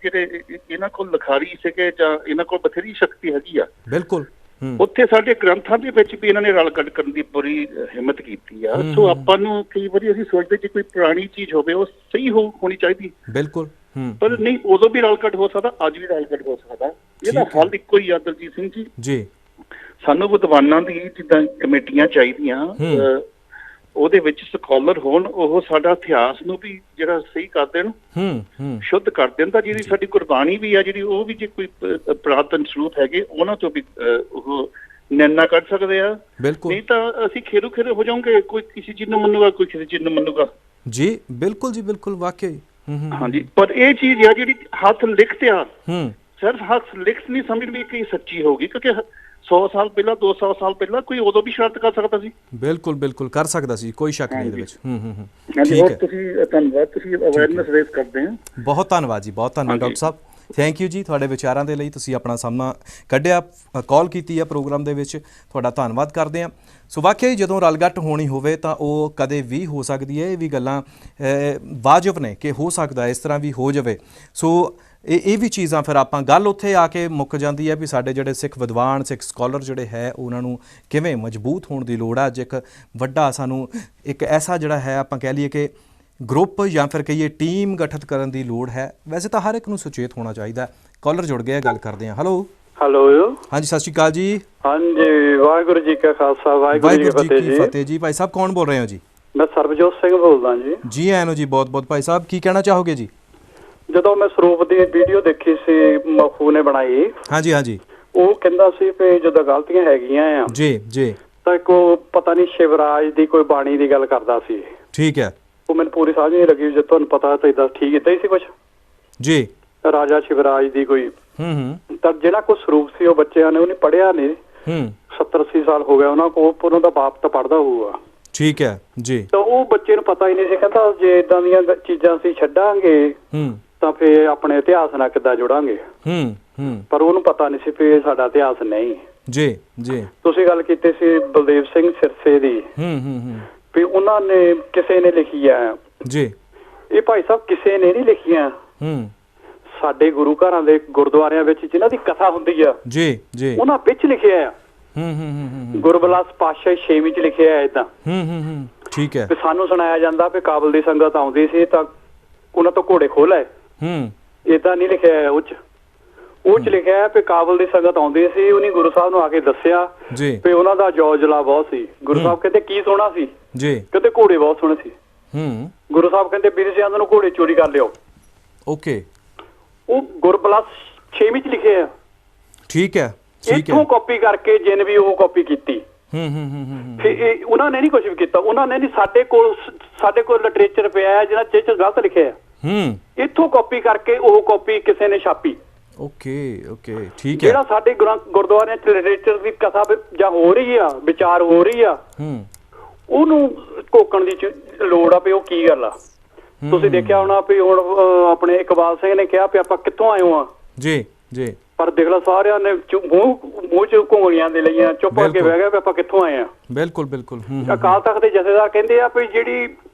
ਜਿਹੜੇ ਇਹਨਾਂ ਕੋਲ ਲਿਖਾਰੀ ਸੀਗੇ ਜਾਂ ਇਹਨਾਂ ਕੋਲ ਬਥੇਰੀ ਸ਼ਕਤੀ ਹੈਗੀ ਆ, ਬਿਲਕੁਲ, ਉੱਥੇ ਸਾਡੇ ਗ੍ਰੰਥਾਂ ਦੇ ਵਿੱਚ ਵੀ ਇਹਨਾਂ ਨੇ ਰਲ ਗੱਡ ਕਰਨ ਦੀ ਪੂਰੀ ਹਿੰਮਤ ਕੀਤੀ ਆ। ਸੋ ਆਪਾਂ ਨੂੰ ਕਈ ਵਾਰੀ ਅਸੀਂ ਸੋਚਦੇ ਜੇ ਕੋਈ ਪੁਰਾਣੀ ਚੀਜ਼ ਹੋਵੇ ਉਹ ਸਹੀ ਹੋਣੀ ਚਾਹੀਦੀ, ਬਿਲਕੁਲ, ਪਰ ਨਹੀਂ, ਉਦੋਂ ਵੀ ਰਲ ਗੱਡ ਹੋ ਸਕਦਾ, ਅੱਜ ਵੀ ਰਲ ਗੱਡ ਹੋ ਸਕਦਾ। ਇਹਦਾ ਹੱਲ ਇੱਕੋ ਹੀ ਆ ਦਲਜੀਤ ਸਿੰਘ ਜੀ। ਸਾਨੂੰ ਵਿਦਵਾਨਾਂ ਦੀ ਜਿੱਦਾਂ ਕਮੇਟੀਆਂ ਚਾਹੀਦੀਆਂ, ਉਹਦੇ ਵਿੱਚ ਸਕਾਲਰ ਹੋਣ, ਉਹ ਸਾਡਾ ਇਤਿਹਾਸ ਨੂੰ ਵੀ ਜਿਹੜਾ ਸਹੀ ਕਰ ਦੇਣ, ਸ਼ੁੱਧ ਕਰ ਦੇਣ, ਤਾਂ ਜਿਹੜੀ ਸਾਡੀ ਗੁਰਬਾਣੀ ਵੀ ਆ ਜਿਹੜੀ ਉਹ ਵੀ ਜੇ ਕੋਈ ਪੁਰਾਤਨ ਸਰੂਪ ਹੈਗੇ ਉਹਨਾਂ ਤੋਂ ਵੀ ਉਹ ਨੈਣਾ ਕੱਢ ਸਕਦੇ ਆ। ਨਹੀਂ ਤਾਂ ਅਸੀਂ ਖੇਰੂ ਖੇਰੂ ਹੋ ਜਾਵਾਂਗੇ, ਕੋਈ ਕਿਸੇ ਚੀਜ਼ ਨੂੰ ਮੰਨੂਗਾ, ਕੋਈ ਕਿਸੇ ਚੀਜ਼ ਨੂੰ ਮੰਨੂਗਾ। ਜੀ ਬਿਲਕੁਲ ਜੀ, ਬਿਲਕੁਲ, ਵਾਕਈ। ਹਾਂਜੀ, ਪਰ ਇਹ ਚੀਜ਼ ਆ ਜਿਹੜੀ ਹੱਥ ਲਿਖਤ ਆ, ਸਿਰਫ ਹੱਥ ਲਿਖਤ ਨਹੀਂ ਸਮਝਣੀ ਕਿ ਸੱਚੀ ਹੋਊਗੀ, ਕਿਉਂਕਿ 100 ਸਾਲ ਪਹਿਲਾਂ, 200 ਸਾਲ ਪਹਿਲਾਂ ਕੋਈ ਉਦੋਂ ਵੀ ਸ਼ਰਤ ਕਰ ਸਕਦਾ ਸੀ। ਬਿਲਕੁਲ ਬਿਲਕੁਲ ਕਰ ਸਕਦਾ ਸੀ, ਕੋਈ ਸ਼ੱਕ ਨਹੀਂ ਇਹਦੇ ਵਿੱਚ। ਠੀਕ ਹੈ, ਤੁਸੀਂ ਧੰਨਵਾਦ, ਤੁਸੀਂ ਅਵੇਅਰਨੈਸ ਰੇਜ਼ ਕਰਦੇ ਹੋ। ਬਹੁਤ ਧੰਨਵਾਦ ਜੀ, ਬਹੁਤ ਧੰਨਵਾਦ ਡਾਕਟਰ ਸਾਹਿਬ। ਥੈਂਕ ਯੂ ਜੀ ਤੁਹਾਡੇ ਵਿਚਾਰਾਂ ਦੇ ਲਈ, ਤੁਸੀਂ ਆਪਣਾ ਸਮਾਂ ਕੱਢਿਆ, ਕਾਲ ਕੀਤੀ ਹੈ ਪ੍ਰੋਗਰਾਮ ਦੇ ਵਿੱਚ, ਤੁਹਾਡਾ ਧੰਨਵਾਦ ਕਰਦੇ ਹਾਂ। ਸੋ ਵਾਕਿਆ ਹੀ ਜਦੋਂ ਰਲਗੱਟ ਹੋਣੀ ਹੋਵੇ ਤਾਂ ਉਹ ਕਦੇ ਵੀ ਹੋ ਸਕਦੀ ਹੈ, ਇਹ ਵੀ ਗੱਲਾਂ ਵਾਜਬ ਨੇ ਕਿ ਹੋ ਸਕਦਾ ਇਸ ਤਰ੍ਹਾਂ ਵੀ ਹੋ ਜਾਵੇ। ਸੋ ਇਹ ਵੀ ਚੀਜ਼ਾਂ ਫਿਰ ਆਪਾਂ ਗੱਲ ਉੱਥੇ ਆ ਕੇ ਮੁੱਕ ਜਾਂਦੀ ਹੈ ਵੀ ਸਾਡੇ ਜਿਹੜੇ ਸਿੱਖ ਵਿਦਵਾਨ, ਸਿੱਖ ਸਕਾਲਰ ਜਿਹੜੇ ਹੈ ਉਹਨਾਂ ਨੂੰ ਕਿਵੇਂ ਮਜ਼ਬੂਤ ਹੋਣ ਦੀ ਲੋੜ ਆ। ਅੱਜ ਇੱਕ ਵੱਡਾ ਸਾਨੂੰ ਇੱਕ ਐਸਾ ਜਿਹੜਾ ਹੈ ਆਪਾਂ ਕਹਿ ਲਈਏ ਕਿ ਗਰੁੱਪ ਜਾਂ ਫਿਰ ਕਹੀਏ ਟੀਮ ਗਠਿਤ ਕਰਨ ਦੀ ਲੋੜ ਹੈ। ਵੈਸੇ ਤਾਂ ਹਰ ਇੱਕ ਨੂੰ ਸੁਚੇਤ ਹੋਣਾ ਚਾਹੀਦਾ। ਕਾਲਰ ਜੁੜ ਗਏ, ਗੱਲ ਕਰਦੇ ਹਾਂ। ਹੈਲੋ ਹਾਂਜੀ, ਸਤਿ ਸ਼੍ਰੀ ਅਕਾਲ ਜੀ। ਹਾਂਜੀ, ਵਾਹਿਗੁਰੂ ਜੀ ਕਾ ਖਾਲਸਾ, ਵਾਹਿਗੁਰੂ ਜੀ ਕੀ ਫਤਿਹ ਜੀ। ਭਾਈ ਸਾਹਿਬ ਕੌਣ ਬੋਲ ਰਹੇ ਹੋ ਜੀ? ਮੈਂ ਸਰਬਜੋਤ ਸਿੰਘ ਬੋਲਦਾ ਜੀ। ਜੀ ਆਇਆਂ ਨੂੰ ਜੀ, ਬਹੁਤ ਬਹੁਤ। ਭਾਈ ਸਾਹਿਬ ਕੀ ਕਹਿਣਾ ਚਾਹੋਗੇ ਜੀ? ਜਦੋਂ ਮੈਂ ਸਰੂਪ ਦੀ ਵੀਡੀਓ ਦੇਖੀ ਸੀ ਮਖੂ ਨੇ ਬਣਾਈ, ਹਾਂਜੀ ਹਾਂਜੀ, ਉਹ ਕਹਿੰਦਾ ਸੀ ਵੀ ਜਦੋਂ ਗਲਤੀਆਂ ਹੈਗੀਆਂ ਆ ਜੀ ਜੀ ਤਾਂ ਕੋ ਪਤਾ ਨਹੀਂ ਸ਼ਿਵਰਾਜ ਦੀ ਕੋਈ ਬਾਣੀ ਦੀ ਗੱਲ ਕਰਦਾ ਸੀ। ਠੀਕ ਹੈ, ਉਹ ਮੈਨੂੰ ਪੂਰੀ ਸਮਝ ਨਹੀਂ ਲੱਗੀ। ਜੇ ਤੁਹਾਨੂੰ ਪਤਾ ਤਾਂ ਇਦਾਂ ਠੀਕ ਇਦਾਂ ਹੀ ਸੀ ਕੁਝ ਜੀ, ਰਾਜਾ ਸ਼ਿਵਰਾਜ ਦੀ ਕੋਈ ਤਾਂ ਜਿਹੜਾ ਕੋਈ ਸਰੂਪ ਸੀ ਉਹ ਬੱਚਿਆਂ ਨੇ ਉਹਨੇ ਪੜ੍ਹਿਆ ਨਹੀਂ। 70-80 ਸਾਲ ਹੋ ਗਿਆ ਉਹਨਾਂ ਕੋਲ, ਉਹਨਾਂ ਦਾ ਬਾਪ ਤਾਂ ਪੜ੍ਹਦਾ ਹੋਊਗਾ। ਠੀਕ ਹੈ ਜੀ। ਤਾਂ ਉਹ ਬੱਚੇ ਨੂੰ ਪਤਾ ਹੀ ਨਹੀਂ ਸੀ। ਕਹਿੰਦਾ ਜੇ ਇਦਾਂ ਦੀਆਂ ਚੀਜ਼ਾਂ ਅਸੀਂ ਛੱਡਾਂਗੇ ਤਾਂ ਫੇਰ ਆਪਣੇ ਇਤਿਹਾਸ ਨਾਲ ਕਿੱਦਾਂ ਜੁੜਾਂਗੇ। ਪਰ ਉਹਨੂੰ ਪਤਾ ਨਹੀਂ ਸੀ ਵੀ ਸਾਡਾ ਇਤਿਹਾਸ ਨਹੀਂ। ਜੀ ਜੀ, ਤੁਸੀਂ ਗੱਲ ਕੀਤੀ ਸੀ ਬਲਦੇਵ ਸਿੰਘ ਸਿਰਸੇ ਦੀ, ਵੀ ਉਹਨਾਂ ਨੇ ਕਿਸੇ ਨੇ ਲਿਖੀ ਆ ਜੀ। ਇਹ ਭਾਈ ਸਾਹਿਬ ਕਿਸੇ ਨੇ ਨਹੀਂ ਲਿਖੀਆਂ। ਸਾਡੇ ਗੁਰੂ ਘਰਾਂ ਦੇ ਗੁਰਦੁਆਰਿਆਂ ਵਿੱਚ ਜਿਨ੍ਹਾਂ ਦੀ ਕਥਾ ਹੁੰਦੀ ਆ ਜੀ ਜੀ, ਉਹਨਾਂ ਵਿੱਚ ਲਿਖਿਆ ਆ। ਗੁਰਬਿਲਾਸ ਪਾਤਸ਼ਾਹ 6ਵੀਂ ਚ ਲਿਖਿਆ ਆ ਏਦਾਂ। ਠੀਕ ਹੈ, ਸਾਨੂੰ ਸੁਣਾਇਆ ਜਾਂਦਾ ਵੀ ਕਾਬਲ ਦੀ ਸੰਗਤ ਆਉਂਦੀ ਸੀ ਤਾਂ ਉਹਨਾਂ ਤੋਂ ਘੋੜੇ ਖੋਹ ਲਏ। ਏਦਾਂ ਨਹੀਂ ਲਿਖਿਆ ਉਹ ਚ ਲਿਖਿਆ ਵੀ ਕਾਬਲ ਦੀ ਸੰਗਤ ਆਉਂਦੀ ਸੀ, ਉਹਨੇ ਗੁਰੂ ਸਾਹਿਬ ਨੂੰ ਆ ਕੇ ਦੱਸਿਆ ਵੀ ਉਹਨਾਂ ਦਾ ਜੌਜਲਾ ਬਹੁਤ ਸੀ। ਗੁਰੂ ਸਾਹਿਬ ਕਹਿੰਦੇ ਕੀ ਸੋਹਣਾ ਸੀ ਜੀ? ਕਹਿੰਦੇ ਘੋੜੇ ਬਹੁਤ ਸੋਹਣੇ ਸੀ। ਗੁਰੂ ਸਾਹਿਬ ਕਹਿੰਦੇ ਵੀਰ ਸਿੰਘ ਨੂੰ ਘੋੜੇ ਚੋਰੀ ਕਰ ਲਿਓ। ਓਕੇ, ਉਹ ਗੁਰਬਿਲਾਸ 6ਵੀਂ ਚ ਲਿਖਿਆ ਆ। ਠੀਕ ਹੈ, ਇੱਥੋਂ ਕਾਪੀ ਕਰਕੇ ਜਿਨ ਵੀ ਉਹ ਕਾਪੀ ਕੀਤੀ। ਫਿਰ ਉਹਨਾਂ ਨੇ ਨਹੀਂ ਕੁਝ ਵੀ ਕੀਤਾ। ਉਹਨਾਂ ਨੇ ਨਹੀਂ, ਸਾਡੇ ਕੋਲ ਲਿਟਰੇਚਰ ਪਿਆ ਜਿਹਨਾਂ ਚ ਗਲਤ ਲਿਖਿਆ। ਇੱਥੋਂ ਕਾਪੀ ਕਰਕੇ ਉਹ ਕਾਪੀ ਕਿਸੇ ਨੇ ਛਾਪੀ। ਓਕੇ ਓਕੇ, ਠੀਕ ਹੈ। ਜਿਹੜਾ ਸਾਡੇ ਗੁਰਦੁਆਰਿਆਂ ਚ ਲਿਟਰੇਚਰ ਦੀ ਕਥਾ ਜਾਂ ਹੋ ਰਹੀ ਆ, ਵਿਚਾਰ ਹੋ ਰਹੀ ਆ, ਉਹਨੂੰ ਘੋਕਣ ਦੀ ਲੋੜ ਆ ਵੀ ਉਹ ਕੀ ਗੱਲ ਆ। ਤੁਸੀਂ ਦੇਖਿਆ ਹੋਣਾ ਵੀ ਹੁਣ ਆਪਣੇ ਇਕਬਾਲ ਸਿੰਘ ਨੇ ਕਿਹਾ ਵੀ ਆਪਾਂ ਕਿੱਥੋਂ ਆਏ ਹਾਂ ਜੀ ਜੀ, ਪਰ ਦੇਖ ਲਓ ਸਾਰਿਆਂ ਨੇ ਮੂੰਹ ਚ ਘੋਲੀਆਂ ਦੇ ਲਈਆਂ, ਚੁੱਪ ਕਰਕੇ ਬਹਿ ਗਏ ਵੀ ਆਪਾਂ ਕਿੱਥੋਂ ਆਏ ਹਾਂ। ਬਿਲਕੁਲ ਬਿਲਕੁਲ। ਅਕਾਲ ਤਖਤ ਦੇ ਜਥੇਦਾਰ ਕਹਿੰਦੇ ਆ ਵੀ ਜਿਹੜੀ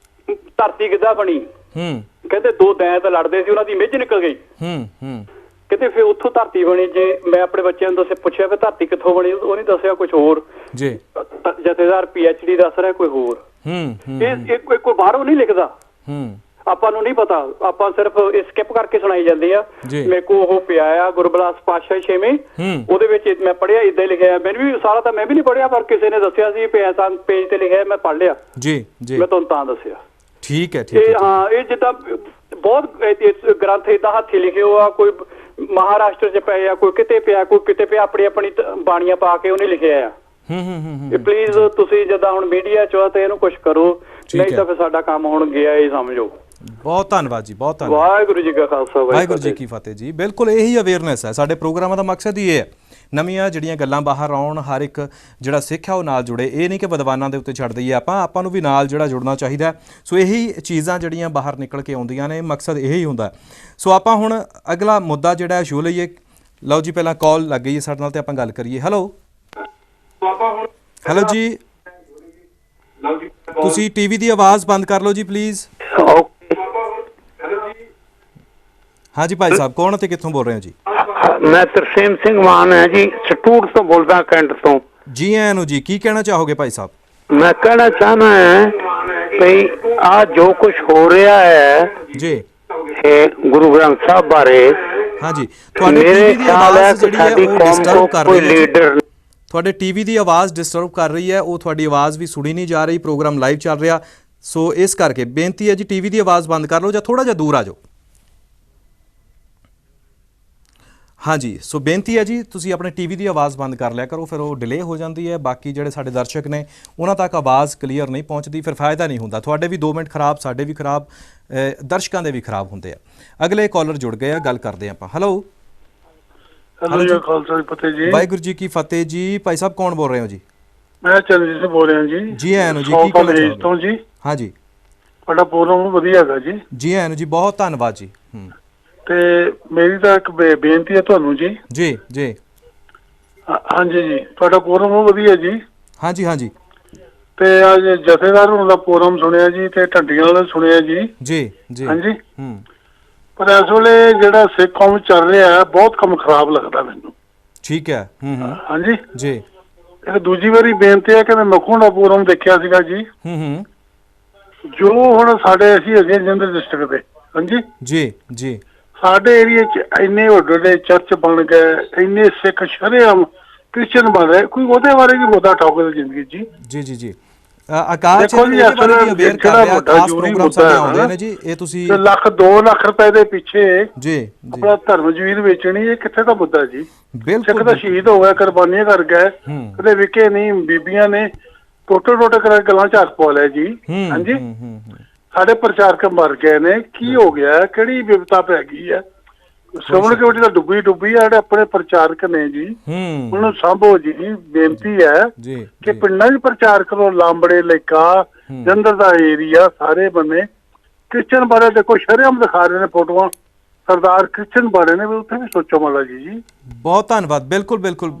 ਧਰਤੀ ਕਿੱਦਾਂ ਬਣੀ, ਕਹਿੰਦੇ ਦੋ ਦੈਂਤ ਲੜਦੇ ਸੀ, ਉਹਨਾਂ ਦੀ ਮਿੱਝ ਨਿਕਲ ਗਈ। ਕਹਿੰਦੇ ਫਿਰ ਉੱਥੋਂ ਧਰਤੀ ਬਣੀ। ਜੇ ਮੈਂ ਆਪਣੇ ਬੱਚਿਆਂ ਨੂੰ ਪੁੱਛਿਆ ਵੀ ਧਰਤੀ ਕਿੱਥੋਂ ਬਣੀ, ਉਹ ਨਹੀਂ ਦੱਸਿਆ ਕੁਝ ਹੋਰ ਜੀ। ਜਥੇਦਾਰ PhD ਦੱਸ ਰਿਹਾ ਕੋਈ ਹੋਰ। ਇਹ ਕੋਈ ਬਾਹਰੋਂ ਨਹੀਂ ਲਿਖਦਾ, ਆਪਾਂ ਨੂੰ ਨਹੀਂ ਪਤਾ। ਆਪਾਂ ਸਿਰਫ ਇਹ ਸਕਿਪ ਕਰਕੇ ਸੁਣਾਈ ਜਾਂਦੀ ਆ। ਮੇਰੇ ਕੋਲ ਉਹ ਪਿਆ ਆ ਗੁਰਬਿਲਾਸ ਪਾਤਸ਼ਾਹ 6ਵੀਂ, ਉਹਦੇ ਵਿੱਚ ਮੈਂ ਪੜ੍ਹਿਆ, ਏਦਾਂ ਹੀ ਲਿਖਿਆ। ਮੈਨੂੰ ਵੀ ਸਾਰਾ ਤਾਂ ਮੈਂ ਵੀ ਨਹੀਂ ਪੜ੍ਹਿਆ, ਪਰ ਕਿਸੇ ਨੇ ਦੱਸਿਆ ਸੀ ਪੇਜ ਤੇ ਲਿਖਿਆ, ਮੈਂ ਪੜ੍ਹ ਲਿਆ ਜੀ ਜੀ, ਮੈਂ ਤੁਹਾਨੂੰ ਤਾਂ ਦੱਸਿਆ। ਠੀਕ ਹੈ ਠੀਕ ਹੈ। ਹਾਂ, ਇਹ ਜਿੱਦਾਂ ਬਹੁਤ ਗ੍ਰੰਥ ਏਦਾਂ ਹੱਥੀਂ ਲਿਖੇ ਹੋ ਆ, ਕੋਈ ਮਹਾਰਾਸ਼ਟਰ ਚ ਪਿਆ, ਕੋਈ ਕਿਤੇ ਪਿਆ, ਕੋਈ ਕਿਤੇ ਪਿਆ, ਆਪਣੀ ਆਪਣੀ ਬਾਣੀਆਂ ਪਾ ਕੇ ਉਹਨੇ ਲਿਖਿਆ ਆ। ਪਲੀਜ਼ ਤੁਸੀਂ ਜਿੱਦਾਂ ਹੁਣ ਮੀਡੀਆ ਚ ਤੇ ਇਹਨੂੰ ਕੁਛ ਕਰੋ, ਨਹੀਂ ਤਾਂ ਫਿਰ ਸਾਡਾ ਕੰਮ ਹੁਣ ਗਿਆ ਇਹ ਸਮਝੋ। ਬਹੁਤ ਧੰਨਵਾਦ ਜੀ, ਬਹੁਤ ਧੰਨਵਾਦ। ਵਾਹਿਗੁਰੂ ਜੀ ਕਾ ਖਾਲਸਾ, ਵਾਹਿਗੁਰੂ ਜੀ ਕੀ ਫਤਿਹ ਜੀ। ਬਿਲਕੁਲ ਇਹੀ ਅਵੇਅਰਨੈਸ ਹੈ ਸਾਡੇ ਪ੍ਰੋਗਰਾਮਾਂ ਦਾ ਮਕਸਦ ਹੀ ਇਹ ਹੈ, ਨਵੀਆਂ ਜਿਹੜੀਆਂ ਗੱਲਾਂ ਬਾਹਰ ਆਉਣ, ਹਰ ਇੱਕ ਜਿਹੜਾ ਸਿੱਖ ਹੈ ਉਹ ਨਾਲ ਜੁੜੇ। ਇਹ ਨਹੀਂ ਕਿ ਵਿਦਵਾਨਾਂ ਦੇ ਉੱਤੇ ਛੱਡ ਦਈਏ ਆਪਾਂ ਨੂੰ ਵੀ ਨਾਲ ਜਿਹੜਾ ਜੁੜਨਾ ਚਾਹੀਦਾ। ਸੋ ਇਹੀ ਚੀਜ਼ਾਂ ਜਿਹੜੀਆਂ ਬਾਹਰ ਨਿਕਲ ਕੇ ਆਉਂਦੀਆਂ ਨੇ, ਮਕਸਦ ਇਹੀ ਹੁੰਦਾ। ਸੋ ਆਪਾਂ ਹੁਣ ਅਗਲਾ ਮੁੱਦਾ ਜਿਹੜਾ ਛੂਹ ਲਈਏ। ਲਓ ਜੀ, ਪਹਿਲਾਂ ਕਾਲ ਲੱਗ ਗਈ ਹੈ ਸਾਡੇ ਨਾਲ ਤੇ ਆਪਾਂ ਗੱਲ ਕਰੀਏ। ਹੈਲੋ ਹੈਲੋ ਜੀ, ਤੁਸੀਂ ਟੀਵੀ ਦੀ ਆਵਾਜ਼ ਬੰਦ ਕਰ ਲਓ ਜੀ ਪਲੀਜ਼। ਹਾਂਜੀ ਭਾਈ ਸਾਹਿਬ, ਕੌਣ ਤੇ ਕਿੱਥੋਂ ਬੋਲ ਰਹੇ ਹੋ ਜੀ? ਮੈਂ ਤਰਸੇਮ ਸਿੰਘ ਮਾਨ ਹੈ ਜੀ, ਸਟੂਟ ਤੋਂ ਬੋਲਦਾ, ਕੈਂਟ ਤੋਂ। ਜੀ ਆਇਆਂ ਨੂੰ ਜੀ। ਕੀ ਕਹਿਣਾ ਚਾਹੋਗੇ ਭਾਈ ਸਾਹਿਬ? ਮੈਂ ਕਹਿਣਾ ਚਾਹਨਾ ਹੈ ਕਿ ਆ ਜੋ ਕੁਝ ਹੋ ਰਿਹਾ ਹੈ ਜੀ ਇਹ ਗੁਰੂ ਗ੍ਰੰਥ ਸਾਹਿਬ ਬਾਰੇ, ਹਾਂਜੀ, ਤੁਹਾਡੇ ਟੀਵੀ ਦੀ ਆਵਾਜ਼ ਜਿਹੜੀ ਹੈ ਉਹ ਡਿਸਟਰਬ ਕਰ ਰਹੀ ਹੈ। ਤੁਹਾਡੇ ਟੀਵੀ ਦੀ ਆਵਾਜ਼ ਡਿਸਟਰਬ ਕਰ ਰਹੀ ਹੈ, ਉਹ ਤੁਹਾਡੀ ਆਵਾਜ਼ ਵੀ ਸੁਣੀ ਨਹੀਂ ਜਾ ਰਹੀ। ਪ੍ਰੋਗਰਾਮ ਲਾਈਵ ਚੱਲ ਰਿਹਾ, ਸੋ ਇਸ ਕਰਕੇ ਬੇਨਤੀ ਹੈ ਜੀ, ਟੀਵੀ ਦੀ ਆਵਾਜ਼ ਬੰਦ ਕਰ ਲਓ ਜਾਂ ਥੋੜਾ ਜਿਹਾ ਦੂਰ ਆ ਜਾਓ। ਹਾਂਜੀ, ਸੋ ਬੇਨਤੀ ਹੈ ਜੀ, ਤੁਸੀਂ ਆਪਣੇ ਟੀਵੀ ਦੀ ਆਵਾਜ਼ ਬੰਦ ਕਰ ਲਿਆ ਕਰੋ, ਫਿਰ ਉਹ ਡਿਲੇ ਹੋ ਜਾਂਦੀ ਹੈ। ਬਾਕੀ ਜਿਹੜੇ ਸਾਡੇ ਦਰਸ਼ਕ ਨੇ ਉਹਨਾਂ ਤੱਕ ਆਵਾਜ਼ ਕਲੀਅਰ ਨਹੀਂ ਪਹੁੰਚਦੀ, ਫਿਰ ਫਾਇਦਾ ਨਹੀਂ ਹੁੰਦਾ। ਤੁਹਾਡੇ ਵੀ 2 ਮਿੰਟ ਖਰਾਬ, ਸਾਡੇ ਵੀ ਖਰਾਬ, ਦਰਸ਼ਕਾਂ ਦੇ ਵੀ ਖਰਾਬ ਹੁੰਦੇ ਆ। ਅਗਲੇ ਕਾਲਰ ਜੁੜ ਗਏ ਆ, ਗੱਲ ਕਰਦੇ ਆਪਾਂ। ਹੈਲੋ ਜੀ, ਖਾਲਸਾ ਫਤਿਹ ਜੀ। ਵਾਹਿਗੁਰੂ ਜੀ ਕੀ ਫਤਿਹ ਜੀ। ਭਾਈ ਸਾਹਿਬ ਕੌਣ ਬੋਲ ਰਹੇ ਹੋ ਜੀ? ਮੈਂ ਚਰਨਜੀਤ ਸਿੰਘ ਬੋਲ ਰਿਹਾ ਜੀ। ਜੀ ਆਇਆਂ ਨੂੰ ਜੀ। ਕੀ ਕਹਿਣਾ ਚਾਹੋਗੇ ਜੀ? ਹਾਂਜੀ, ਤੁਹਾਡਾ ਪ੍ਰੋਗਰਾਮ ਵਧੀਆ ਹੈਗਾ ਜੀ। ਜੀ ਆਇਆਂ ਨੂੰ ਜੀ, ਬਹੁਤ ਧੰਨਵਾਦ ਜੀ। ਤੇ ਮੇਰੀ ਤਾਂ ਇੱਕ ਬੇਨਤੀ ਹੈ ਤੁਹਾਨੂੰ ਜੀ। ਜੀ ਜੀ ਹਾਂਜੀ ਜੀ, ਤੁਹਾਡਾ ਪ੍ਰੋਗਰਾਮ ਬਹੁਤ ਵਧੀਆ ਜੀ। ਹਾਂਜੀ ਹਾਂਜੀ। ਤੇ ਅੱਜ ਜਥੇਦਾਰ ਹੋਣ ਦਾ ਪ੍ਰੋਗਰਾਮ ਸੁਣਿਆ ਜੀ, ਤੇ ਢੰਡੀਆਂ ਵਾਲਾ ਸੁਣਿਆ ਜੀ। ਜੀ ਜੀ ਹਾਂਜੀ। ਪਰ ਇਸ ਵੇਲੇ ਜਿਹੜਾ ਸਿੱਖ ਕੌਮ ਚੱਲ ਰਿਹਾ ਹੈ, ਬਹੁਤ ਕੰਮ ਖਰਾਬ ਲੱਗਦਾ ਮੈਨੂੰ। ਠੀਕ ਹੈ। ਹਾਂਜੀ ਜੀ। ਇੱਕ ਦੂਜੀ ਵਾਰੀ ਬੇਨਤੀ ਹੈ ਕਿ ਮੈਂ ਮਖੂ ਦਾ ਪ੍ਰੋਗਰਾਮ ਦੇਖਿਆ ਸੀਗਾ ਜੀ। ਜੋ ਹੁਣ ਸਾਡੇ ਅਸੀਂ ਹੈਗੇ ਜਲੰਧਰ ਡਿਸਟ੍ਰਿਕਟ ਦੇ। ਹਾਂਜੀ ਜੀ ਜੀ। ਸਾਡੇ ਏਰੀਏ 'ਚ ਇੰਨੇ ਵੱਡੇ ਚਰਚ ਬਣ ਗਏ, ਇੰਨੇ ਸਿੱਖ ਸ਼ਰੇਆਮ ਕ੍ਰਿਸਚਨ ਬਣ ਰਹੇ, ਕੋਈ ਉਹਦੇ ਬਾਰੇ ਵੀ ਮੁੱਦਾ ਠੋਕਦੇ ਜ਼ਿੰਦਗੀ ਜੀ। ਜੀ ਜੀ ਜੀ। ਆਕਾਸ਼ ਇਹਦੇ ਬਾਰੇ ਵੀ ਅਵੇਅਰ ਕਰ ਰਿਹਾ, ਖਾਸ ਪ੍ਰੋਗਰਾਮ ਸਾਡੇ ਆਉਂਦੇ ਨੇ ਜੀ। ਇਹ ਤੁਸੀਂ ਲੱਖ 2 ਲੱਖ ਰੁਪਏ ਦੇ ਪਿੱਛੇ ਜੀ ਆਪਣਾ ਧਰਮ ਜਮੀਨ ਵੇਚਣੀ, ਇਹ ਕਿੱਥੇ ਦਾ ਮੁੱਦਾ ਜੀ? ਬਿਲਕੁਲ। ਸਿੱਖ ਤਾਂ ਸ਼ਹੀਦ ਹੋ ਗਏ, ਕੁਰਬਾਨੀਆਂ ਕਰ ਗਏ, ਕਦੇ ਵਿਕੇ ਨਹੀਂ। ਬੀਬੀਆਂ ਨੇ ਟੋਟੇ ਕਰਕੇ ਗਲਾਂ 'ਚ ਹੱਥ ਪਾ ਲਿਆ ਜੀ। ਹਾਂਜੀ। ਸਾਡੇ ਪ੍ਰਚਾਰਕ ਮਰ ਗਏ ਨੇ, ਕੀ ਹੋ ਗਿਆ? ਕਿਹੜੀ ਵਿਪਤਾ ਪੈ ਗਈ ਹੈ? ਸ਼੍ਰੋਮਣੀ ਕਮੇਟੀ ਤਾਂ ਡੁੱਬੀ ਆ। ਜਿਹੜੇ ਆਪਣੇ ਪ੍ਰਚਾਰਕ ਨੇ ਜੀ, ਉਹਨੂੰ ਸਾਂਭੋ ਜੀ। ਬੇਨਤੀ ਹੈ ਕਿ ਪਿੰਡਾਂ 'ਚ ਪ੍ਰਚਾਰ ਕਰੋ। ਲਾਂਬੜੇ ਲੇਕਾ ਜਲੰਧਰ ਦਾ ਏਰੀਆ ਸਾਰੇ ਬੰਨੇ ਕ੍ਰਿਸਚਨ ਬਾਰੇ ਦੇਖੋ, ਸ਼ਰੇਆਮ ਦਿਖਾ ਰਹੇ ਨੇ ਫੋਟੋਆਂ। ਸਰਦਾਰ ਕ੍ਰਿਸਚਨ ਬਾਰੇ ਨੇ ਵੀ, ਉੱਥੇ ਵੀ ਸੋਚੋ ਮਾਲਾ ਜੀ। ਬਹੁਤ ਧੰਨਵਾਦ। ਬਿਲਕੁਲ ਬਿਲਕੁਲ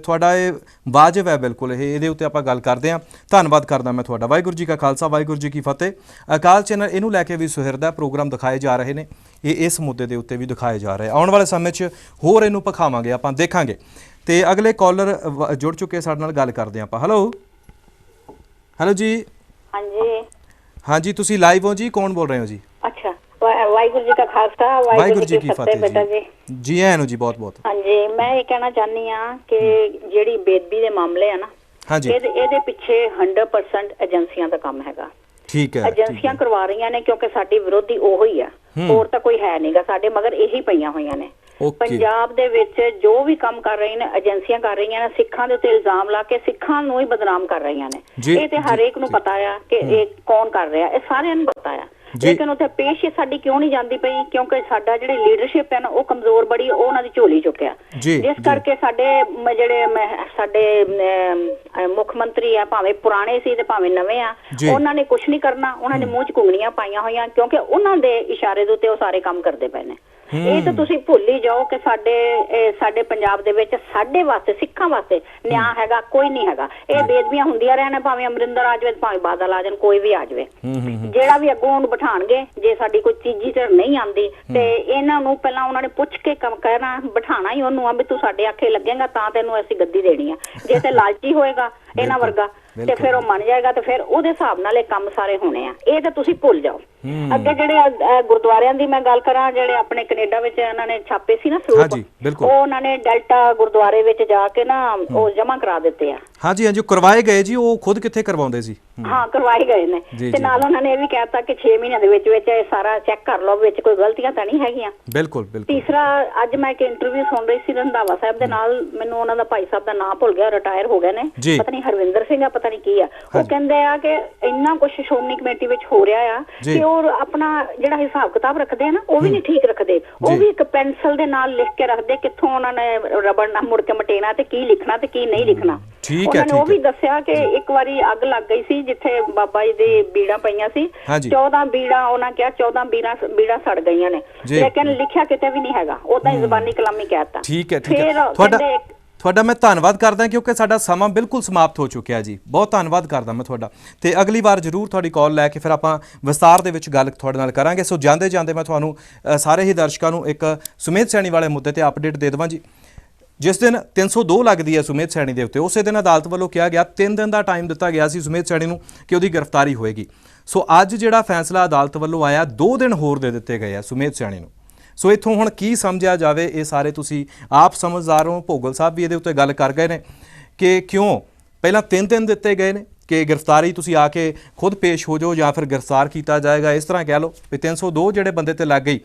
ਤੁਹਾਡਾ ਇਹ ਵਾਜਬ ਹੈ। ਬਿਲਕੁਲ ਇਹਦੇ ਉੱਤੇ ਆਪਾਂ ਗੱਲ ਕਰਦੇ ਹਾਂ। ਧੰਨਵਾਦ ਕਰਦਾ ਮੈਂ ਤੁਹਾਡਾ। ਵਾਹਿਗੁਰੂ ਜੀ ਕਾ ਖਾਲਸਾ, ਵਾਹਿਗੁਰੂ ਜੀ ਕੀ ਫਤਿਹ। ਅਕਾਲ ਚੈਨਲ ਇਹਨੂੰ ਲੈ ਕੇ ਵੀ ਸੁਹਿਰਦਾ ਪ੍ਰੋਗਰਾਮ ਦਿਖਾਏ ਜਾ ਰਹੇ ਨੇ। ਇਹ ਇਸ ਮੁੱਦੇ ਦੇ ਉੱਤੇ ਵੀ ਦਿਖਾਏ ਜਾ ਰਹੇ। ਆਉਣ ਵਾਲੇ ਸਮੇਂ 'ਚ ਹੋਰ ਇਹਨੂੰ ਪਖਾਵਾਂਗੇ, ਆਪਾਂ ਦੇਖਾਂਗੇ। ਤੇ ਅਗਲੇ ਕਾਲਰ ਜੁੜ ਚੁੱਕੇ ਸਾਡੇ ਨਾਲ, ਗੱਲ ਕਰਦੇ ਆਪਾਂ। ਹੈਲੋ ਹੈਲੋ ਜੀ। ਹਾਂਜੀ ਹਾਂਜੀ, ਤੁਸੀਂ ਲਾਈਵ ਹੋ ਜੀ? ਕੌਣ ਬੋਲ ਰਹੇ ਹੋ ਜੀ? ਅੱਛਾ, ਵਾਹਿਗੁਰੂ ਜੀ ਕਾ ਖਾਲਸਾ, ਵਾਹਿਗੁਰੂ ਜੀ ਕੀ ਫਤਿਹ ਬੇਟਾ ਜੀ। ਜੀ ਆਇਆਂ ਨੂੰ ਜੀ, ਬਹੁਤ ਬਹੁਤ। ਹਾਂਜੀ, ਮੈਂ ਇਹ ਕਹਿਣਾ ਚਾਹਨੀ ਆ ਕਿ ਜਿਹੜੀ ਬੇਦਬੀ ਦੇ ਮਾਮਲੇ ਆ ਨਾ, ਇਹਦੇ ਪਿੱਛੇ 100% ਏਜੰਸੀਆਂ ਦਾ ਕੰਮ ਹੈਗਾ। ਠੀਕ ਹੈ। ਏਜੰਸੀਆਂ ਕਰਵਾ ਰਹੀਆਂ ਨੇ, ਕਿਉਂਕਿ ਸਾਡੀ ਵਿਰੋਧੀ ਉਹੋ ਹੀ ਆ, ਹੋਰ ਤਾਂ ਕੋਈ ਹੈ ਨਹੀਂਗਾ। ਸਾਡੇ ਮਗਰ ਇਹੀ ਪਈਆਂ ਹੋਈਆਂ ਨੇ। ਪੰਜਾਬ ਦੇ ਵਿੱਚ ਜੋ ਵੀ ਕੰਮ ਕਰ ਰਹੇ ਨੇ, ਏਜੰਸੀਆਂ ਕਰ ਰਹੀਆਂ ਨੇ। ਸਿੱਖਾਂ ਦੇ ਉੱਤੇ ਇਲਜ਼ਾਮ ਲਾ ਕੇ ਸਿੱਖਾਂ ਨੂੰ ਹੀ ਬਦਨਾਮ ਕਰ ਰਹੀਆਂ ਨੇ। ਇਹ ਤੇ ਹਰੇਕ ਨੂੰ ਪਤਾ ਆ ਕਿ ਇਹ ਕੌਣ ਕਰ ਰਿਹਾ, ਇਹ ਸਾਰਿਆਂ ਨੂੰ ਪਤਾ ਆ। ਲੇਕਿਨ ਉੱਥੇ ਪੇਸ਼ ਸਾਡੀ ਕਿਉਂ ਨਹੀਂ ਜਾਂਦੀ ਪਈ? ਕਿਉਂਕਿ ਸਾਡਾ ਜਿਹੜੀ ਲੀਡਰਸ਼ਿਪ ਹੈ ਨਾ, ਉਹ ਕਮਜ਼ੋਰ ਬੜੀ, ਉਹ ਉਹਨਾਂ ਦੀ ਝੋਲੀ ਚੁੱਕਿਆ। ਜਿਸ ਕਰਕੇ ਸਾਡੇ ਮੁੱਖ ਮੰਤਰੀ ਆ, ਭਾਵੇਂ ਪੁਰਾਣੇ ਸੀ ਤੇ ਭਾਵੇਂ ਨਵੇਂ ਆ, ਉਹਨਾਂ ਨੇ ਕੁਛ ਨਹੀਂ ਕਰਨਾ। ਉਹਨਾਂ ਨੇ ਮੂੰਹ 'ਚ ਘੁੰਗਣੀਆਂ ਪਾਈਆਂ ਹੋਈਆਂ, ਕਿਉਂਕਿ ਉਹਨਾਂ ਦੇ ਇਸ਼ਾਰੇ ਦੇ ਉੱਤੇ ਉਹ ਸਾਰੇ ਕੰਮ ਕਰਦੇ ਪਏ ਨੇ। ਇਹ ਤਾਂ ਤੁਸੀਂ ਭੁੱਲ ਹੀ ਜਾਓ ਕਿ ਸਾਡੇ ਪੰਜਾਬ ਦੇ ਵਿੱਚ ਸਾਡੇ ਵਾਸਤੇ, ਸਿੱਖਾਂ ਵਾਸਤੇ ਨਿਆਂ ਹੈਗਾ? ਕੋਈ ਨਹੀਂ ਹੈਗਾ। ਇਹ ਬੇਦਬੀਆਂ ਹੁੰਦੀਆਂ ਰਹਿਣ, ਭਾਵੇਂ ਅਮਰਿੰਦਰ ਆ ਜਾਵੇ, ਭਾਵੇਂ ਬਾਦਲ ਆ ਜਾਣ, ਕੋਈ ਵੀ ਆ ਜਾਵੇ। ਜਿਹੜਾ ਵੀ ਅੱਗੋਂ ਉਹਨੂੰ ਬਿਠਾਣਗੇ, ਜੇ ਸਾਡੀ ਕੋਈ ਤੀਜੀ ਧਿਰ ਨਹੀਂ ਆਉਂਦੀ ਤੇ ਇਹਨਾਂ ਨੂੰ ਪਹਿਲਾਂ ਉਹਨਾਂ ਨੇ ਪੁੱਛ ਕੇ ਕੰਮ ਕਰਨਾ, ਬਿਠਾਣਾ ਹੀ ਉਹਨੂੰ ਆ ਵੀ ਤੂੰ ਸਾਡੇ ਆਖੇ ਲੱਗੇਗਾ ਤਾਂ ਤੈਨੂੰ ਅਸੀਂ ਗੱਦੀ ਦੇਣੀ ਆ। ਜੇ ਤੇ ਲਾਲਚੀ ਹੋਏਗਾ ਇਹਨਾਂ ਵਰਗਾ ਤੇ ਫਿਰ ਉਹ ਮੰਨ ਜਾਏਗਾ, ਤੇ ਫਿਰ ਉਹਦੇ ਹਿਸਾਬ ਨਾਲ ਇਹ ਕੰਮ ਸਾਰੇ ਹੋਣੇ ਆ। ਇਹ ਤਾਂ ਤੁਸੀਂ ਭੁੱਲ ਜਾਓ। ਅੱਗੇ ਜਿਹੜੇ ਗੁਰਦੁਆਰਿਆਂ ਦੀ ਮੈਂ ਗੱਲ ਕਰਾਂ, ਜਿਹੜੇ ਆਪਣੇ ਕੈਨੇਡਾ ਵਿੱਚ ਇਹਨਾਂ ਨੇ ਛਾਪੇ ਸੀ ਨਾ ਸਰੂਪ, ਉਹ ਉਹਨਾਂ ਨੇ ਡੈਲਟਾ ਗੁਰਦੁਆਰੇ ਵਿੱਚ ਜਾ ਕੇ ਨਾ ਉਹ ਜਮਾ ਕਰਾ ਦਿੱਤੇ ਆ। ਹਾਂਜੀ ਹਾਂਜੀ, ਕਰਵਾਏ ਗਏ ਜੀ। ਉਹ ਖੁਦ ਕਿੱਥੇ ਕਰਵਾਉਂਦੇ ਸੀ? ਹਾਂ, ਕਰਵਾਏ ਗਏ ਨੇ। ਤੇ ਨਾਲ ਉਹਨਾਂ ਨੇ ਇਹ ਵੀ ਕਹਿਤਾ ਕਿ 6 ਮਹੀਨਿਆਂ ਦੇ ਵਿੱਚ ਇਹ ਸਾਰਾ ਚੈੱਕ ਕਰ ਲਓ, ਵਿੱਚ ਕੋਈ ਗਲਤੀਆਂ ਤਾਂ ਨਹੀਂ ਹੈਗੀਆਂ। ਬਿਲਕੁਲ ਬਿਲਕੁਲ। ਤੀਸਰਾ, ਅੱਜ ਮੈਂ ਇੱਕ ਇੰਟਰਵਿਊ ਸੁਣ ਰਹੀ ਸੀ ਰੰਧਾਵਾ ਸਾਹਿਬ ਦੇ ਨਾਲ, ਮੈਨੂੰ ਉਹਨਾਂ ਦਾ ਭਾਈ ਸਾਹਿਬ ਦਾ ਨਾਮ ਭੁੱਲ ਗਿਆ, ਰਿਟਾਇਰ ਹੋ ਗਏ ਨੇ, ਪਤਾ ਨਹੀਂ ਹਰਵਿੰਦਰ ਸਿੰਘ ਆ, ਪਤਾ ਨਹੀਂ ਕੀ ਆ। ਉਹ ਕਹਿੰਦੇ ਆ ਕਿ ਇੰਨਾ ਕੁਛ ਸ਼੍ਰੋਮਣੀ ਕਮੇਟੀ ਵਿੱਚ ਹੋ ਰਿਹਾ ਆ ਕਿ ਉਹ ਆਪਣਾ ਜਿਹੜਾ ਹਿਸਾਬ ਕਿਤਾਬ ਰੱਖਦੇ ਆ ਨਾ, ਉਹ ਵੀ ਨਹੀਂ ਠੀਕ ਰੱਖਦੇ। ਉਹ ਵੀ ਇੱਕ ਪੈਨਸਲ ਦੇ ਨਾਲ ਲਿਖ ਕੇ ਰੱਖਦੇ, ਕਿੱਥੋਂ ਉਹਨਾਂ ਨੇ ਰਬੜ ਨਾਲ ਮੁੜ ਕੇ ਮਟੇਣਾ ਤੇ ਕੀ ਲਿਖਣਾ ਤੇ ਕੀ ਨਹੀਂ ਲਿਖਣਾ। ਉਹਨਾਂ ਨੇ ਉਹ ਵੀ ਦੱਸਿਆ ਕਿ ਇੱਕ ਵਾਰੀ ਅੱਗ ਲੱਗ ਗਈ ਸੀ ਜਿੱਥੇ ਬਾਬਾ ਜੀ ਦੀ ਬੀੜਾਂ ਪਈਆਂ ਸੀ। 14 ਬੀੜਾਂ, ਉਹਨਾਂ ਕਿਹਾ 14 ਬੀੜਾਂ ਸੜ ਗਈਆਂ ਨੇ, ਲੇਕਿਨ ਲਿਖਿਆ ਕਿਤੇ ਵੀ ਨਹੀਂ ਹੈਗਾ। ਉਹ ਤਾਂ ਜ਼ਬਾਨੀ ਕਲਾਮੀ ਕਹਿਤਾ। ਠੀਕ ਹੈ, ਠੀਕ ਹੈ। ਤੁਹਾਡਾ ਮੈਂ ਧੰਨਵਾਦ ਕਰਦਾ, ਕਿਉਂਕਿ ਸਾਡਾ ਸਮਾਂ ਬਿਲਕੁਲ ਸਮਾਪਤ ਹੋ ਚੁੱਕਿਆ ਜੀ। ਬਹੁਤ ਧੰਨਵਾਦ ਕਰਦਾ ਮੈਂ ਤੁਹਾਡਾ। ਤੇ ਅਗਲੀ ਵਾਰ ਜ਼ਰੂਰ ਤੁਹਾਡੀ ਕਾਲ ਲੈ ਕੇ ਫਿਰ ਆਪਾਂ ਵਿਸਤਾਰ ਦੇ ਵਿੱਚ ਗੱਲ ਤੁਹਾਡੇ ਨਾਲ ਕਰਾਂਗੇ। ਸੋ ਜਾਂਦੇ ਜਾਂਦੇ ਮੈਂ ਤੁਹਾਨੂੰ ਸਾਰੇ ਹੀ ਦਰਸ਼ਕਾਂ ਨੂੰ ਇੱਕ ਸੁਮੇਧ ਸੈਣੀ ਵਾਲੇ ਮੁੱਦੇ ਤੇ ਅਪਡੇਟ ਦੇ ਦੇਵਾਂ ਜੀ। ਜਿਸ ਦਿਨ 302 ਲੱਗਦੀ ਹੈ ਸੁਮੇਧ ਸੈਣੀ ਦੇ ਉੱਤੇ, ਉਸੇ ਦਿਨ ਅਦਾਲਤ ਵੱਲੋਂ ਕਿਹਾ ਗਿਆ 3 ਦਿਨ ਦਾ ਟਾਈਮ ਦਿੱਤਾ ਗਿਆ ਸੀ ਸੁਮੇਧ ਸੈਣੀ ਨੂੰ ਕਿ ਉਹਦੀ ਗ੍ਰਿਫਤਾਰੀ ਹੋਏਗੀ। ਸੋ ਅੱਜ ਜਿਹੜਾ ਫੈਸਲਾ ਅਦਾਲਤ ਵੱਲੋਂ ਆਇਆ, 2 ਦਿਨ ਹੋਰ ਦੇ ਦਿੱਤੇ ਗਏ ਆ ਸੁਮੇਧ ਸੈਣੀ ਨੂੰ। ਸੋ ਇੱਥੋਂ ਹੁਣ ਕੀ ਸਮਝਿਆ ਜਾਵੇ, ਇਹ ਸਾਰੇ ਤੁਸੀਂ ਆਪ ਸਮਝਦਾਰ ਹੋ। ਭੋਗਲ ਸਾਹਿਬ ਵੀ ਇਹਦੇ ਉੱਤੇ ਗੱਲ ਕਰ ਗਏ ਨੇ ਕਿ ਕਿਉਂ ਪਹਿਲਾਂ 3 ਦਿਨ ਦਿੱਤੇ ਗਏ ਨੇ ਕਿ ਗ੍ਰਿਫਤਾਰੀ ਤੁਸੀਂ ਆ ਕੇ ਖੁਦ ਪੇਸ਼ ਹੋ ਜਾਓ ਜਾਂ ਫਿਰ ਗ੍ਰਿਫਤਾਰ ਕੀਤਾ ਜਾਏਗਾ, ਇਸ ਤਰ੍ਹਾਂ ਕਹਿ ਲਓ ਵੀ 302 ਜਿਹੜੇ ਬੰਦੇ ਤੇ ਲੱਗ ਗਈ।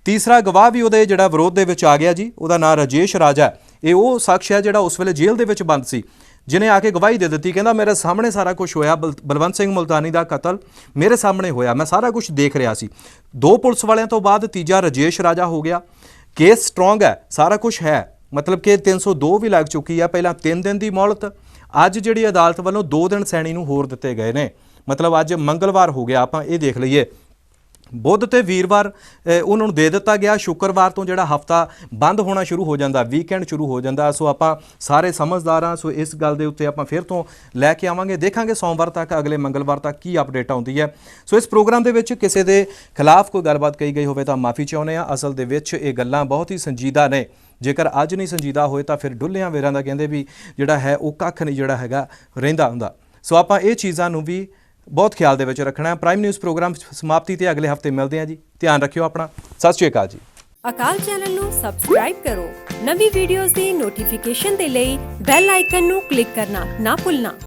ਤੀਸਰਾ ਗਵਾਹ ਵੀ ਉਹਦੇ ਜਿਹੜਾ ਵਿਰੋਧ ਦੇ ਵਿੱਚ ਆ ਗਿਆ ਜੀ, ਉਹਦਾ ਨਾਂ ਰਾਜੇਸ਼ ਰਾਜਾ। ਇਹ ਉਹ ਸ਼ਖਸ ਹੈ ਜਿਹੜਾ ਉਸ ਵੇਲੇ ਜੇਲ੍ਹ ਦੇ ਵਿੱਚ ਬੰਦ ਸੀ, ਜਿਹਨੇ ਆ ਕੇ ਗਵਾਹੀ ਦੇ ਦਿੱਤੀ। ਕਹਿੰਦਾ ਮੇਰੇ ਸਾਹਮਣੇ ਸਾਰਾ ਕੁਝ ਹੋਇਆ, ਬਲਵੰਤ ਸਿੰਘ ਮੁਲਤਾਨੀ ਦਾ ਕਤਲ ਮੇਰੇ ਸਾਹਮਣੇ ਹੋਇਆ, ਮੈਂ ਸਾਰਾ ਕੁਝ ਦੇਖ ਰਿਹਾ ਸੀ। 2 ਪੁਲਿਸ ਵਾਲਿਆਂ ਤੋਂ ਬਾਅਦ ਤੀਜਾ ਰਾਜੇਸ਼ ਰਾਜਾ ਹੋ ਗਿਆ। ਕੇਸ ਸਟਰੋਂਗ ਹੈ, ਸਾਰਾ ਕੁਝ ਹੈ, ਮਤਲਬ ਕਿ 302 ਵੀ ਲੱਗ ਚੁੱਕੀ ਹੈ। ਪਹਿਲਾਂ 3 ਦਿਨ ਦੀ ਮੌਲਤ, ਅੱਜ ਜਿਹੜੀ ਅਦਾਲਤ ਵੱਲੋਂ 2 ਦਿਨ ਸੈਣੀ ਨੂੰ ਹੋਰ ਦਿੱਤੇ ਗਏ ਨੇ। ਮਤਲਬ ਅੱਜ ਮੰਗਲਵਾਰ ਹੋ ਗਿਆ, ਆਪਾਂ ਇਹ ਦੇਖ ਲਈਏ ਬੁੱਧ ਤੇ ਵੀਰਵਾਰ ਉਹਨਾਂ ਨੂੰ ਦੇ ਦਿੱਤਾ ਗਿਆ। ਸ਼ੁੱਕਰਵਾਰ ਤੋਂ ਜਿਹੜਾ ਹਫਤਾ ਬੰਦ ਹੋਣਾ ਸ਼ੁਰੂ ਹੋ ਜਾਂਦਾ, ਵੀਕਐਂਡ ਸ਼ੁਰੂ ਹੋ ਜਾਂਦਾ। ਸੋ ਆਪਾਂ ਸਾਰੇ ਸਮਝਦਾਰ ਹਾਂ। ਸੋ ਇਸ ਗੱਲ ਦੇ ਉੱਤੇ ਆਪਾਂ ਫਿਰ ਤੋਂ ਲੈ ਕੇ ਆਵਾਂਗੇ, ਦੇਖਾਂਗੇ ਸੋਮਵਾਰ ਤੱਕ, ਅਗਲੇ ਮੰਗਲਵਾਰ ਤੱਕ ਕੀ ਅਪਡੇਟ ਆਉਂਦੀ ਹੈ। ਸੋ ਇਸ ਪ੍ਰੋਗਰਾਮ ਦੇ ਵਿੱਚ ਕਿਸੇ ਦੇ ਖਿਲਾਫ ਕੋਈ ਗੱਲਬਾਤ ਕਹੀ ਗਈ ਹੋਵੇ ਤਾਂ ਮਾਫੀ ਚਾਹੁੰਦੇ ਹਾਂ। ਅਸਲ ਦੇ ਵਿੱਚ ਇਹ ਗੱਲਾਂ ਬਹੁਤ ਹੀ ਸੰਜੀਦਾ ਨੇ। ਜੇਕਰ ਅੱਜ ਨਹੀਂ ਸੰਜੀਦਾ ਹੋਏ ਤਾਂ ਫਿਰ ਡੁੱਲਿਆਂ ਵੇਰਾਂ ਦਾ ਕਹਿੰਦੇ ਵੀ ਜਿਹੜਾ ਹੈ ਉਹ ਕੱਖ ਨਹੀਂ ਜਿਹੜਾ ਹੈਗਾ ਰਹਿੰਦਾ ਹੁੰਦਾ। ਸੋ ਆਪਾਂ ਇਹ ਚੀਜ਼ਾਂ ਨੂੰ ਵੀ ਬਹੁਤ ਖਿਆਲ ਦੇ ਵਿੱਚ ਰੱਖਣਾ ਹੈ। ਪ੍ਰਾਈਮ ਨਿਊਜ਼ ਪ੍ਰੋਗਰਾਮ ਸਮਾਪਤੀ ਤੇ ਅਗਲੇ ਹਫਤੇ ਮਿਲਦੇ ਹਾਂ ਜੀ। ਧਿਆਨ ਰੱਖਿਓ ਆਪਣਾ। ਸਤਿ ਸ਼੍ਰੀ ਅਕਾਲ ਜੀ। ਅਕਾਲ ਚੈਨਲ ਨੂੰ ਸਬਸਕ੍ਰਾਈਬ ਕਰੋ। ਨਵੀਂ ਵੀਡੀਓਜ਼ ਦੀ ਨੋਟੀਫਿਕੇਸ਼ਨ ਦੇ ਲਈ ਬੈਲ ਆਈਕਨ ਨੂੰ ਕਲਿੱਕ ਕਰਨਾ ਨਾ ਭੁੱਲਣਾ।